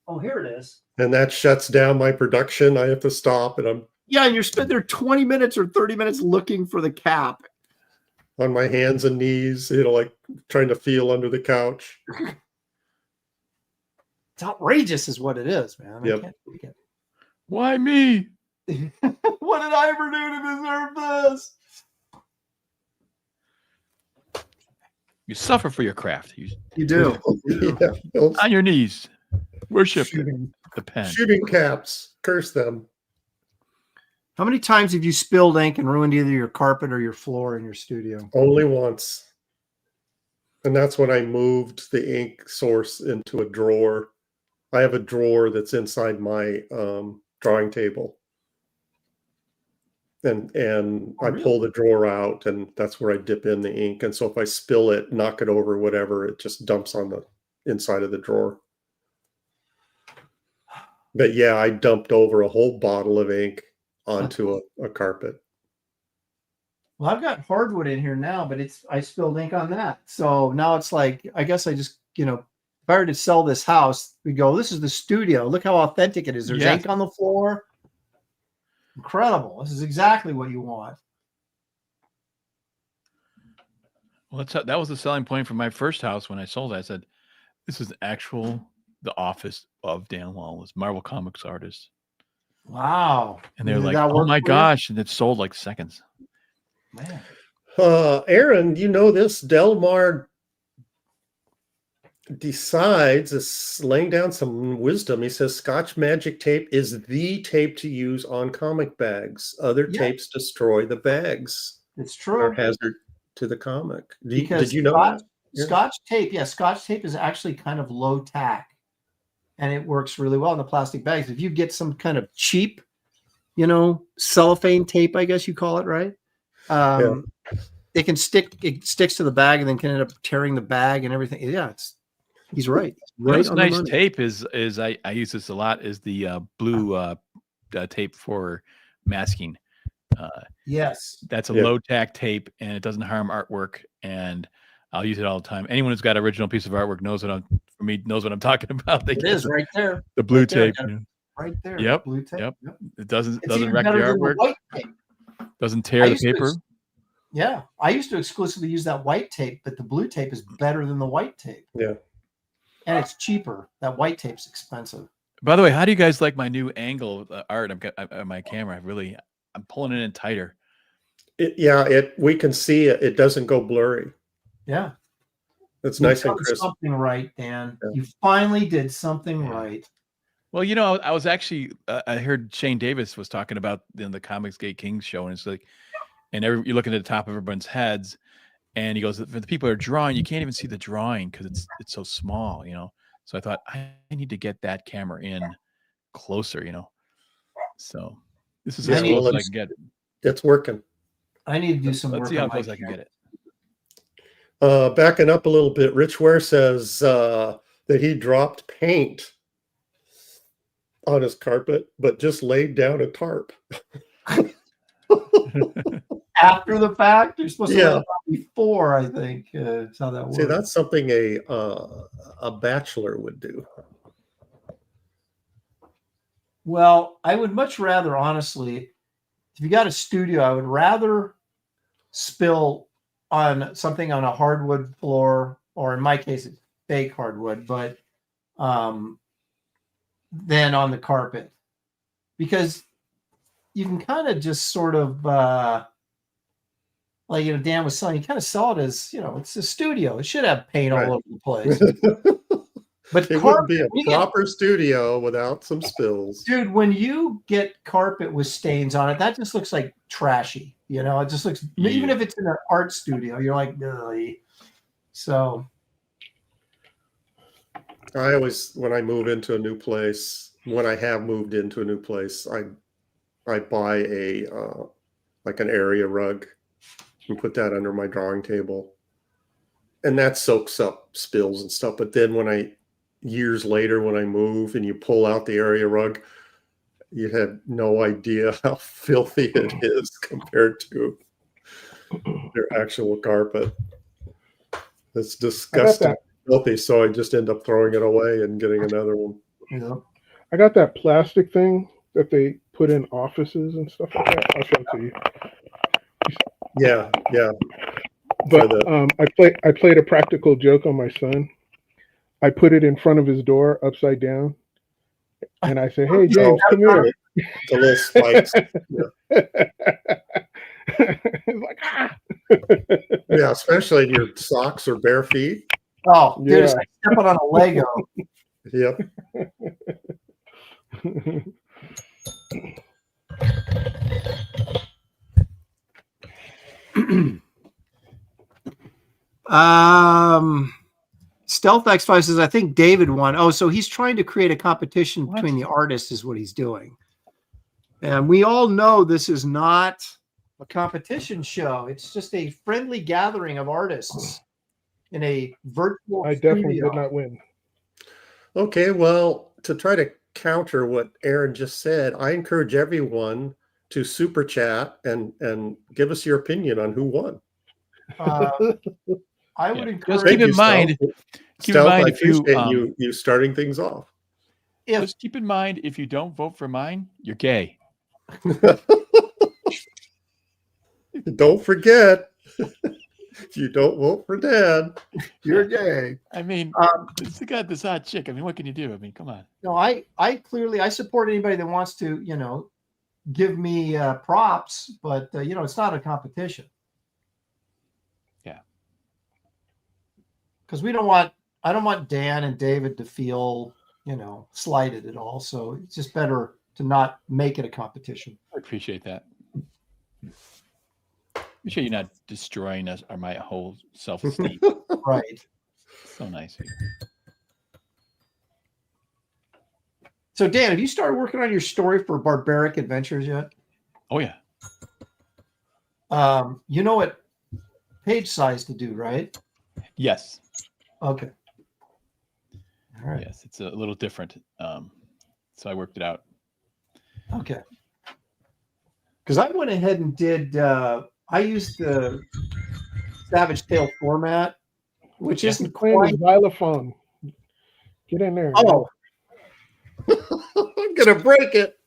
Oh, here it is. And that shuts down my production. I have to stop, and I'm and you're spending there 20 minutes or 30 minutes looking for the cap. On my hands and knees, like trying to feel under the couch. It's outrageous is what it is, man. Yep. I can't take it. Why me? What did I ever do to deserve this? You suffer for your craft. You do. Yeah. On your knees. Worship the pen. Shooting caps. Curse them. How many times have you spilled ink and ruined either your carpet or your floor in your studio? Only once. And that's when I moved the ink source into a drawer. I have a drawer that's inside my drawing table. And I pull the drawer out, and that's where I dip in the ink. And so if I spill it, knock it over, whatever, it just dumps on the inside of the drawer. But yeah, I dumped over a whole bottle of ink onto a carpet. Well, I've got hardwood in here now, but I spilled ink on that. So now it's like, I guess I just, if I were to sell this house, we go, this is the studio. Look how authentic it is. There's ink on the floor. Incredible. This is exactly what you want. Well, that was the selling point for my first house when I sold it. I said, this is the office of Dan Wallace, Marvel Comics artist. Wow. And they're like, oh my gosh. And it sold like seconds. Man. Aaron, you know this? Delmar is laying down some wisdom. He says Scotch Magic tape is the tape to use on comic bags. Other tapes destroy the bags. It's true. Are hazard to the comic. Did you know that? Scotch tape, Scotch tape is actually kind of low tack, and it works really well in the plastic bags. If you get some kind of cheap, cellophane tape, I guess you call it, right? It can stick. It sticks to the bag, and then can end up tearing the bag and everything. Yeah, he's right. What's nice tape is I use this a lot. Is the blue tape for masking. Yes, that's a low tack tape, and it doesn't harm artwork. And I'll use it all the time. Anyone who's got an original piece of artwork knows what I'm talking about. They It get is right there. the blue Right there. tape. Got it Yeah. Right there. Yep, Blue tape. yep. Yep. It doesn't It's even wreck the better than the artwork. white tape. Doesn't I tear the used to paper. Yeah, I used to exclusively use that white tape, but the blue tape is better than the white tape. Yeah. And it's cheaper. That white tape's expensive. By the way, how do you guys like my new angle of art? I've got on my camera. I'm pulling it in tighter. We can see it. It doesn't go blurry. Yeah. It's You've nice and done crisp. something right, Dan. Yeah. You finally did something Yeah. right. Well, I was actually I heard Shane Davis was talking about the Comics Gate Kings show, and it's like, and you're looking at the top of everyone's heads, and he goes, for the people that are drawing, you can't even see the drawing because it's so small, So I thought I need to get that camera in closer, So this is as close as I can get. It's working. I need to do some work. Let's see how on my close I can camera. get it. Backing up a little bit, Rich Ware says that he dropped paint on his carpet, but just laid down a tarp. After the fact, you're supposed to Yeah. let it out before, I think. That's how that works. See, that's something a bachelor would do. Well, I would much rather, honestly, if you got a studio, I would rather spill on something on a hardwood floor, or in my case, it's fake hardwood, but than on the carpet, because you can kind of just sort of like Dan was saying, you kind of saw it as it's a studio. It should have paint all over the place. But it wouldn't be a proper studio without some spills. Dude, when you get carpet with stains on it, that just looks like trashy. It just looks, even if it's in an art studio, you're like, ugh. So I always, when I move into a new place, when I have moved into a new place, I buy a like an area rug and put that under my drawing table, and that soaks up spills and stuff. But then years later, when I move and you pull out the area rug, you have no idea how filthy it is compared to their actual carpet. It's disgusting, filthy. So I just end up throwing it away and getting another one. Yeah. I got that plastic thing that they put in offices and stuff like that. I'll show it to you. Yeah. But I played a practical joke on my son. I put it in front of his door upside down, and I say, "Hey, James, come here." The little spikes. It's like, ah. Yeah, especially in your socks or bare feet. Oh, dude, it's like stepping on a Lego. Yep. Stealth X5 says, I think David won. Oh, so he's trying to create a competition between the artists is what he's doing. And we all know this is not a competition show. It's just a friendly gathering of artists in a virtual I definitely studio. did not win. Okay, well, to try to counter what Aaron just said, I encourage everyone to super chat and give us your opinion on who won. I would encourage. Just keep in mind if you starting things off. Just keep in mind, if you don't vote for mine, you're gay. Don't forget, if you don't vote for Dad, you're gay. I mean, it's got this hot chick. I mean, what can you do? I mean, come on. No, I clearly support anybody that wants to, give me props, but it's not a competition. Yeah. Because I don't want Dan and David to feel, slighted at all. So it's just better to not make it a competition. I appreciate that. Make sure you're not destroying us or my whole self-esteem. Right. So nice. So Dan, have you started working on your story for Barbaric Adventures yet? Oh yeah. You know what page size to do, right? Yes. Okay. All right. Yes, it's a little different. So I worked it out. Okay. Because I went ahead and did. I used the Savage Tale format, which Yeah. isn't Playing quite. his xylophone. Get in there. Oh, I'm gonna break it.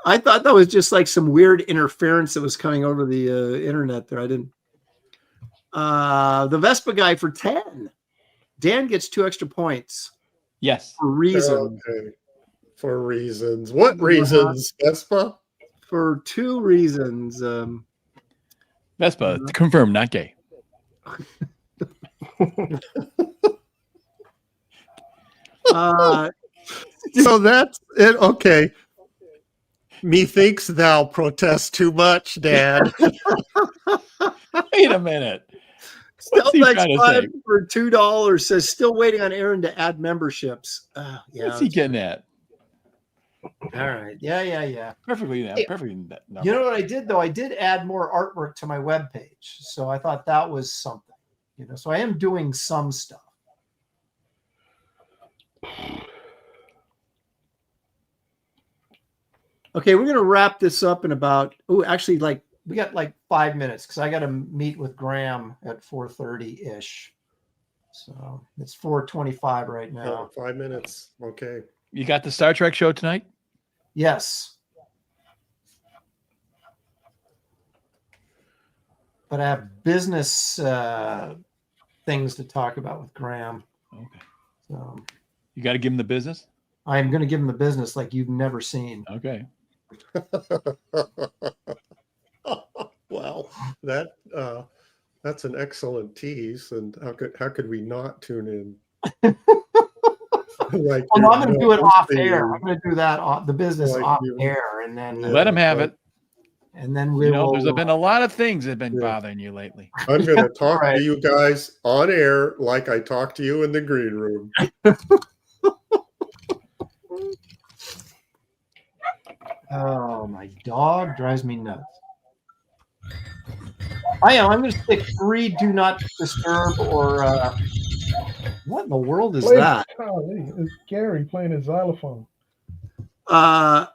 I thought that was just like some weird interference that was coming over the internet there. I didn't. The Vespa guy for 10. Dan gets 2 extra points Yes. for reason. Okay. For reasons. What reasons, Vespa? For 2 reasons. Vespa, confirmed, not gay. So that's it. Okay. Methinks thou protest too much, Dad. Wait a minute. What's he Stealth trying to X5 say? for $2 says still waiting on Aaron to add memberships. Yeah, What's he getting at? all right. Yeah. Perfectly. Hey, Perfectly. You know what I did though? I did add more artwork to my webpage, so I thought that was something. So I am doing some stuff. Okay, we're gonna wrap this up in about. Actually, we got 5 minutes because I got to meet with Graham at 4:30 ish. So it's 4:25 right now. 5 minutes. Okay. You got the Star Trek show tonight? Yes. But I have business things to talk about with Graham. Okay. So You got to give him the business? I'm going to give him the business like you've never seen. Okay. Wow. That's an excellent tease. And how could we not tune in? Well, I'm going to do it off air. I'm going to do that the business off air, and then Let him have it. And then we will. There's been a lot of things that have been bothering you lately. I'm going to talk to you guys on air like I talk to you in the green room. Oh, my dog drives me nuts. I'm going to stick 3 do not disturb or what in the world is that? It's Gary playing his xylophone.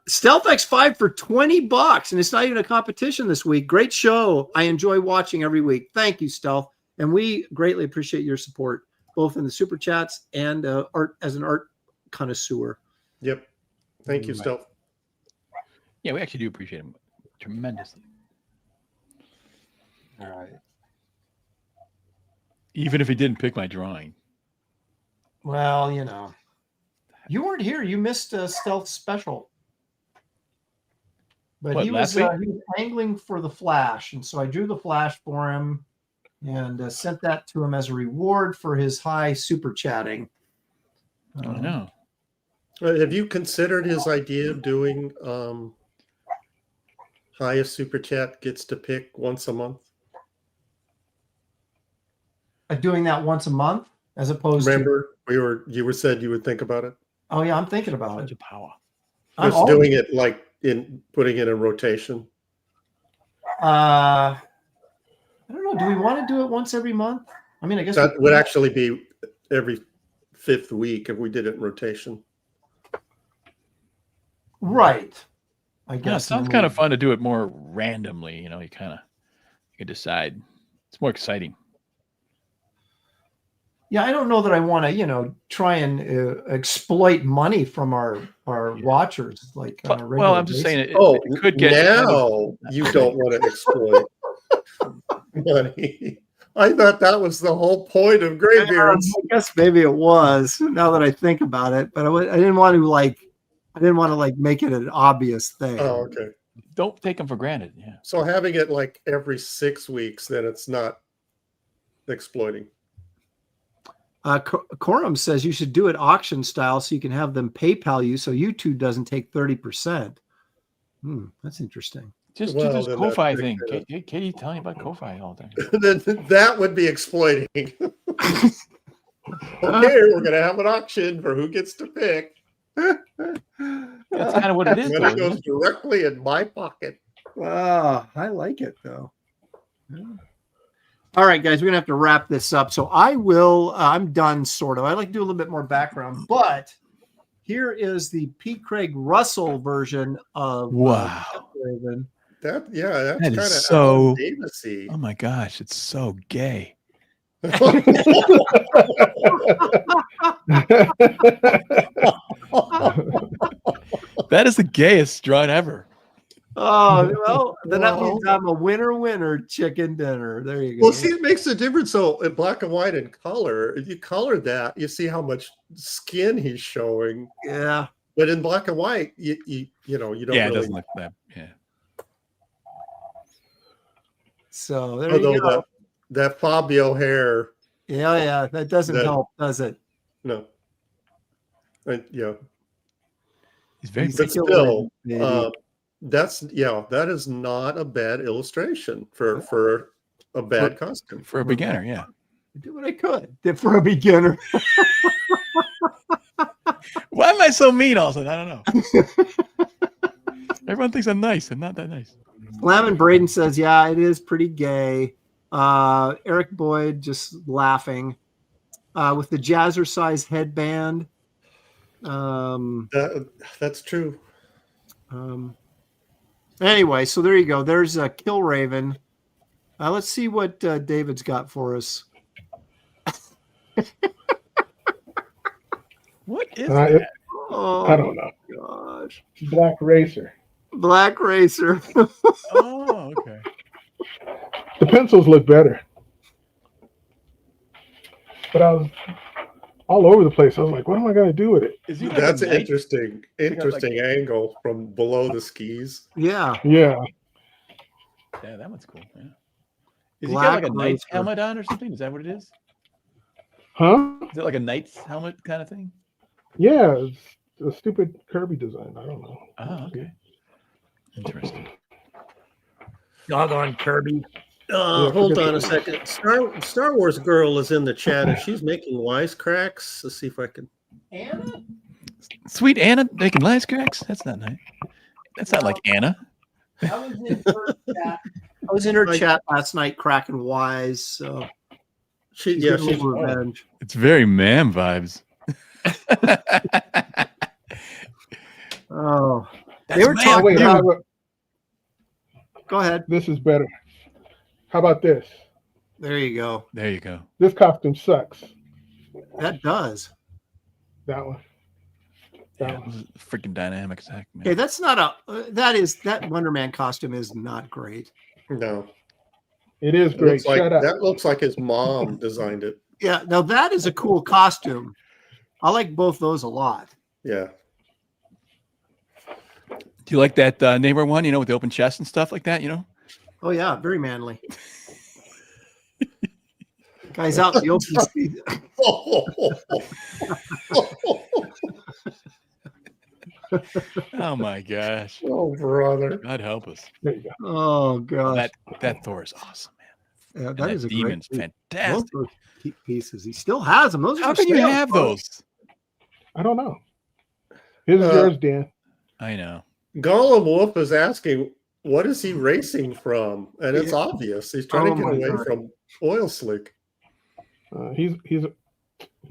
Stealth X5 for $20, and it's not even a competition this week. Great show. I enjoy watching every week. Thank you, Stealth. And we greatly appreciate your support, both in the super chats and art as an art connoisseur. Yep. Thank you, Stealth. Yeah, we actually do appreciate him tremendously. All right. Even if he didn't pick my drawing. Well, you weren't here. You missed a Stealth special. But What, he was angling for the Flash, and so I drew the Flash for him and sent that to him as a reward for his high super chatting. Oh, no. Have you considered his idea of doing highest super chat gets to pick once a month? Doing that once a month, as opposed Remember, you were said you would think about it. Oh yeah, I'm thinking about Such it. a power. Just doing it like putting it in rotation. I don't know. Do we want to do it once every month? I mean, I guess That would actually be every 5th week if we did it in rotation. Right. I Yeah, guess it sounds kind of fun to do it more randomly. You can decide. It's more exciting. Yeah, I don't know that I want to, try and exploit money from our watchers like on a regular Well, I'm just basis. saying it could get now you don't want to exploit money. I thought that was the whole point of Graybeards. I guess maybe it was. Now that I think about it, but I didn't want to make it an obvious thing. Oh, okay. Don't take them for granted. Yeah. So having it like every 6 weeks, then it's not exploiting. Corum says you should do it auction style so you can have them PayPal you so YouTube doesn't take 30%. That's interesting. Just do this Ko-Fi thing. Katie telling you about Ko-Fi all the time. Then that would be exploiting. Okay, we're going to have an auction for who gets to pick. That's kind of what it is. And it goes directly in my pocket. I like it though. Yeah. All right, guys, we're gonna have to wrap this up. So I'm done sort of. I'd like to do a little bit more background, but here is the P. Craig Russell version of That is the gayest drawing ever. Oh, well, then that means I'm a winner chicken dinner. There you go. Well, see, it makes a difference. So in black and white and color, if you color that, you see how much skin he's showing. Yeah. But in black and white, you know, you don't Yeah, it really. doesn't look that. Yeah. So there Although you go. that Fabio hair, Yeah, that doesn't help, does it? no. Yeah. He's very. But still, that is not a bad illustration for a bad costume. For a beginner, yeah. I did what I could for a beginner. Why am I so mean all of a sudden? I don't know. Everyone thinks I'm nice. I'm not that nice. Slam Braden says, yeah, it is pretty gay. Eric Boyd just laughing. With the jazzercise headband. That's true. Anyway, so there you go. There's a Kill Raven. Let's see what David's got for us. What is that? I don't know. Gosh. Black Racer. Black Racer. Oh, okay. The pencils look better. But I was all over the place. I was like, what am I going to do with it? Is he like That's a an knight? interesting angle from below the skis. Yeah. Yeah. Yeah, that one's cool. Yeah. Is Black he got like a knight's Racer. helmet on or something? Is that what it is? Huh? Is it like a knight's helmet kind of thing? Yeah. It's a stupid Kirby design. I don't know. Oh, okay. Interesting. Doggone Kirby. Hold on a second. Star Wars girl is in the chat and she's making wisecracks. Let's see if I can. Anna? Sweet Anna making wisecracks? That's not nice. That's not like Anna. I was in her chat last night, cracking wise. So she's getting a little revenge. It's very man vibes. Oh, That's they were man. talking. Wait, Go ahead. this is better. How about this? There you go. There you go. This costume sucks. That does. That one. Yeah, it was a freaking dynamic attack, man. Okay, that's not a. That Wonder Man costume is not great. No. It is great. Shut up. That looks like his mom designed it. Yeah, now that is a cool costume. I like both those a lot. Yeah. Do you like that neighbor one, with the open chest and stuff like that, Oh yeah, very manly. Guys out in the open space. Oh my gosh. Oh, brother. God help us. There you go. Oh god, That Thor is awesome, man. yeah, And that is a demon's great. fantastic. Both those pieces. He still has them. Those How are can you sale. have those? I don't know. Here's yours, Dan. I know. Gollum Wolf is asking, what is he racing from? And it's obvious. He's trying Oh to get my away God. from oil slick. He's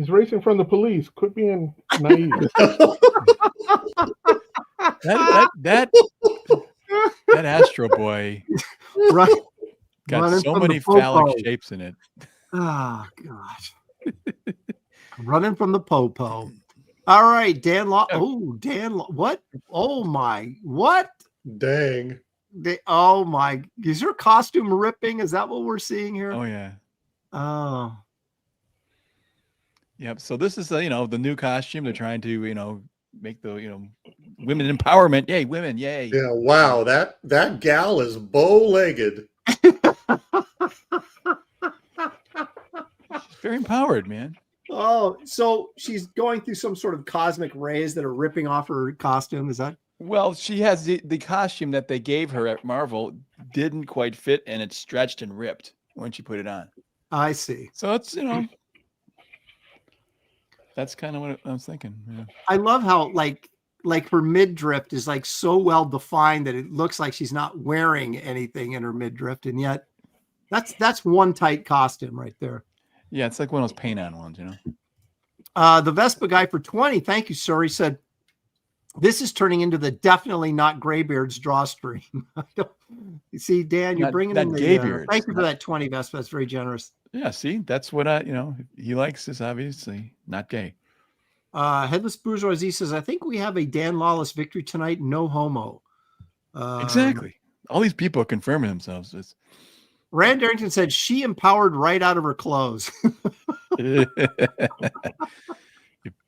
racing from the police. Quit being naive. That Astro Boy Right. got Running so from many the popo. phallic shapes in it. Oh gosh. Running from the popo. All right, Dan Law. Oh, Dan Law. What? Oh my. What? Dang. Oh my. Is your costume ripping? Is that what we're seeing here? Oh yeah. Oh. Yep. So this is the new costume. They're trying to make the women empowerment. Yay, women! Yay! Yeah, wow. That gal is bow-legged. She's very empowered, man. Oh, so she's going through some sort of cosmic rays that are ripping off her costume. Is that? Well, she has the costume that they gave her at Marvel didn't quite fit, and it stretched and ripped when she put it on. I see. So it's that's kind of what I was thinking. Yeah. I love how like her midriff is like so well defined that it looks like she's not wearing anything in her midriff, and yet that's one tight costume right there. Yeah, it's like one of those paint-on ones, The Vespa guy for 20. Thank you, sir. He said, this is turning into the definitely not Graybeard's draw stream. You see, Dan, you're bringing in the Graybeard's. thank you for that 20 Vespa. That's very generous. Yeah, see, that's what he likes is obviously not gay. Headless Bourgeoisie says, I think we have a Dan Lawless victory tonight. No homo. Exactly. All these people are confirming themselves. Rand Darrington said she empowered right out of her clothes. You're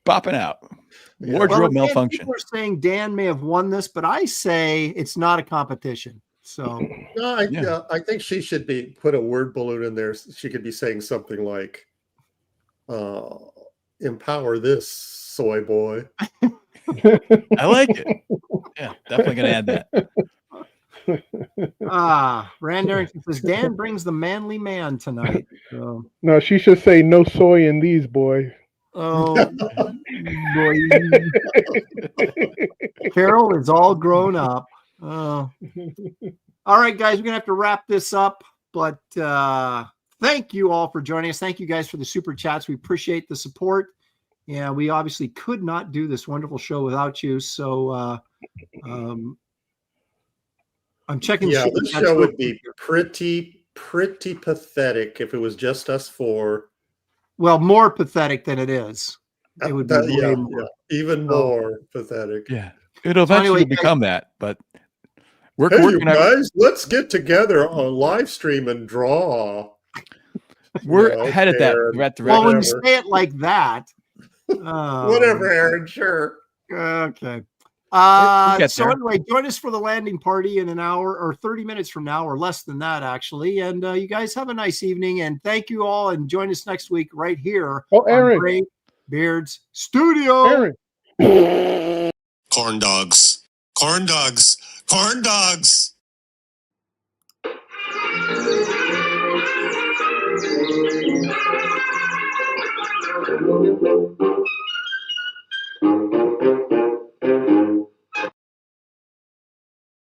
popping out. Yeah. Wardrobe Well, malfunction. people are saying Dan may have won this, but I say it's not a competition. So No, I think she should be put a word balloon in there. She could be saying something like, empower this soy boy. I like it. Yeah, definitely gonna add that. Rand Darrington says Dan brings the manly man tonight. So. No, she should say no soy in these, boy. Oh, boy. Carol is all grown up. All right, guys, we're gonna have to wrap this up. But thank you all for joining us. Thank you guys for the super chats. We appreciate the support. Yeah, we obviously could not do this wonderful show without you. So I'm checking. Yeah, this show would be pretty pathetic if it was just us four. Well, more pathetic than it is. It would be even more pathetic. Yeah, it'll eventually become that. But we're working on, guys. Let's get together on live stream and draw. We're headed that. Well, when you say it like that, whatever, Aaron. Sure. Okay. So anyway, join us for the landing party in an hour or 30 minutes from now, or less than that, actually. And you guys have a nice evening. And thank you all. And join us next week right here. Aaron. On Graybeard's Studio. Aaron. Corn dogs. Corn dogs. Corn dogs.